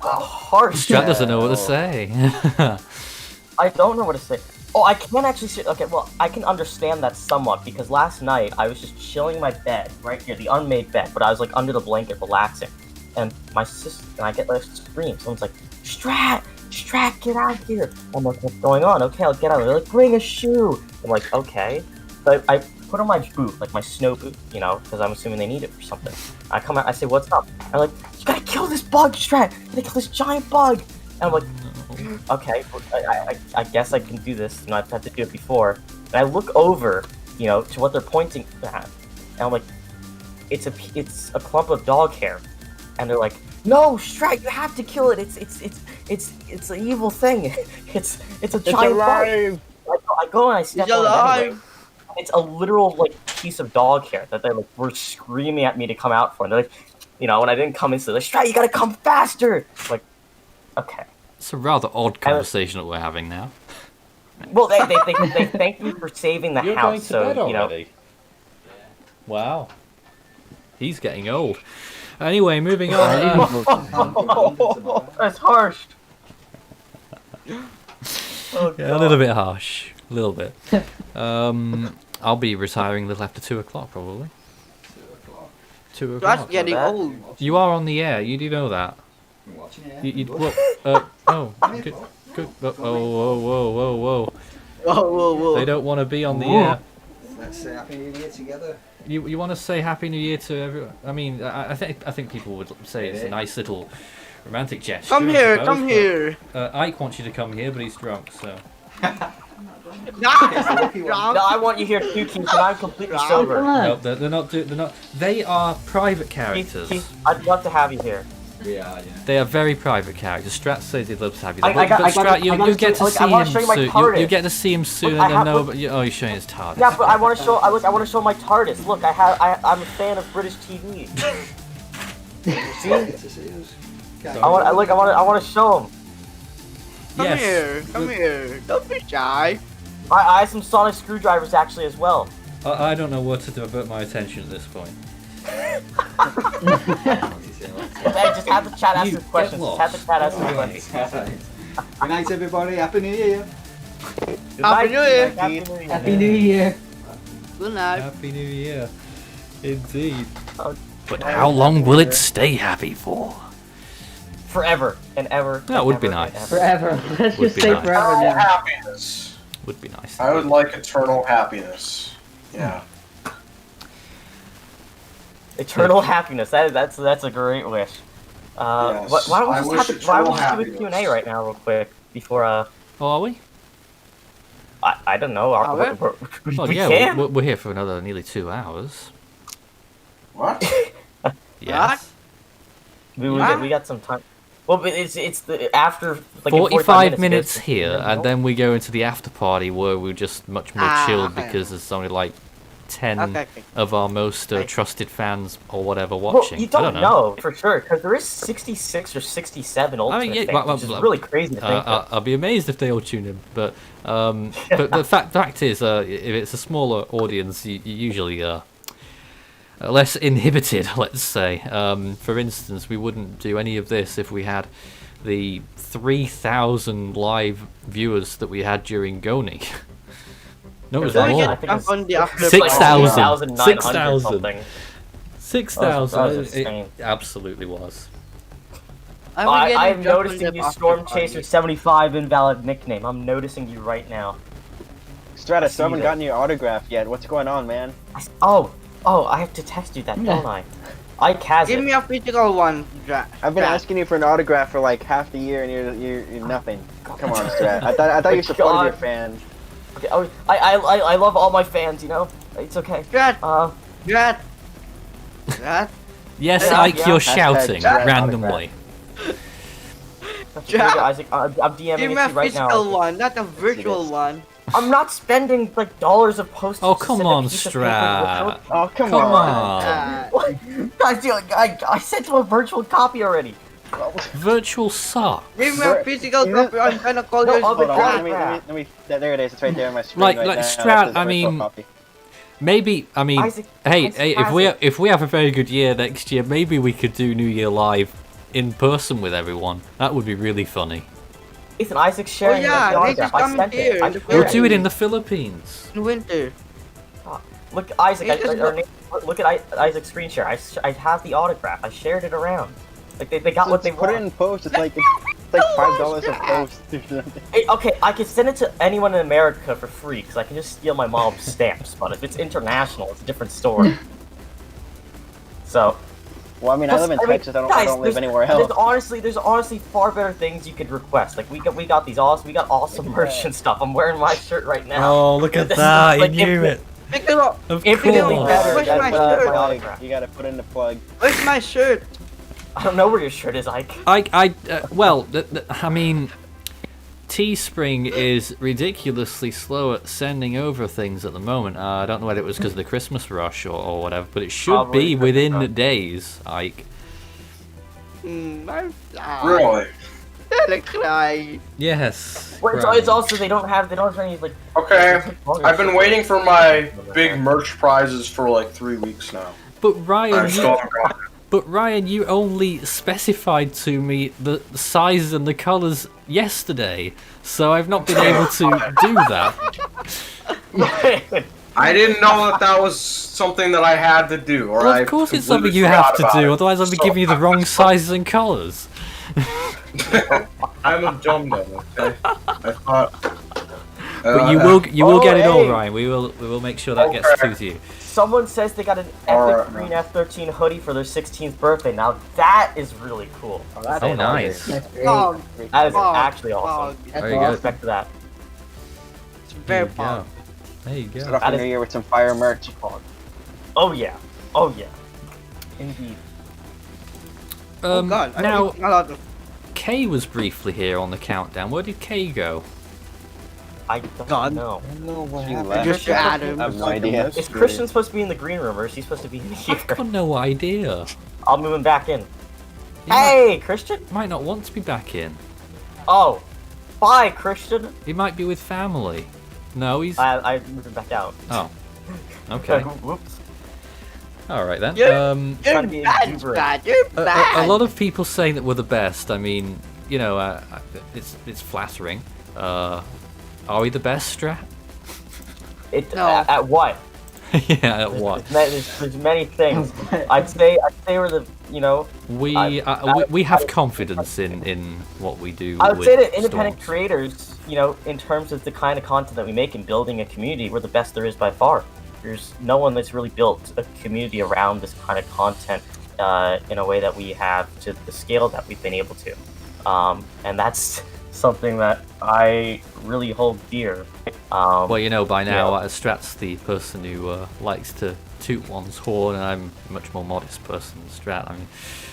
harsh. Strat doesn't know what to say. I don't know what to say. Oh, I can't actually see. Okay, well, I can understand that somewhat because last night I was just chilling in my bed right here, the unmade bed, but I was like under the blanket relaxing, and my sister and I get like a scream. Someone's like, "Strat, get out here!" I'm like, "What's going on?" Okay, I'll get out. They're like, "Bring a shoe." I'm like, "Okay." So I put on my boot, like my snow boot, because I'm assuming they need it for something. I come out, I say, "What's up?" I'm like, "You gotta kill this bug, Strat! You gotta kill this giant bug!" And I'm like, okay, I guess I can do this. I've had to do it before. And I look over, to what they're pointing at, and I'm like, it's a clump of dog hair, and they're like, "No, Strat, you have to kill it. It's an evil thing. It's a giant bug." I go and I step on it anyway. It's a literal piece of dog hair that they were screaming at me to come out for. And they're like, when I didn't come in, so they're like, "Strat, you gotta come faster." I'm like, okay. It's a rather odd conversation that we're having now. Well, they thank me for saving the You're house. going to So bed already? Wow. He's getting old. Anyway, moving on. That's harsh. Yeah, a little bit harsh. A little bit. I'll be retiring a little after 2 o'clock, probably. 2 o'clock. That's getting old. You are on the air. You do know that. Whoa. Good. Whoa. Whoa. They don't want to be on the air. Let's say Happy New Year together. You want to say Happy New Year to everyone? I mean, I think people would say it's a nice little romantic gesture. Come here. Ike wants you to come here, but he's drunk, so. No, I want you here too, Keith, and I'm completely sober. No, they're not. They are private characters. Keith, I'd love to have you here. We are, yeah. They are very private characters. Strat says he'd love to have you. I gotta Strat, you get to see him soon. You get to see him soon, and then know. Oh, you're showing his TARDIS. Yeah, but I want to show. I want to show my TARDIS. Look, I'm a fan of British TV. See? I want to show him. Come here. Don't be shy. I have some sonic screwdrivers actually as well. I don't know what to divert my attention at this point. Just have the chat ask some questions. Just have the chat ask some questions. Good night, everybody. Happy New Year. Happy New Year. Happy New Year. Good night. Happy New Year. Indeed. Oh, But how long will it stay happy for? forever and ever. That and would be ever and nice. ever. Forever. Let's Would just be say nice. forever Eternal now. happiness. Would be nice. I would like eternal happiness. Yeah. Eternal happiness. That's a great wish. Yes, Why don't I we wish just why don't we eternal just do a Q&A right now, real quick, before Oh, are we? I don't know. Well, we yeah, can. we're here for another nearly 2 hours. What? Yes. We got some time. Well, but it's the after like 45 in minutes it goes- here, and then we go into the after party where we're just much more chilled okay. because there's only like 10 Okay. of our most trusted fans or whatever Well, watching. you I don't don't know. for sure because there is 66 or 67 ultimate I mean, yeah, fans, which is really crazy to think of. I'll be amazed if they all tune in, but the fact is, if it's a smaller audience, you usually less inhibited, let's say. For instance, we wouldn't do any of this if we had the 3,000 live viewers that we had during Goni. No, it was Don't more. get drunk on the after 6,000. 6,000. 6,000. 6,000. It absolutely was. I'm noticing you, Storm Chaser 75 invalid nickname. I'm noticing you right now. Stratus, I haven't gotten your autograph yet. What's going on, man? Oh, I have to text you that, don't I? I Kaz Give it. me a physical one. I've been asking you for an autograph for like half the year, and you're nothing. Come on, Strat. I thought you supported your fans. Okay, I love all my fans, you know? It's okay. Drat. Yes, Yeah, Ike, yeah. you're Hashtag shouting Jack randomly. Jack. Isaac, I'm DMing Give it me to a you right now. physical one, not a virtual one. I'm not spending like dollars of postage. Oh, to come send a on, piece of paper Strat. without- Oh, come on. I sent you a virtual copy already. Virtual sock. Give me a physical copy. I'm gonna call you. Hold on, let me. There it is. It's right there on my screen. Like right there. Strat, That's his I virtual mean, copy. maybe, I mean, Isaac, hey, Isaac, if we have a very good year next year, maybe we could do New Year Live in person with everyone. That would be really funny. Ethan, Isaac's sharing yeah, the they autograph. just I come sent here it. in the We'll do it in the Philippines. In winter. Look, Isaac, It's just look at Isaac's screen share. I have the autograph. I shared it around. Like they got what they Put it want. in post. It's like $5 a post. Hey, okay, I can send it to anyone in America for free because I can just steal my mom's stamps. But if it's international, it's a different story. So. Well, I mean, I live in Texas. I don't live anywhere else. There's honestly far better things you could request. Like we got these awesome merch and stuff. I'm wearing my shirt right now. Oh, look at This is that! like I knew it. Pick it up. Of Infinitely course. better Where's than my my shirt? autograph. You gotta put in the plug. Where's my shirt? I don't know where your shirt is, Ike. Well, I mean, Teespring is ridiculously slow at sending over things at the moment. I don't know whether it was because of the Christmas rush or whatever, but it should Probably be within days, Ike. Really? Gonna cry. Yes. Well, it's also they don't have any like. Okay, I've been waiting for my big merch prizes for like 3 weeks now. But I Ryan, still haven't gotten it. But Ryan, you only specified to me the sizes and the colours yesterday, so I've not been able to do that. I didn't know that was something that I had to do. Or Well, of course it's something you have to do, otherwise I'd be giving you the wrong sizes and colours. I'm a dumb-dumb, okay? I thought... But you will get it all, Ryan. We will make sure that gets through to you. Someone says they got an epic green F-13 hoodie for their 16th birthday. Now that is is cool. Oh, nice. That's great. That is actually awesome. Very good. Respect to that. It's very fun. There you go. Start off the new year with some fire merch. Oh yeah. Oh yeah. Indeed. Oh God. I'm Now, eating a lot of. Kay was briefly here on the countdown. Where did Kay go? I don't know. Just Adam. I have no idea. Is Christian supposed to be in the green room, or is he supposed to be in here? I've got no idea. I'll move him back in. Hey, Christian. Might not want to be back in. Oh, bye, Christian. He might be with family. No, he's. I moved him back out. Oh. Okay. Whoops. All right then. You're bad. You're bad. A lot of people saying that we're the best. I mean, you know, it's flattering. Are we the best, Strat? At what? Yeah, what? There's many things. I'd say we're the, you know. We have confidence in what we do. I would with say that independent Storms. creators, you know, in terms of the kind of content that we make and building a community, we're the best there is by far. There's no one that's really built a community around this kind of content in a way that we have to the scale that we've been able to. And that's something that I really hold dear. Well, you know, by now, Strat's the person who likes to toot one's horn, and I'm a much more modest person than Strat. I mean,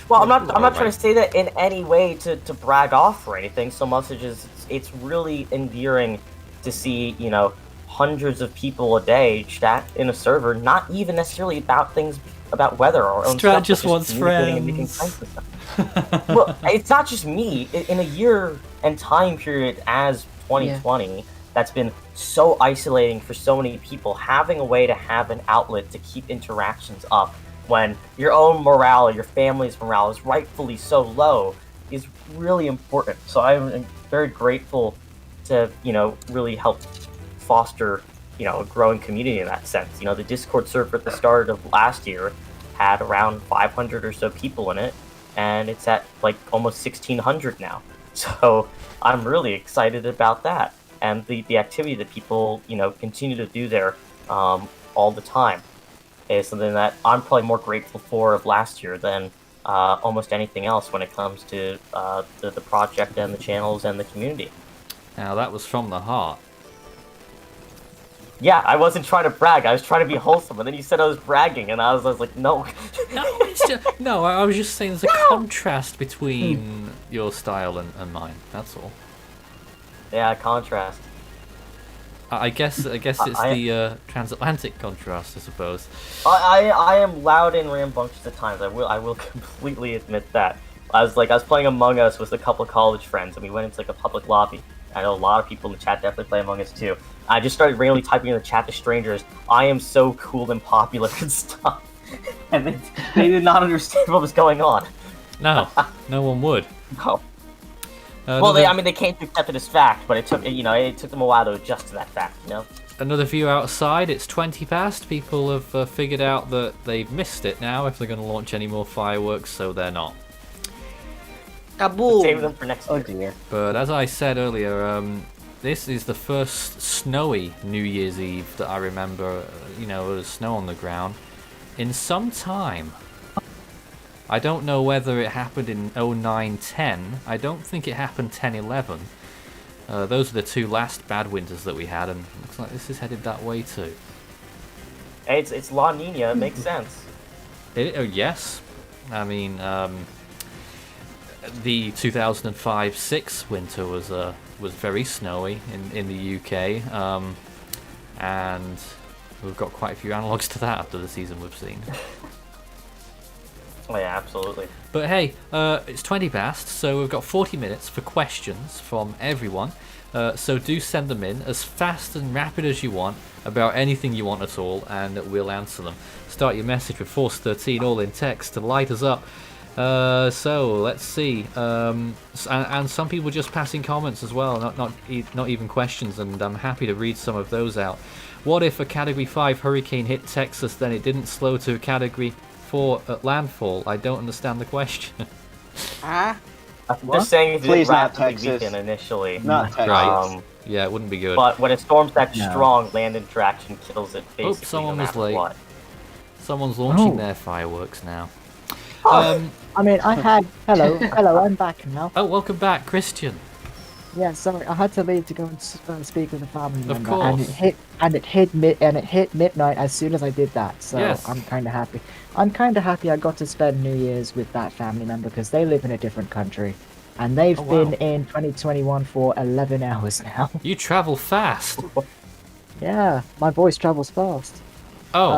well, I'm not trying to say that in any way to brag off or anything. So much as it's really endearing to see, you know, hundreds of people a day chat in a server, not even necessarily about things about weather or own Strat stuff, just but wants communicating and making friends. friends with them. Well, it's not just me. In a year and time period as 2020, that's been so isolating for so many people, having a way to have an outlet to keep interactions up when your own morale, your family's morale is rightfully so low is really important. So I'm very grateful to, you know, really help foster, you know, a growing community in that sense. You know, the Discord server at the start of last year had around 500 or so people in it, and it's at like almost 1,600 now. So I'm really excited about that. And the activity that people, you know, continue to do there all the time is something that I'm probably more grateful for of last year than almost anything else when it comes to the project and the channels and the community. Now, that was from the heart. Yeah, I wasn't trying to brag. I was trying to be wholesome, and then you said I was bragging, and I was like, no. No, I was just saying there's a contrast between your style and mine. That's all. Yeah, contrast. I guess it's the transatlantic contrast, I suppose. I am loud and rambunctious at times. I will completely admit that. I was playing Among Us with a couple of college friends, and we went into like a public lobby. I know a lot of people in the chat definitely play Among Us too. I just started randomly typing in the chat to strangers, "I am so cool and popular" and stuff, and they did not understand what was going on. No, no one would. No. Well, they came to accept it as fact, but it took them a while to adjust to that fact, you know. Another view outside. It's 20 past. People have figured out that they've missed it now if they're going to launch any more fireworks, so they're not. Kaboom! Save them for next year. Oh dear. But as I said earlier, this is the first snowy New Year's Eve that I remember. You know, there was snow on the ground in some time. I don't know whether it happened in 09-10. I don't think it happened 10-11. Those are the two last bad winters that we had, and it looks like this is headed that way too. Hey, it's La Nina. It makes sense. Yes. I mean, the 2005-06 winter was very snowy in the UK, and we've got quite a few analogues to that after the season we've seen. Oh yeah, absolutely. But hey, it's 20 past, so we've got 40 minutes for questions from everyone. So do send them in as fast and rapid as you want about anything you want at all, and we'll answer them. Start your message with Force 13 all in text to light us up. So let's see, and some people just passing comments as well, not even questions, and I'm happy to read some of those out. What if a Category 5 hurricane hit Texas, then it didn't slow to a Category 4 at landfall? I don't understand the question. I'm just saying if Please it not rapidly Texas. weaken initially. Not Texas. Right. Yeah, it wouldn't be good. But when it storms that No. strong, land interaction kills it basically. Oops, someone no was matter late. what. Someone's launching their fireworks now. I mean, I had hello, I'm back now. Oh, welcome back, Christian. Yeah, sorry, I had to leave to go and speak with a family member, course. and it hit midnight as soon as I did that. So Yes. I'm kind of happy. I'm kind of happy I got to spend New Year's with that family member because they live in a different country, and they've been in 2021 for 11 hours now. You travel fast. Yeah, my voice travels fast. Oh,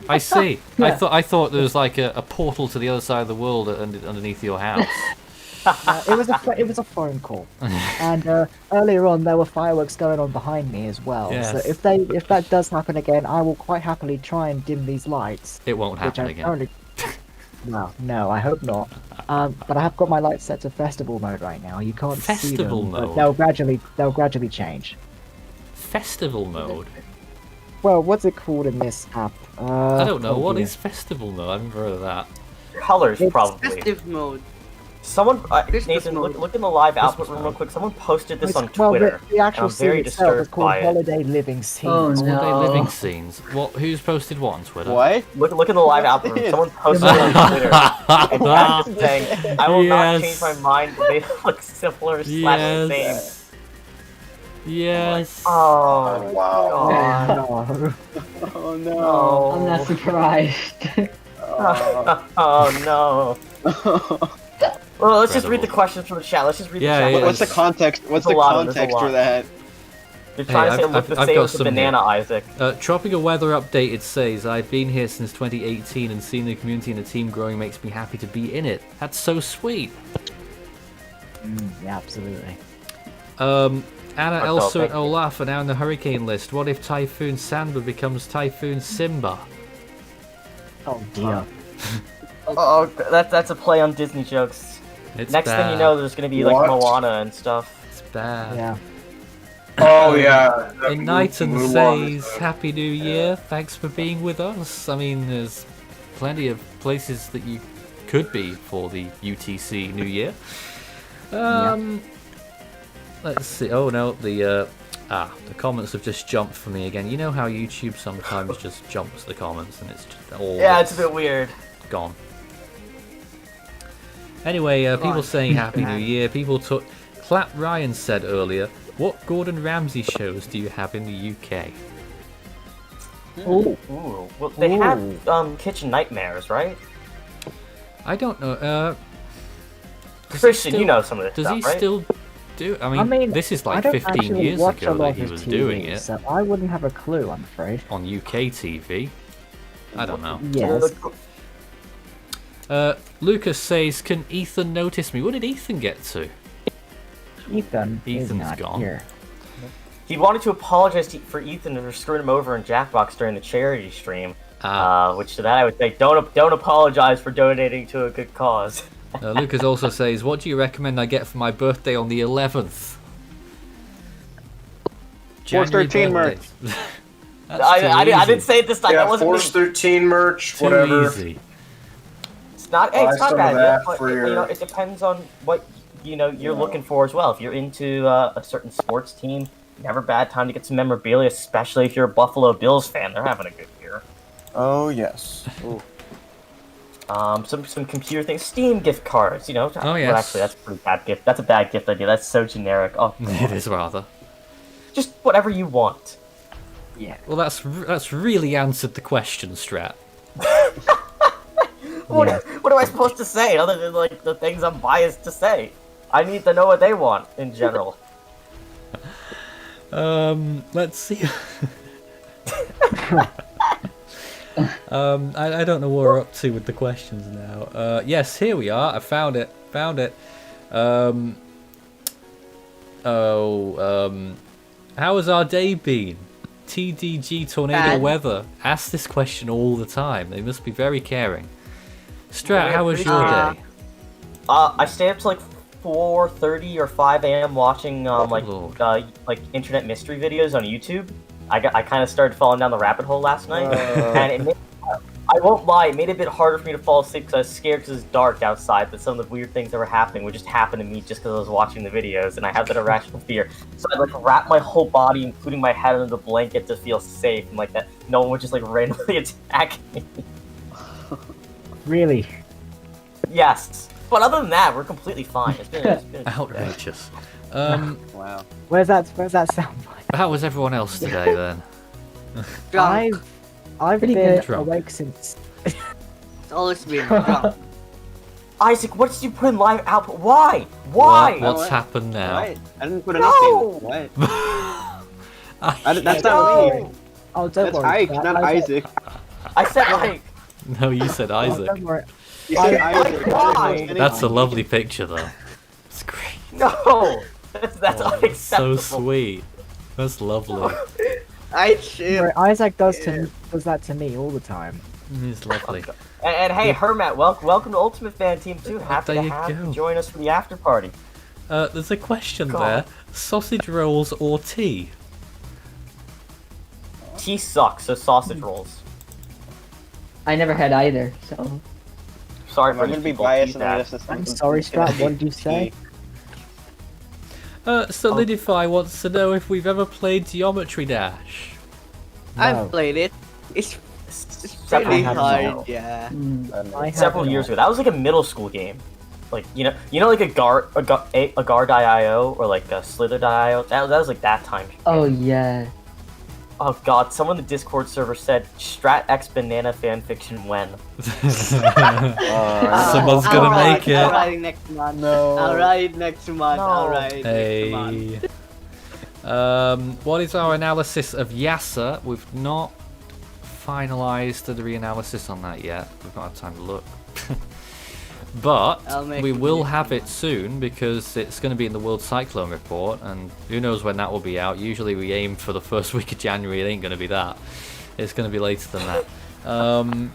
I see. I thought there was like a portal to the other side of the world underneath your house. It was a phone call, and earlier on there were fireworks going on behind me as well. Yes. So if that does happen again, I will quite happily try and dim these lights. It won't happen which again. Currently... No, I hope not. But I have got my lights set to festival mode right now. You can't see Festival them, mode? but they'll gradually change. Festival mode. Well, what's it called in this app? I don't know. oh What dear. is festival mode? I haven't heard of that. Colors, It's probably. Festive mode. Someone, Christmas Nathan, mode. look in the live output Christmas room mode. real quick. Someone posted this on Well, Twitter, the actual and I'm very scene itself is disturbed called by it. Holiday Living Scene. Oh, no. Holiday living scenes. What? Who's posted what on Twitter? What? Look in the live output room. Someone posted it on Twitter. And Jack is saying, I will not change my mind. They look similar / the same. Yes. Oh, wow. No. Oh no. I'm not surprised. Oh no. Well, let's just read the questions from the chat. Let's just read the chat. Yeah, What's the context? What's the context for that? They're trying to say look the same as the banana, Isaac. Tropical Weather Update, it says, I've been here since 2018 and seeing the community and the team growing makes me happy to be in it. That's so sweet. Yeah, absolutely. Anna Elsa and Olaf are now in the hurricane list. What if Typhoon Samba becomes Typhoon Simba? Oh dear. Oh, that's a play on Disney jokes. It's Next thing you bad. know, there's gonna be like What? Moana and stuff. It's bad. Yeah. Oh yeah. And Knighton Mulan. says, Happy New Year. Thanks for being with us. I mean, there's plenty of places that you could be for the UTC New Year. Let's see. Oh no, the comments have just jumped for me again. You know how YouTube sometimes just jumps the comments and it's just all Yeah, it's a bit weird. gone. Anyway, people saying Happy New Year. People took. Clap Ryan said earlier, what Gordon Ramsay shows do you have in the UK? Ooh. Well, they have Kitchen Nightmares, right? I don't know. Christian, you know some of this does stuff, he right? still do? I mean, this is I like don't 15 actually years watch a ago lot that of he his was TV, doing it so I wouldn't have a clue, I'm afraid. on UK TV. I don't know. Yes. Lucas says, can Ethan notice me? What did Ethan get to? Ethan is Ethan's not gone. here. He wanted to apologize for Ethan for screwing him over in Jackbox during the charity stream. Which to that I would say, don't apologize for donating to a good cause. Lucas also says, what do you recommend I get for my birthday on the 11th? Force 13 merch. I didn't say it this time. Yeah, that wasn't Force me. 13 merch, Too whatever. easy. It's not. Hey, it's Buy not some bad. of that But for you know, your- it depends on what you're looking for as well. If you're into a certain sports team, never a bad time to get some memorabilia, especially if you're a Buffalo Bills fan. They're having a good year. Oh yes. Ooh. Some computer things, Steam gift cards. You know. Oh, yes. Well, actually, that's a pretty bad gift. That's a bad gift idea. That's so generic. Oh, It is rather. just whatever you want. Yeah. Well, that's really answered the question, Strat. What am I supposed to say other than like the things I'm biased to say? I need to know what they want in general. Let's see. I don't know what we're up to with the questions now. Yes, here we are. I found it. How has our day been? TDG tornado Bad. weather. Ask this question all the time. They must be very caring. Strat, Yeah, how was pretty your good. day? I stayed up to like 4:30 or 5 a.m. watching like internet mystery videos on YouTube. I kind of started falling down the rabbit hole last night, and it made, I won't lie, it made it a bit harder for me to fall asleep because I was scared because it's dark outside. But some of the weird things that were happening would just happen to me just because I was watching the videos, and I have that irrational fear. So I like wrap my whole body, including my head, under the blanket to feel safe, and like that no one would just like randomly attack me. Really? Yes. But other than that, we're completely fine. It's been Outrageous. Wow. Where's that sound like? How was everyone else today then? I've Pretty been good. Drunk. awake since. It's always been drunk. Isaac, what did you put in live output? Why? Why? What's happened now? What? I didn't put No! anything. What? That's not me. Oh, don't That's worry. Ike, Strat. not Isaac. I said like. No, you said Isaac. Don't worry. You said Isaac. Why? That's a lovely picture, though. It's great. No! That's So unacceptable. sweet. That's lovely. Right, Isaac does that to me all the time. It's lovely. And hey, Hermat, welcome to Ultimate Fan Team 2. Happy There to you have go. you join us for the after party. There's a question God. there. Sausage rolls or tea? tea sucks, so sausage rolls. I never had either, so. Sorry I'm for gonna be people, biased tea and I'm that. just. I'm sorry, Strat. What did you say? Solidify wants to know if we've ever played Geometry Dash. I've played it. It's pretty hard, yeah. Several years ago. That was like a middle school game. Like you know, like a Gar.io or like a Slither.io. That was like that time. Oh yeah. Oh god, someone in the Discord server said Strat X Banana fanfiction when. Someone's gonna make it. I'll write it next month. No. I'll write it next month. No. I'll write it Hey. next month. What is our analysis of Yasser? We've not finalised the reanalysis on that yet. We've not had time to look. But we will have it soon because it's going to be in the World Cyclone Report, and who knows when that will be out. Usually we aim for the first week of January. It ain't going to be that. It's going to be later than that.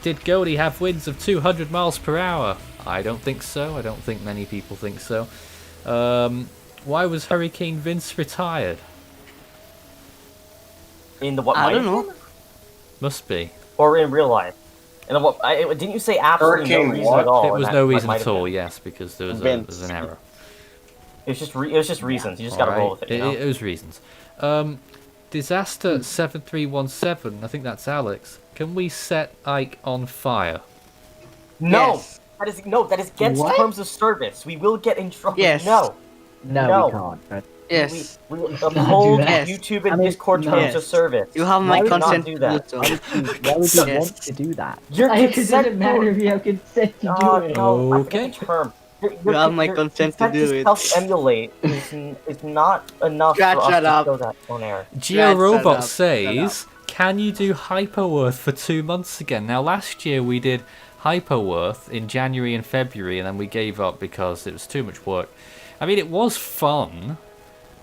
Did Goldie have winds of 200 miles per hour? I don't think so. I don't think many people think so. Why was Hurricane Vince retired? In the what? I don't know. Must be. Or in real life. And what? Didn't you say absolutely no reason at all? It was no reason at all. Yes, because there was an error. It was just reasons. You just gotta roll with it. You know? It was reasons. Disaster 7317. I think that's Alex. Can we set Ike on fire? No. Yes. That is against terms of service. We will get in trouble. Yes. No, we can't. But Yes. we uphold YouTube and Discord terms of service. You have my Why would you consent not do that. why would you want to do that? Your It consent doesn't matter if you have consent to do it. No, Okay. You have my consent to do it. Self-emulate is not enough Shut for us to up. show that on air. GeoRobot says, can you do Hyperworth for 2 months again? Now, last year we did Hyperworth in January and February, and then we gave up because it was too much work. I mean, it was fun.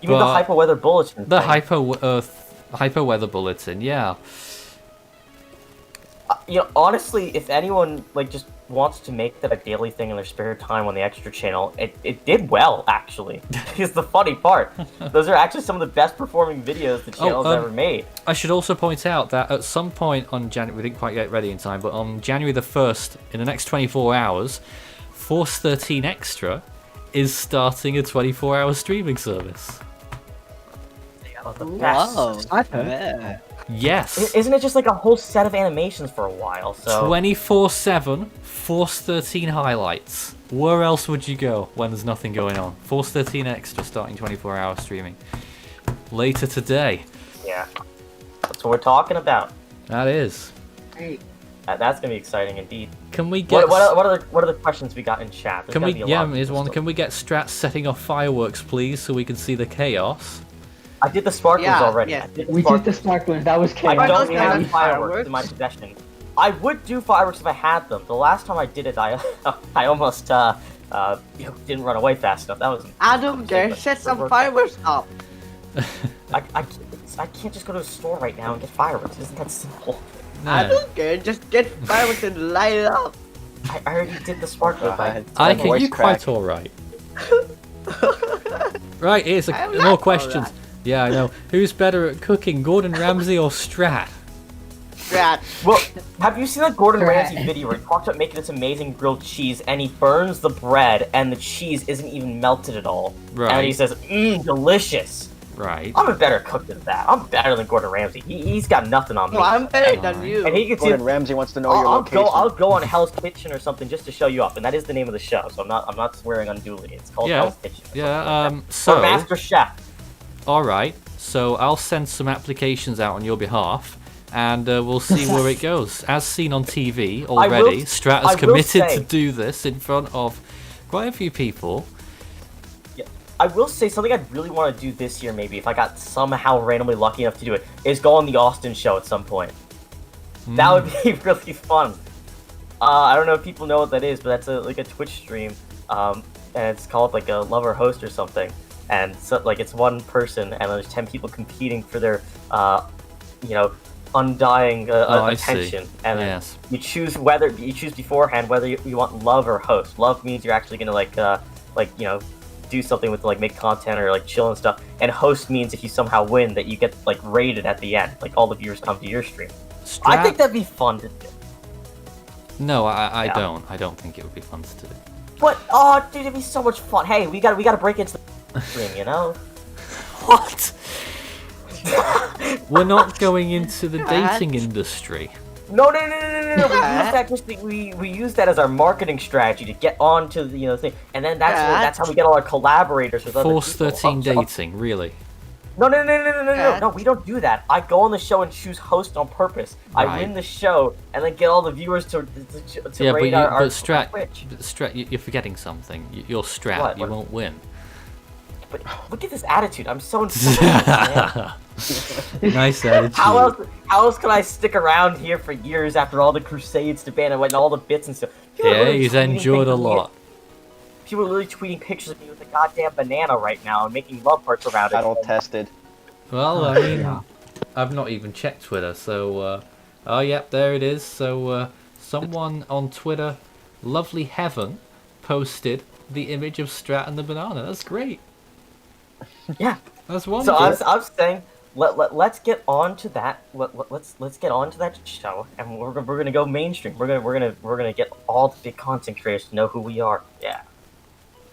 You mean the Hyperweather Bulletin? The Hyperweather Bulletin, yeah. Honestly, if anyone just wants to make that a daily thing in their spare time on the Extra channel, it did well, actually. Is the funny part. Those are actually some of the best performing videos the channel's ever made. I should also point out that at some point on January, we didn't quite get ready in time, but on January the 1st, in the next 24 hours, Force 13 Extra is starting a 24-hour streaming service. Wow. I've heard. Yes. Isn't it just like a whole set of animations for a while? So 24/7 Force 13 highlights. Where else would you go when there's nothing going on? Force 13 Extra starting 24-hour streaming later today. Yeah, that's what we're talking about. That is. Hey. That's gonna be exciting indeed. Can we get what are the questions we got in chat? Can we? Yeah, here's one. Can we get Strat setting off fireworks, please, so we can see the chaos? I did the sparklers already. Yeah. We did the sparklers. That was chaos. I don't have fireworks in my possession. I would do fireworks if I had them. The last time I did it, I almost didn't run away fast enough. That was Adam, there, set some fireworks up. I can't just go to a store right now and get fireworks. Isn't that simple? No. I don't care. Just get fireworks and light it up. I already did the sparkler. I can. You quite all right. Right, here's more questions. Yeah, I know. Who's better at cooking, Gordon Ramsay or Strat? Strat. Well, have you seen that Gordon Ramsay video where he talks about making this amazing grilled cheese and he burns the bread and the cheese isn't even melted at all? Right. And he says, delicious. Right. I'm a better cook than that. I'm better than Gordon Ramsay. He's got nothing on me. No, I'm better than you. And he can Gordon Ramsay wants to know your location. I'll go on Hell's Kitchen or something just to show you up, and that is the name of the show. So I'm not swearing unduly. It's called Hell's Kitchen. Yeah. Or Master Chef. All right. So I'll send some applications out on your behalf, and we'll see where it goes. As seen on TV already, Strat has committed to do this in front of quite a few people. Yeah, I will say something I'd really want to do this year, maybe if I got somehow randomly lucky enough to do it, is go on the Austin show at some point. That would be really fun. I don't know if people know what that is, but that's like a Twitch stream, and it's called like a lover host or something. And so, it's one person, and there's 10 people competing for their, undying attention. And yes. you choose beforehand whether you want love or host. Love means you're actually gonna do something with like make content or like chill and stuff. And host means if you somehow win that you get like rated at the end, like all the viewers come to your stream. I think that'd be fun to do. No, I don't. I don't think it would be fun to do. But oh, dude, it'd be so much fun. Hey, we gotta break into the stream, you know? What? We're not going into the dating industry. No. We use that we use that as our marketing strategy to get onto the thing, and then that's how we get all our collaborators with other Force people. 13 dating, really? No, we don't do that. I go on the show and choose host on purpose. I Right. win the show and then get all the viewers to Yeah, rate but our Strat, Twitch. you're forgetting something. You're Strat. What? You won't win. But look at this attitude. I'm so insane. Nice attitude. How else can I stick around here for years after all the crusades to ban and all the bits and stuff? People are Yeah, literally he's tweeting endured a pictures of me- lot. People are literally tweeting pictures of me with a goddamn banana right now and making love hearts around it. Battle tested. Well, I mean, I've not even checked Twitter, so... oh, yep, there it is. So, someone on Twitter, Lovely Heaven, posted the image of Strat and the banana. That's great. Yeah. That's So wonderful. I'm saying, let's get on to that. Let's get on to that show, and we're gonna go mainstream. We're gonna get all the big content creators to know who we are. Yeah.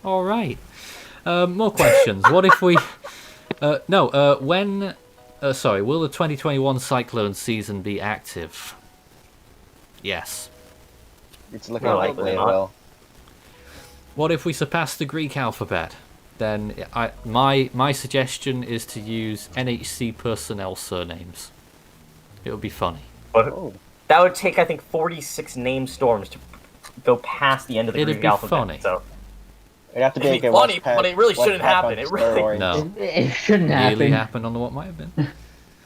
All right. More questions. What if we... when... sorry, will the 2021 Cyclone season be active? Yes. It's looking likely it will. What if we surpass the Greek alphabet? Then my suggestion is to use NHC personnel surnames. It would be funny. That would take, I think, 46 name storms to go past the end of the It'd Greek be alphabet. funny. So it'd have to be it'd like be a funny, but it really shouldn't happen. It really No. It shouldn't Really happen. happened on the What Might Have Been.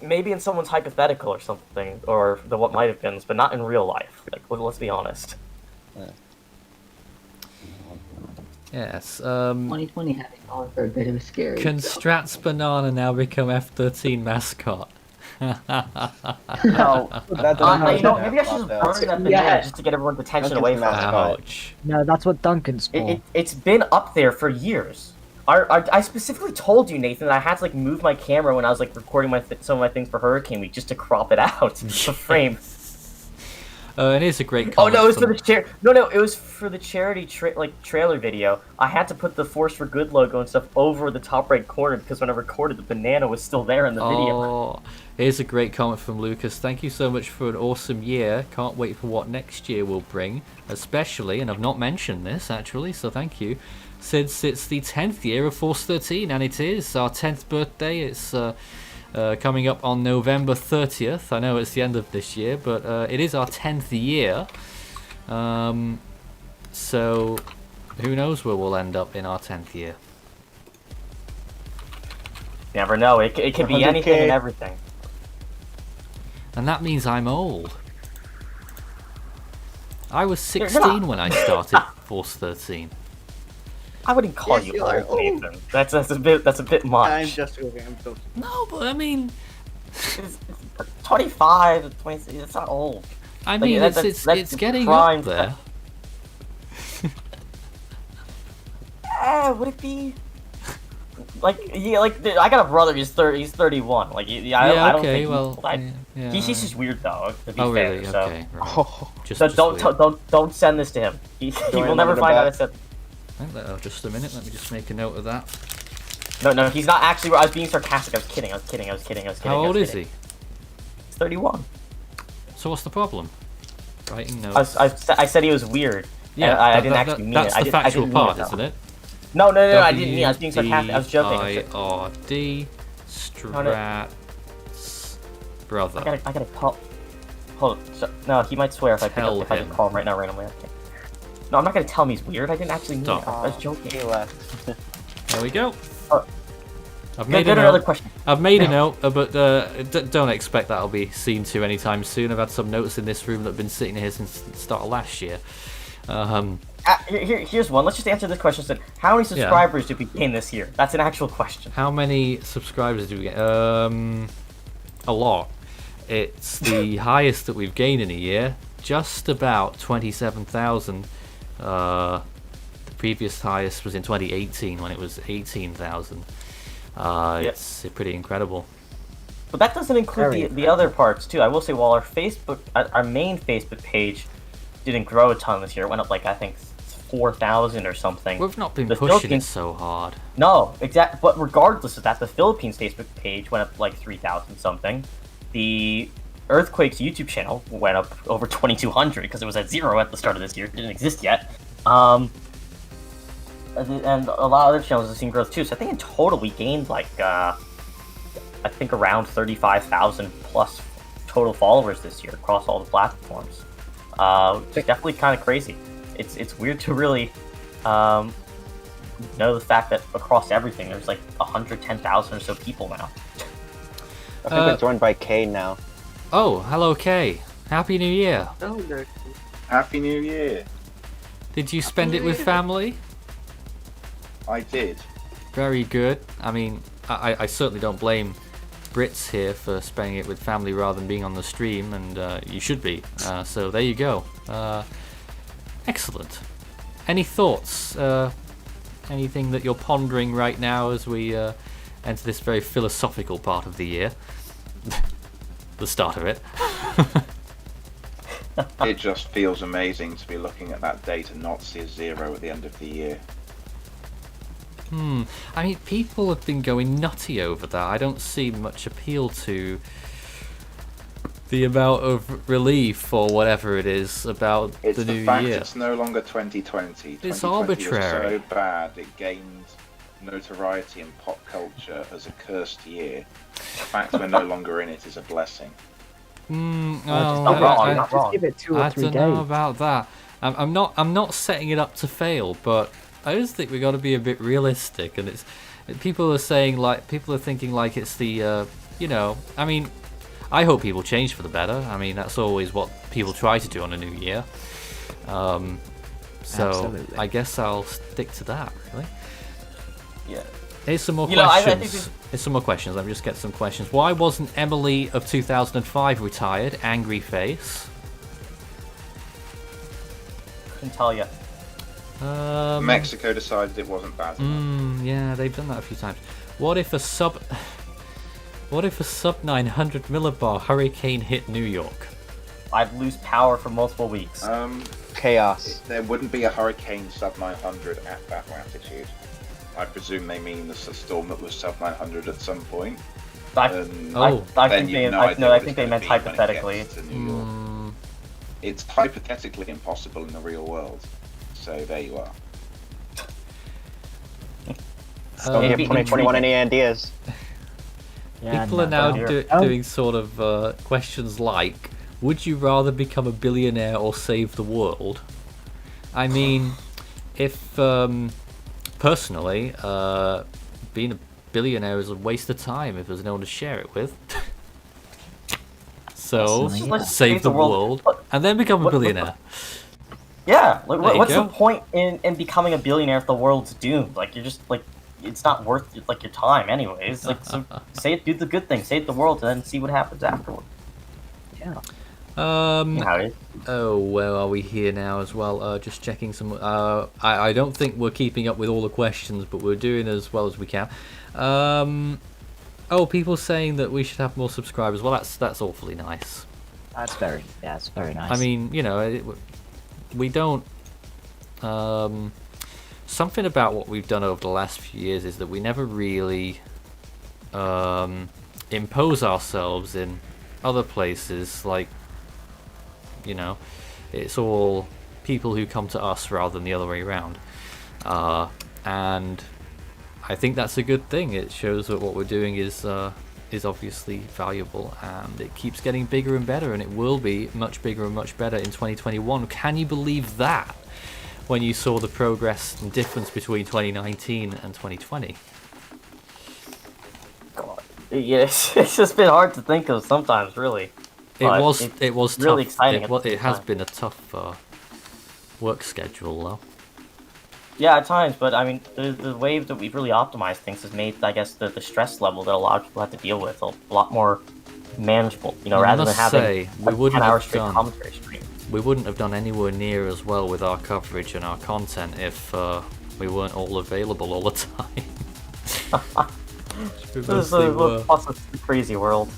Maybe in someone's hypothetical or something, or the what might have been, but not in real life. Like, let's be honest. Yes. 2020 had it on for a bit. It was scary. Can Strat's banana now become F13 mascot? No, that doesn't You know, maybe I should just burn that banana just to get everyone's attention away from it. Ouch. No, that's what Duncan's for. It's been up there for years. I specifically told you, Nathan, that I had to like move my camera when I was like recording some of my things for Hurricane Week just to crop it out the frame. It is a great Oh comment. no, it was for the No, it was for the charity trailer video. I had to put the Force for Good logo and stuff over the top right corner because when I recorded, the banana was still there in the video. Oh, here's a great comment from Lucas. Thank you so much for an awesome year. Can't wait for what next year will bring. Especially, and I've not mentioned this actually, so thank you, since it's the 10th year of Force 13, and it is our 10th birthday. It's coming up on November 30th. I know it's the end of this year, but it is our 10th year. So who knows where we'll end up in our 10th year. Never know. It could be 100K. anything and everything. And that means I'm old. I was You're 16 not. when I started Force 13. I wouldn't call Yes, you you are old, Nathan. That's a bit much. I'm just joking. I'm joking. No, but I mean, 25, 26. It's not old. I Like, mean, that's it's getting prime up there. Would it be? Like I got a brother. He's 31. Like I don't okay, think well, yeah, he's just weird though. To be Oh, fair, really? so. Okay, right. Just So don't send this to him. He will never find out I said. Just a minute. Let me just make a note of that. No, he's not actually. I was being sarcastic. I was kidding. How old is he? He's 31. So what's the problem? Writing notes. I said he was weird. Yeah, I didn't actually mean it. That's the factual part, isn't it? No, I didn't mean it. I was being sarcastic. I was joking. WIRD Strat's brother. I gotta call. Hold on. No, he might swear if I just call him right now randomly. Okay. No, I'm not gonna tell him he's weird. I didn't actually mean it. I was joking. He left. There we go. I've Made made another note. question. I've made a note, but don't expect that'll be seen to anytime soon. I've had some notes in this room that have been sitting here since the start of last year. Here's one. Let's just answer this question. How many subscribers did we gain this year? That's an actual question. How many subscribers do we get? A lot. It's the highest that we've gained in a year. Just about 27,000. The previous highest was in 2018 when it was 18,000. It's pretty incredible. But that doesn't include the other parts too. I will say, while our main Facebook page didn't grow a ton this year, it went up like I think 4,000 or something. We've not been pushing it so hard. No, exactly. But regardless of that, the Philippines Facebook page went up like 3,000 something. The Earthquakes YouTube channel went up over 2,200 because it was at 0 at the start of this year. It didn't exist yet. And a lot of other channels have seen growth too. So I think in total we gained like I think around 35,000 plus total followers this year across all the platforms. Which is definitely kind of crazy. It's weird to really know the fact that across everything there's like 110,000 or so people now. I think we're joined by Kay now. Oh, hello Kay. Happy New Year. Happy New Year. Did you spend it with family? I did. Very good. I mean, I certainly don't blame Brits here for spending it with family rather than being on the stream, and you should be. So there you go. Excellent. Any thoughts? Anything that you're pondering right now as we enter this very philosophical part of the year? The start of it. It just feels amazing to be looking at that date and not see a 0 at the end of the year. I mean, people have been going nutty over that. I don't see much appeal to the amount of relief or whatever it is about It's the the new fact year. it's no longer 2020. It's 2020 arbitrary. was so bad it gained notoriety in pop culture as a cursed year. The fact we're no longer in it is a blessing. Just give it 2 or 3 days. I don't know about that. I'm not setting it up to fail, but I just think we got to be a bit realistic. And people are thinking like it's the I mean, I hope people change for the better. I mean, that's always what people try to do on a new year. So Absolutely. I guess I'll stick to that. Really. Yeah. Here's some more Here's some more questions. Let me just get some questions. Why wasn't Emily of 2005 retired? Angry face. Couldn't tell you. Mexico decided it wasn't bad enough. Yeah, they've done that a few times. What if a sub 900 millibar hurricane hit New York? I'd lose power for multiple weeks. Chaos. There wouldn't be a hurricane sub 900 at that latitude. I presume they mean the storm that was sub 900 at some point. I think they meant hypothetically. It's hypothetically impossible in the real world. So there you are. Don't give 2021 any ideas. People are now doing sort of questions like, would you rather become a billionaire or save the world? I mean, if personally, being a billionaire is a waste of time if there's no one to share it with. So, save the world and then become a billionaire. Yeah, like what's the point in becoming a billionaire if the world's doomed? Like you're just like, it's not worth like your time anyways. Like so do the good thing, save the world, and then see what happens afterward. Yeah. Oh, where are we here now as well? Just checking some. I don't think we're keeping up with all the questions, but we're doing as well as we can. Oh, people saying that we should have more subscribers. Well, that's awfully nice. That's very nice. I mean, we don't. Something about what we've done over the last few years is that we never really impose ourselves in other places. Like, it's all people who come to us rather than the other way around. And I think that's a good thing. It shows that what we're doing is obviously valuable, and it keeps getting bigger and better, and it will be much bigger and much better in 2021. Can you believe that? When you saw the progress and difference between 2019 and 2020. God, yes, it's just been hard to think of sometimes, really. It was really tough. exciting. It has been a tough work schedule, though. Yeah, at times, but I mean, the way that we've really optimized things has made, I guess, the stress level that a lot of people have to deal with a lot more manageable. Rather than having a 10-hour straight commentary stream. we wouldn't have done anywhere near as well with our coverage and our content if we weren't all available all the time. This is a crazy world.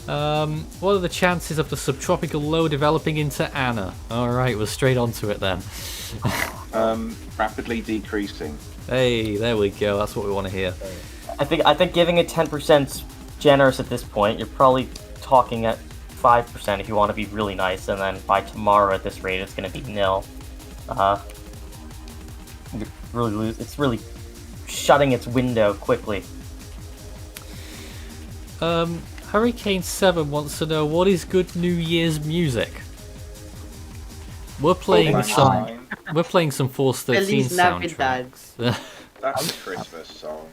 What are the chances of the subtropical low developing into Anna? Alright, we're straight onto it then. Rapidly decreasing. Hey, there we go, that's what we want to hear. I think giving it 10% generous at this point. You're probably talking at 5% if you want to be really nice, and then by tomorrow at this rate it's going to be nil. It's really shutting its window quickly. Hurricane 7 wants to know what is good New Year's music. We're playing some Force 13 Feliz soundtracks. That's a Christmas song.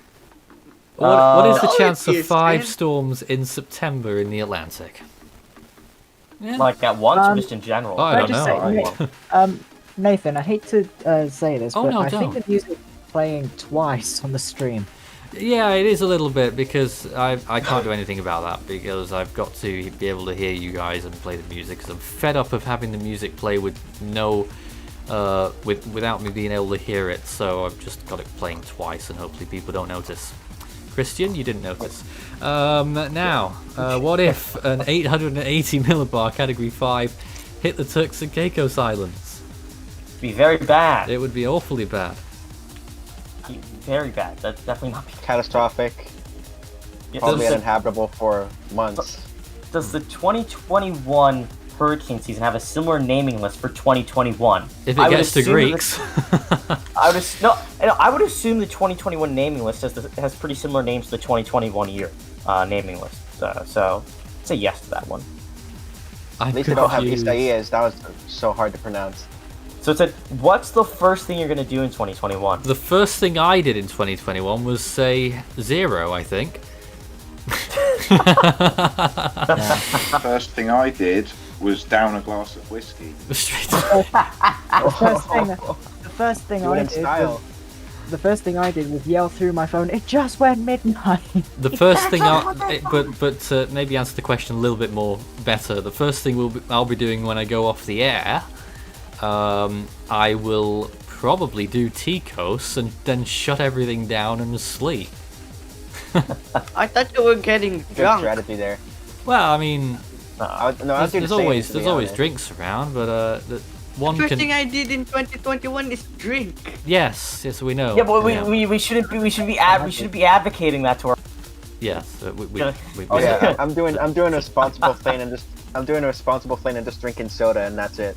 What is the chance of it's 5 good. storms in September in the Atlantic? Yeah. Like at once, or just in general? I don't Can I know. just say, Nathan, I hate to say this, Oh, but no, I think don't. the music playing twice on the stream. Yeah, it is a little bit because I can't do anything about that because I've got to be able to hear you guys and play the music because I'm fed up of having the music play with without me being able to hear it. So I've just got it playing twice and hopefully people don't notice. Christian, you didn't notice. Now, what if an 880 millibar Category 5 hit the Turks and Caicos Islands? It'd be very bad. It would be awfully bad. Very bad. That's definitely not Catastrophic. Probably uninhabitable for months. Does the 2021 hurricane season have a similar naming list for 2021? If it gets to Greeks. I would assume the 2021 naming list has pretty similar names to the 2021 year naming list. So say yes to that one. At least they don't have Isaias. That was so hard to pronounce. So it said, what's the first thing you're going to do in 2021? The first thing I did in 2021 was say 0, I think. First thing I did was down a glass of whiskey. The first thing I did was yell through my phone, "It just went midnight." The first thing but maybe answer the question a little bit more better. The first thing I'll be doing when I go off the air, I will probably do Ticos and then shut everything down and sleep. I thought you were getting Good drunk. strategy there. Well, I mean, there's always drinks around, but one First can. thing I did in 2021 is drink. Yes, we know. Yeah, but we shouldn't be advocating that to our. Yes, I'm doing a responsible thing and just drinking soda and that's it.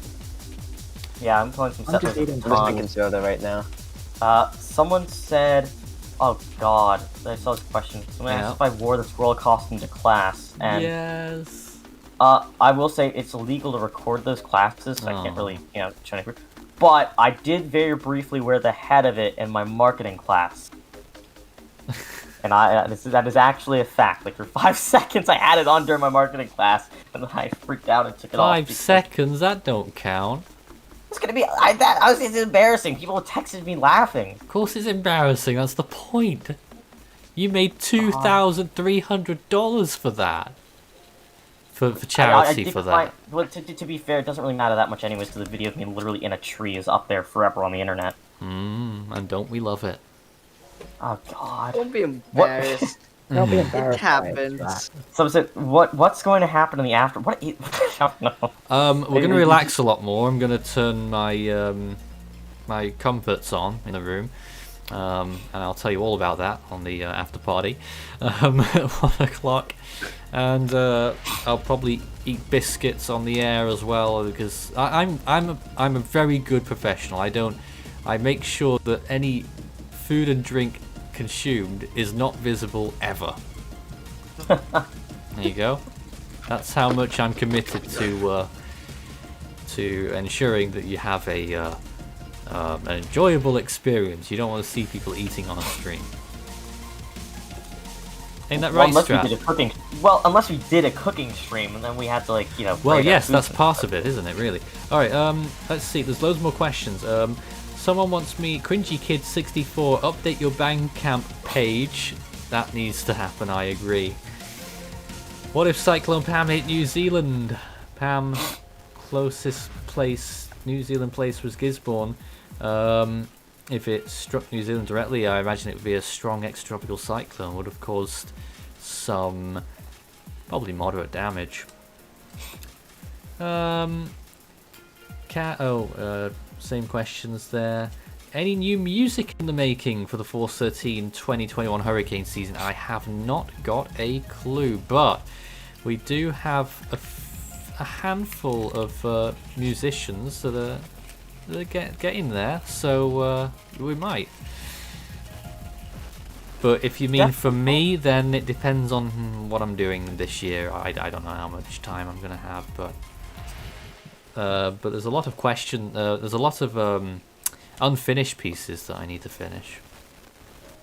Yeah, I'm playing some Settlers of I'm just Catan. drinking soda right now. Someone said, oh god, I saw this question. Someone asked if I wore the squirrel costume to class, and yes. I will say it's illegal to record those classes, so I can't really, show anything. But I did very briefly wear the head of it in my marketing class. And that is actually a fact. Like for 5 seconds, I had it on during my marketing class, and then I freaked out and took it off. 5 seconds? That don't count. It's gonna be it's embarrassing. People texted me laughing. Of course, it's embarrassing. That's the point. You made $2,300 for that. For charity for that. Well, to be fair, it doesn't really matter that much anyways, because the video of me literally in a tree is up there forever on the internet. And don't we love it? Oh god. Don't be embarrassed. Don't be embarrassed. It happens. So what's going to happen in the after? What? I don't know. We're gonna relax a lot more. I'm gonna turn my my comforts on in the room, and I'll tell you all about that on the after party at 1 o'clock. And I'll probably eat biscuits on the air as well because I'm a very good professional. I make sure that any food and drink consumed is not visible ever. There you go. That's how much I'm committed to ensuring that you have an enjoyable experience. You don't want to see people eating on a stream. Ain't that right, Strat? Unless we did a cooking stream, and then we had to Well, yes, that's part of it, isn't it? Really. All right. Let's see. There's loads more questions. Someone wants me, Cringy Kid 64, update your Bandcamp page. That needs to happen. I agree. What if Cyclone Pam hit New Zealand? Pam closest place, New Zealand place, was Gisborne. If it struck New Zealand directly, I imagine it would be a strong extratropical cyclone. Would have caused some probably moderate damage. Same questions there. Any new music in the making for the Force 13 2021 hurricane season? I have not got a clue, but we do have a handful of musicians that are getting there, so we might. But if you mean for me, then it depends on what I'm doing this year. I don't know how much time I'm gonna have, but there's a lot of there's a lot of unfinished pieces that I need to finish.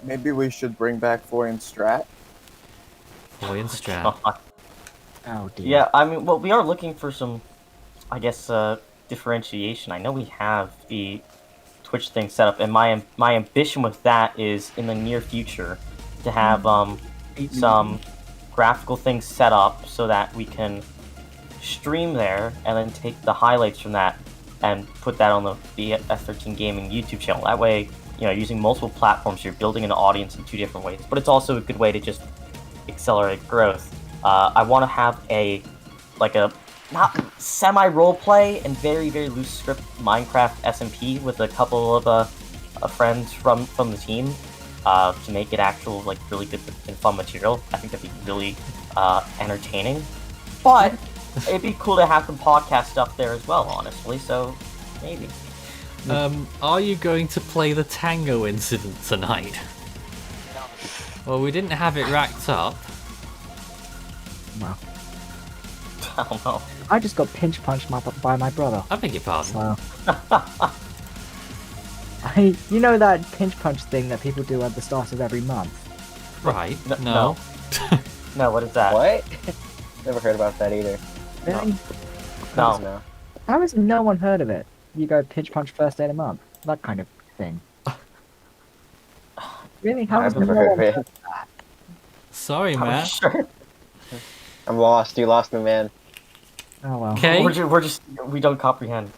Maybe we should bring back Florian Strat. Florian Strat. Oh dear. Yeah, I mean, well, we are looking for some, I guess, differentiation. I know we have the Twitch thing set up, and my ambition with that is in the near future to have some graphical things set up so that we can stream there and then take the highlights from that and put that on the F13 Gaming YouTube channel. That way, you know, using multiple platforms, you're building an audience in two different ways. But it's also a good way to just accelerate growth. I want to have not semi-roleplay and very, very loose script Minecraft SMP with a couple of friends from the team to make it actual, like, really good and fun material. I think that'd be really entertaining. But it'd be cool to have some podcast stuff there as well, honestly, so maybe. Are you going to play the Tango incident tonight? Well, we didn't have it racked up. Well, I don't know. I just got pinch punched by my brother. I beg your pardon. So, you know that pinch punch thing that people do at the start of every month? Right. No. No, what is that? What? Never heard about that either. Really? No. How has no one heard of it? You go pinch punch first day of the month. That kind of thing. Really? How has I've never no heard one of heard it. of that? Sorry, man. Sure. I'm lost. You lost me, man. Oh well. Okay. We don't comprehend.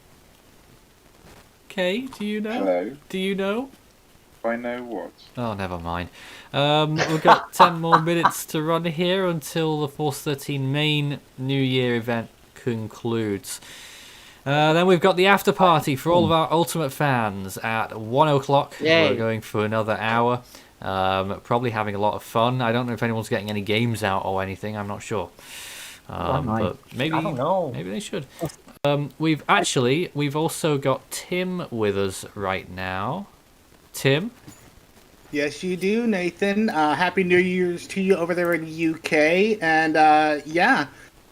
Okay, do you know? Hello. Do you know? I know what. Oh, never mind. We've got 10 more minutes to run here until the Force 13 main New Year event concludes. Then we've got the after party for all of our Ultimate fans at 1 o'clock. Yay. We're going for another hour. Probably having a lot of fun. I don't know if anyone's getting any games out or anything. I'm not sure. But maybe, I don't know. Maybe they should. We've also got Tim with us right now. Tim? Yes, you do, Nathan. Happy New Year's to you over there in the UK. And yeah,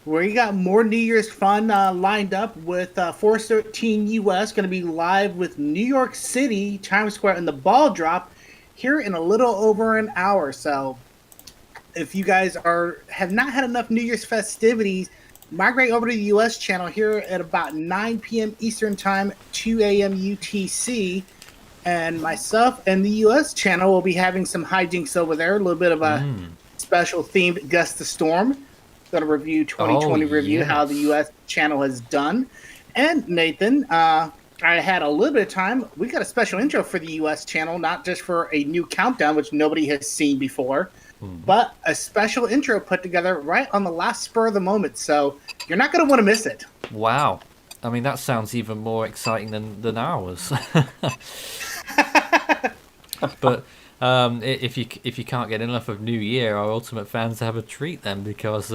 we got more New Year's fun lined up with Force 13 US going to be live with New York City, Times Square, and the ball drop here in a little over an hour. So if you guys have not had enough New Year's festivities, migrate over to the US channel here at about 9 p.m. Eastern Time, 2 a.m. UTC. And myself and the US channel will be having some hijinks over there. A little bit of a special themed Gust the Storm. Going to review 2020 review, how the US channel has done. And Nathan, I had a little bit of time. We got a special intro for the US channel, not just for a new countdown, which nobody has seen before, but a special intro put together right on the last spur of the moment. So you're not going to want to miss it. Wow. I mean, that sounds even more exciting than ours. But if you can't get enough of New Year, our Ultimate fans have a treat then, because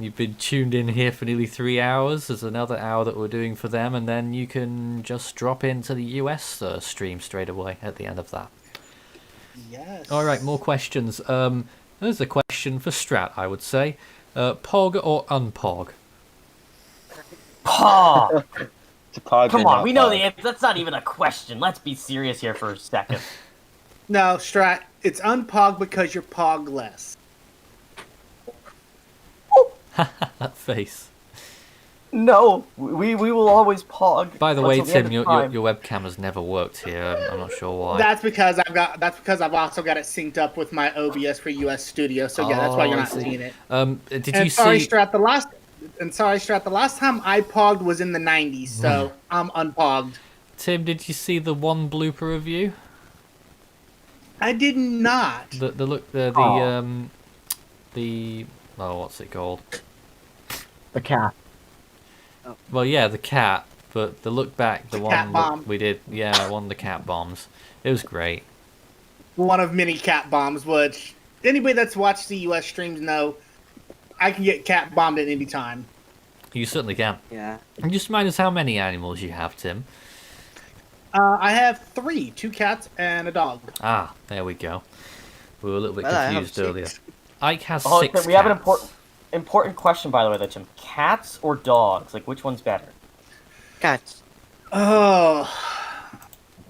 you've been tuned in here for nearly 3 hours. There's another hour that we're doing for them, and then you can just drop into the US stream straight away at the end of that. Yes. All right, more questions. There's a question for Strat, I would say. Pog or unpog? Pog! Pog. Come on, we know the answer. That's not even a question. Let's be serious here for a second. No, Strat, it's unpog because you're pogless. That face. No, we will always pog. By the way, until the end Tim, of your time. webcam has never worked here. I'm not sure why. That's because I've also got it synced up with my OBS for US Studio. So yeah, that's why you're I not see. seeing it. Did And you sorry, see? Strat, And sorry, Strat, the last time I pogged was in the 90s, so I'm unpogged. Tim, did you see the one blooper review? I did not. What's it called? The cat. Well, yeah, the cat, but the look back, the cat one bomb. we did, yeah, one of the cat bombs. It was great. One of many cat bombs, which anybody that's watched the US streams know I can get cat bombed at any time. You certainly can. Yeah. And just remind us how many animals you have, Tim. I have 3, 2 cats and a dog. Ah, there we go. We were a little bit Well, I have confused 6. earlier. Ike has Oh, 6 we have an cats. important question, by the way, though, Tim. Cats or dogs? Like, which one's better? Cats. Oh.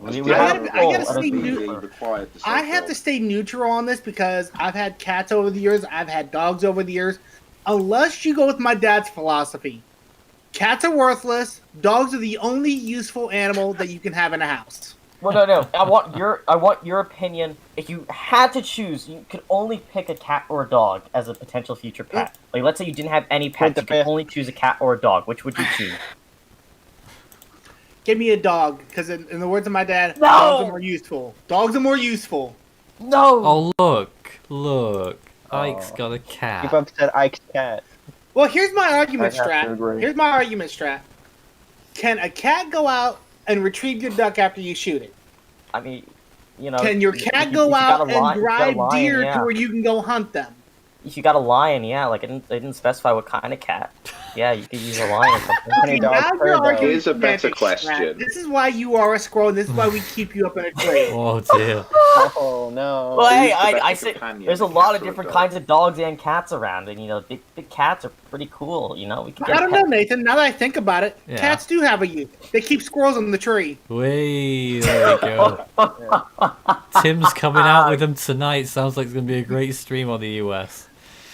We I have gotta a stay Required to say I have to stay neutral on this because I've had cats over the years, I've had dogs over the years. Unless you go with my dad's philosophy, cats are worthless. Dogs are the only useful animal that you can have in a house. Well, no. I want your opinion. If you had to choose, you could only pick a cat or a dog as a potential future pet. Like, let's say you didn't have any pets, you could only choose a cat or a dog. Which would you choose? Give me a dog, because in the words of my dad, No! dogs are more useful. Dogs are more useful. No! Oh, look. Ike's got a cat. You've upset Ike's cat. Well, here's my argument, I have to Strat. agree. Here's my argument, Strat. Can a cat go out and retrieve your duck after you shoot it? I mean, you know. Can your cat go out and drive deer to where you can go hunt them? If you got a lion, yeah, like they didn't specify what kind of cat. Yeah, you could use a lion or something. Okay, now you're arguing Here's a better semantics, Strat. question. This is why you are a squirrel, and this is why we keep you up in a tree. Oh, dear. Oh, no. Well, hey, Who's the I better say companion, there's a a lot cat of or a different dog? kinds of dogs and cats around, and you know, big cats are pretty cool. You know, we can get. I don't know, Nathan. Now that I think about it, Yeah. cats do have a use. They keep squirrels in the tree. Wait, there we go. Tim's coming out with them tonight. Sounds like it's going to be a great stream on the US.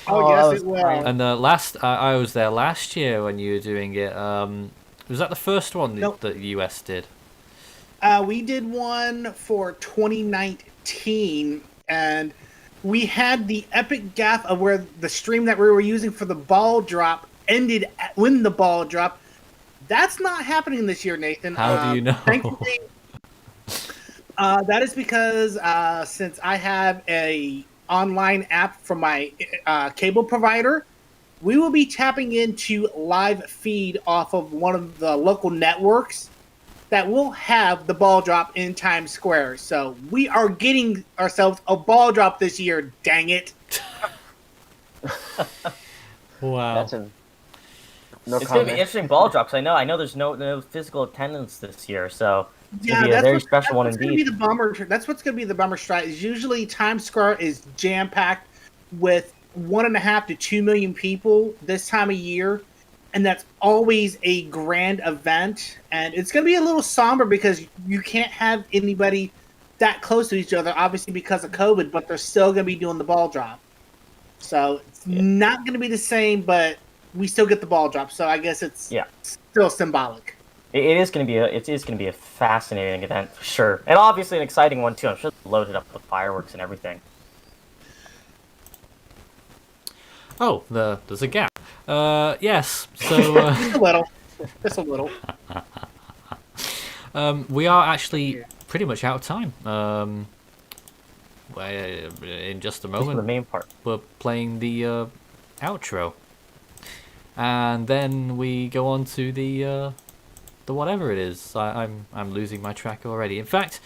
Oh, yes, it will. And I was there last year when you were doing it. Was that the first one that the US did? We did one for 2019, and we had the epic gaffe of where the stream that we were using for the ball drop ended when the ball dropped. That's not happening this year, Nathan. How do you know? Thankfully, that is because since I have a online app from my cable provider, we will be tapping into live feed off of one of the local networks that will have the ball drop in Times Square. So we are getting ourselves a ball drop this year, dang it. Wow. It's gonna be interesting ball drops. I know there's no physical attendance this year, so it's gonna be a very special one That's indeed. gonna be the bummer. That's what's gonna be the bummer, Strat. Is usually Times Square is jam packed with 1.5 to 2 million people this time of year, and that's always a grand event. And it's gonna be a little somber because you can't have anybody that close to each other, obviously because of COVID. But they're still gonna be doing the ball drop, so it's not gonna be the same. But we still get the ball drop, so I guess it's still symbolic. It is gonna be a fascinating event for sure, and obviously an exciting one too. I'm sure it's loaded up with fireworks and everything. Oh, there's a gap. Yes. So just a little. We are actually pretty much out of time. In just a moment, the main part. We're playing the outro, and then we go on to the whatever it is. I'm losing my track already. In fact,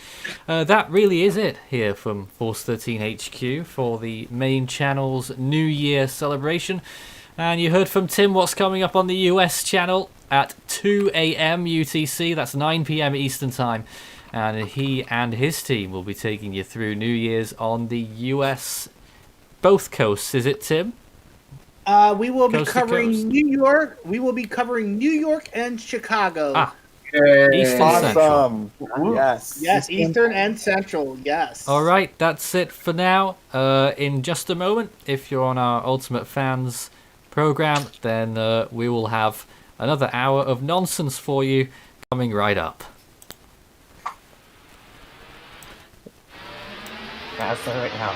that really is it here from Force 13 HQ for the main channel's New Year celebration. And you heard from Tim what's coming up on the US channel at 2 a.m. UTC. That's 9 p.m. Eastern Time. And he and his team will be taking you through New Year's on the US both coasts. Is it, Tim? We will be Coast to covering coast. New York. We will be covering New York and Chicago. Eastern Central. Yes. Yes, Eastern and Central. Yes. All right, that's it for now. In just a moment, if you're on our Ultimate Fans program, then we will have another hour of nonsense for you coming right up. That's right now.